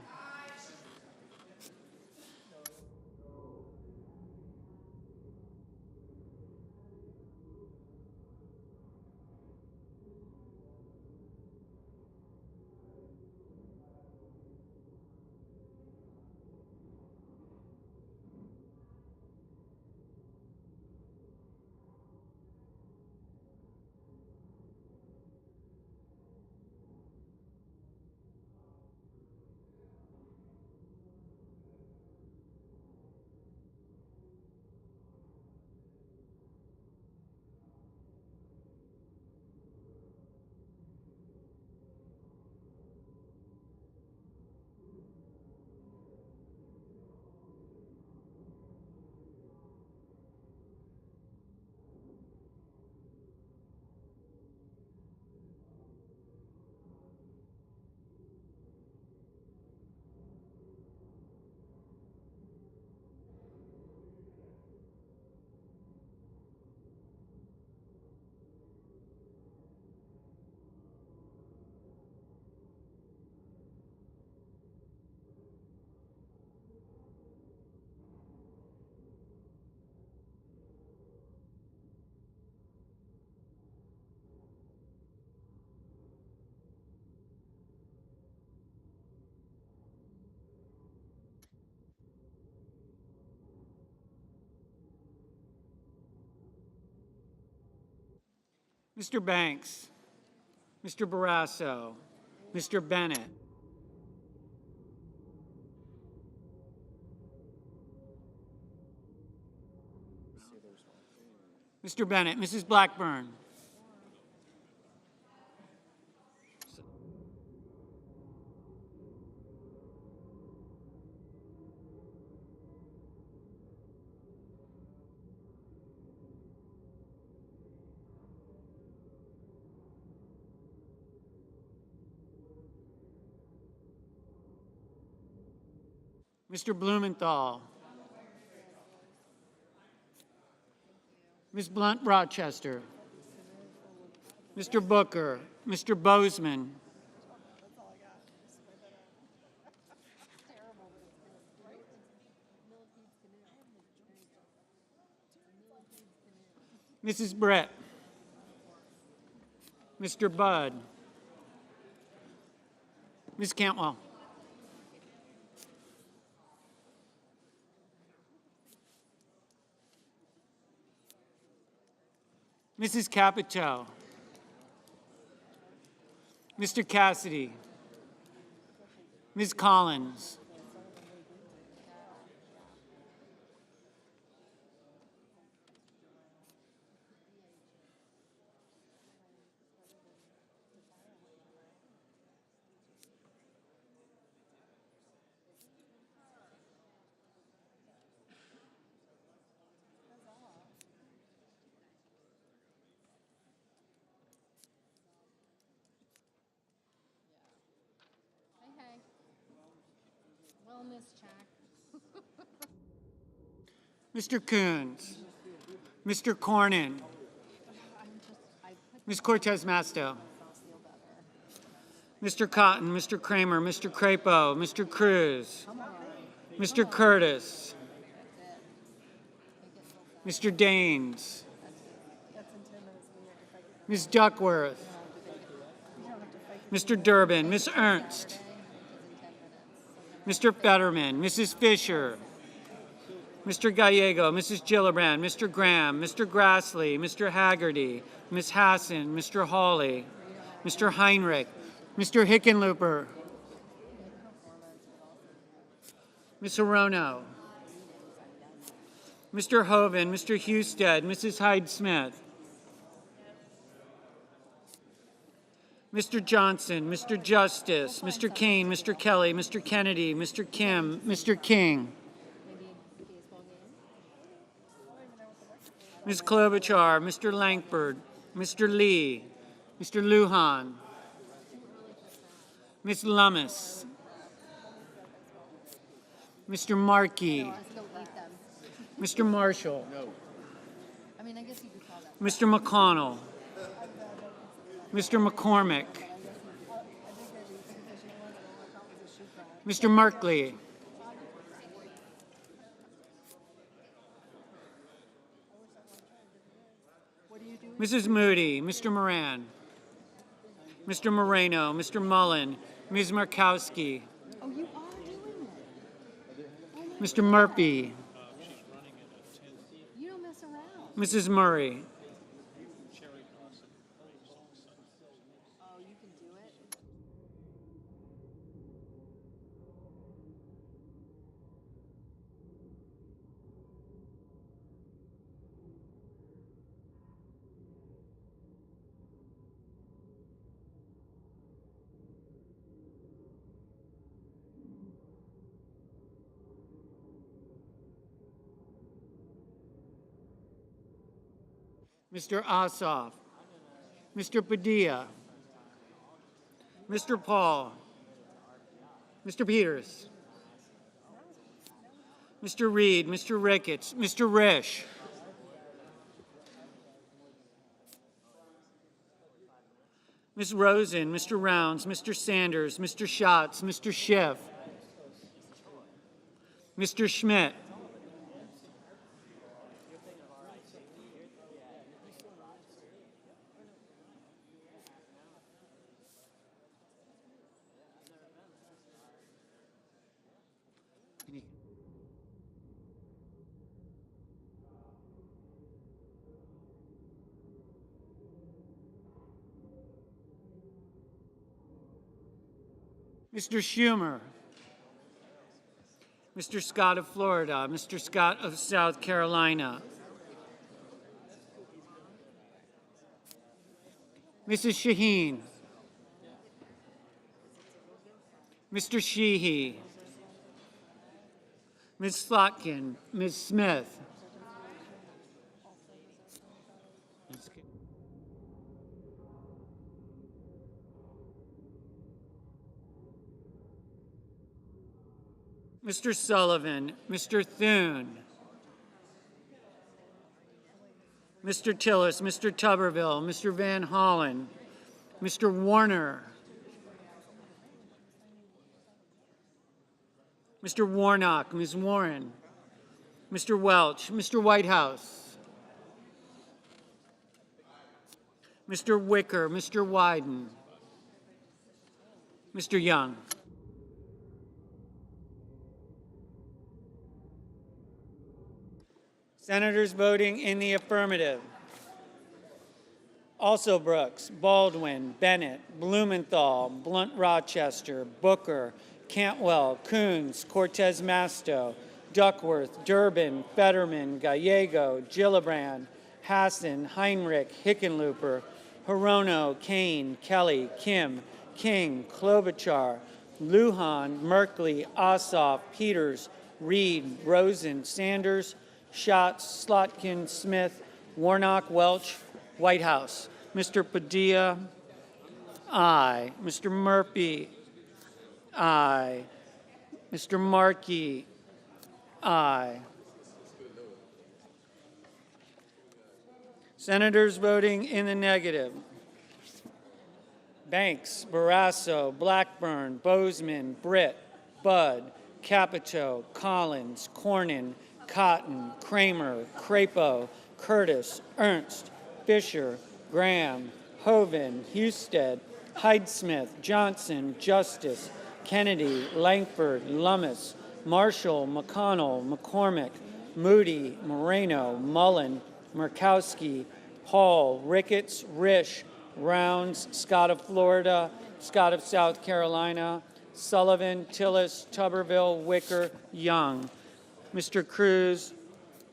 Mr. Banks, Mr. Barrasso, Mr. Bennett. Mr. Bennett, Mrs. Blackburn. Mr. Blumenthal. Ms. Blunt Rochester. Mr. Booker. Mr. Bozeman. Mrs. Brett. Mr. Budd. Ms. Cantwell. Mrs. Capito. Mr. Cassidy. Ms. Collins. Mr. Coons, Mr. Cornyn, Ms. Cortez Masto, Mr. Cotton, Mr. Kramer, Mr. Crapo, Mr. Cruz, Mr. Curtis, Mr. Daines, Ms. Duckworth, Mr. Durbin, Ms. Ernst, Mr. Fetterman, Mrs. Fisher, Mr. Gallego, Mrs. Gillibrand, Mr. Graham, Mr. Grassley, Mr. Haggerty, Ms. Hassan, Mr. Hawley, Mr. Heinrich, Mr. Hickenlooper, Ms. Hirono, Mr. Hoven, Mr. Husted, Mrs. Hyde-Smith, Mr. Johnson, Mr. Justice, Mr. Kane, Mr. Kelly, Mr. Kennedy, Mr. Kim, Mr. King, Ms. Klobuchar, Mr. Lankford, Mr. Lee, Mr. Lujan, Ms. Lummis, Mr. Markey, Mr. Marshall, Mr. McConnell, Mr. McCormick, Mr. Merkley, Mrs. Moody, Mr. Moran, Mr. Moreno, Mr. Mullen, Ms. Markowski, Mr. Murphy, Mrs. Murray, Mr. Ossoff, Mr. Padilla, Mr. Paul, Mr. Peters, Mr. Reed, Mr. Ricketts, Mr. Risch, Ms. Rosen, Mr. Rounds, Mr. Sanders, Mr. Schatz, Mr. Schiff, Mr. Schmidt, Mr. Schumer, Mr. Scott of Florida, Mr. Scott of South Carolina, Mrs. Shaheen, Mr. Sheehy, Ms. Slotkin, Ms. Smith, Mr. Sullivan, Mr. Thune, Mr. Tillis, Mr. Tuberville, Mr. Van Hollen, Mr. Warner, Mr. Warnock, Ms. Warren, Mr. Welch, Mr. Whitehouse, Mr. Wicker, Mr. Wyden, Mr. Young. Senators voting in the affirmative: Also Brooks, Baldwin, Bennett, Blumenthal, Blunt Rochester, Booker, Cantwell, Coons, Cortez Masto, Duckworth, Durbin, Fetterman, Gallego, Gillibrand, Hassan, Heinrich, Hickenlooper, Hirono, Kane, Kelly, Kim, King, Klobuchar, Lujan, Merkley, Ossoff, Peters, Reed, Rosen, Sanders, Schatz, Slotkin, Smith, Warnock, Welch, Whitehouse. Mr. Padilla, aye. Mr. Murphy, aye. Mr. Markey, aye. Senators voting in the negative: Banks, Barrasso, Blackburn, Bozeman, Britt, Budd, Capito, Collins, Cornyn, Cotton, Kramer, Crapo, Curtis, Ernst, Fisher, Graham, Hoven, Husted, Hyde-Smith, Johnson, Justice, Kennedy, Langford, Lummis, Marshall, McConnell, McCormick, Moody, Moreno, Mullen, Murkowski, Hall, Ricketts, Risch, Rounds, Scott of Florida, Scott of South Carolina, Sullivan, Tillis, Tuberville, Wicker, Young. Mr. Cruz,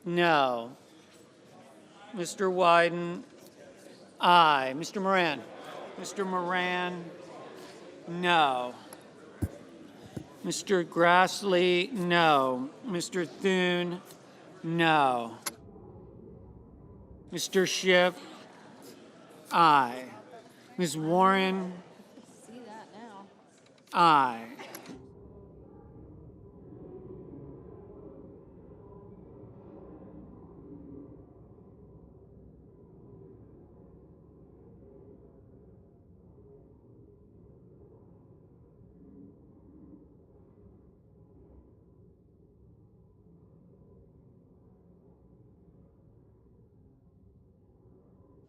no. Mr. Wyden, aye. Mr. Moran. Mr. Moran, no. Mr. Grassley, no. Mr. Thune, no. Mr. Schiff, aye. Ms. Warren, aye.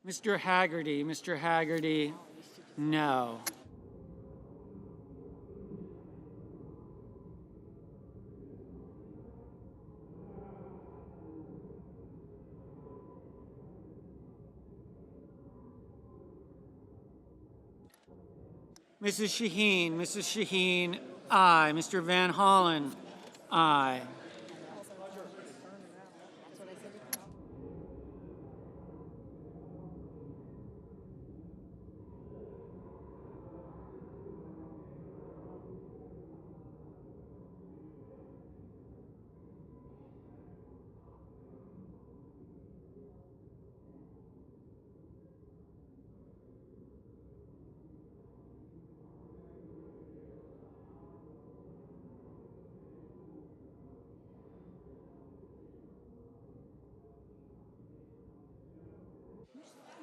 Mr. Haggerty, no. Mrs. Shaheen, aye. Mr. Van Hollen, aye.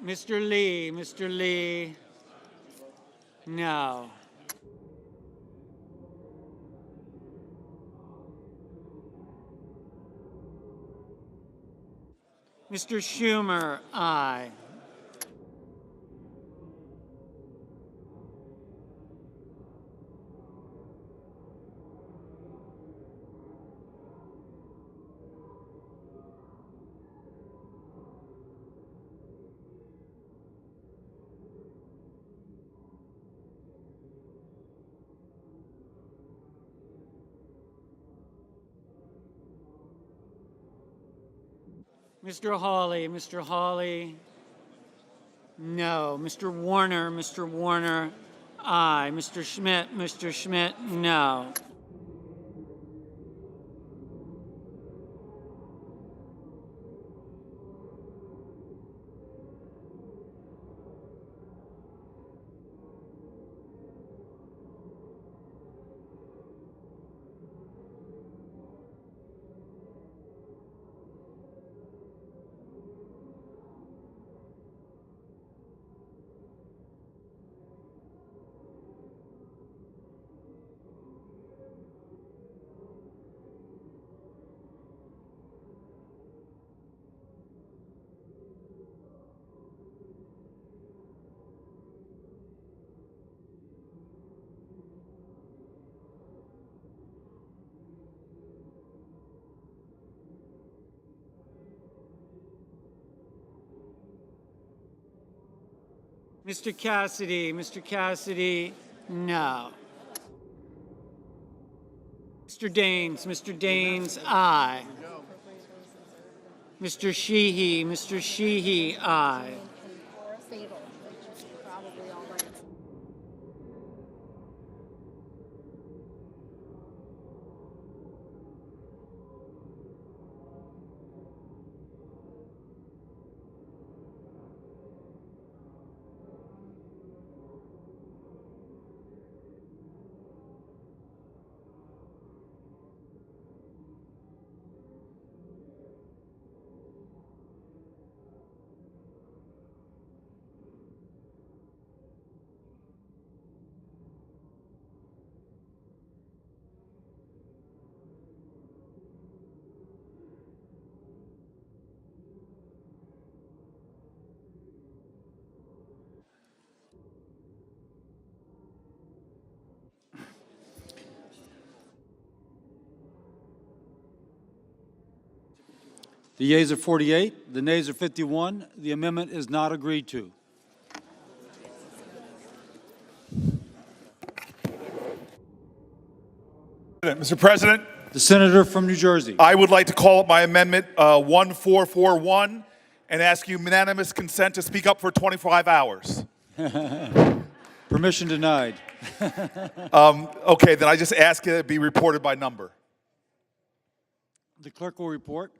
Mr. Lee, no. Mr. Schumer, aye. Mr. Hawley, no. Mr. Warner, aye. Mr. Schmidt, no. Mr. Cassidy, no. Mr. Daines, aye. Mr. Sheehy, aye. The yeas are 48, the nays are 51. The amendment is not agreed to. Mr. President, The senator from New Jersey. I would like to call up my amendment 1441 and ask unanimous consent to speak up for 25 hours. Permission denied. Okay, then I just ask it be reported by number. The clerk will report.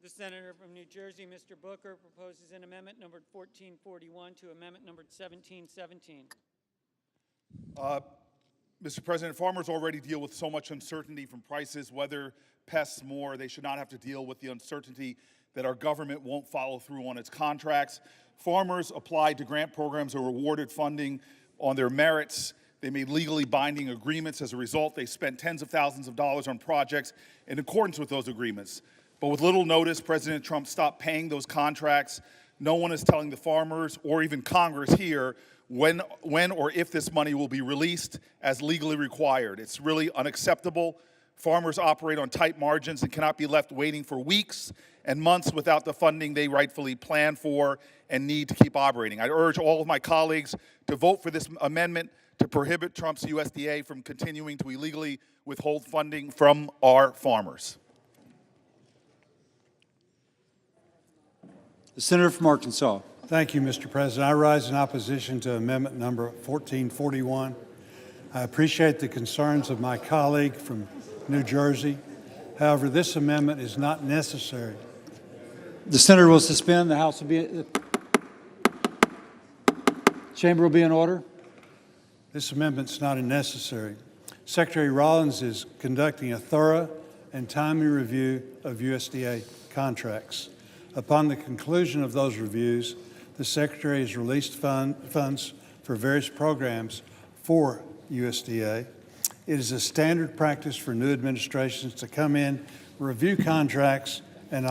The senator from New Jersey, Mr. Booker, proposes an amendment numbered 1441 to amendment numbered 1717. Mr. President, farmers already deal with so much uncertainty from prices, weather, pests, more. They should not have to deal with the uncertainty that our government won't follow through on its contracts. Farmers applied to grant programs or awarded funding on their merits. They made legally binding agreements. As a result, they spent tens of thousands of dollars on projects in accordance with those agreements. But with little notice, President Trump stopped paying those contracts. No one is telling the farmers or even Congress here when or if this money will be released as legally required. It's really unacceptable. Farmers operate on tight margins and cannot be left waiting for weeks and months without the funding they rightfully plan for and need to keep operating. I urge all of my colleagues to vote for this amendment to prohibit Trump's USDA from continuing to illegally withhold funding from our farmers. The senator from Arkansas. Thank you, Mr. President. I rise in opposition to amendment number 1441. I appreciate the concerns of my colleague from New Jersey. However, this amendment is not necessary. The senator will suspend. The House will be. Chamber will be in order. This amendment's not necessary. Secretary Rollins is conducting a thorough and timely review of USDA contracts. Upon the conclusion of those reviews, the Secretary has released funds for various programs for USDA. It is a standard practice for new administrations to come in, review contracts,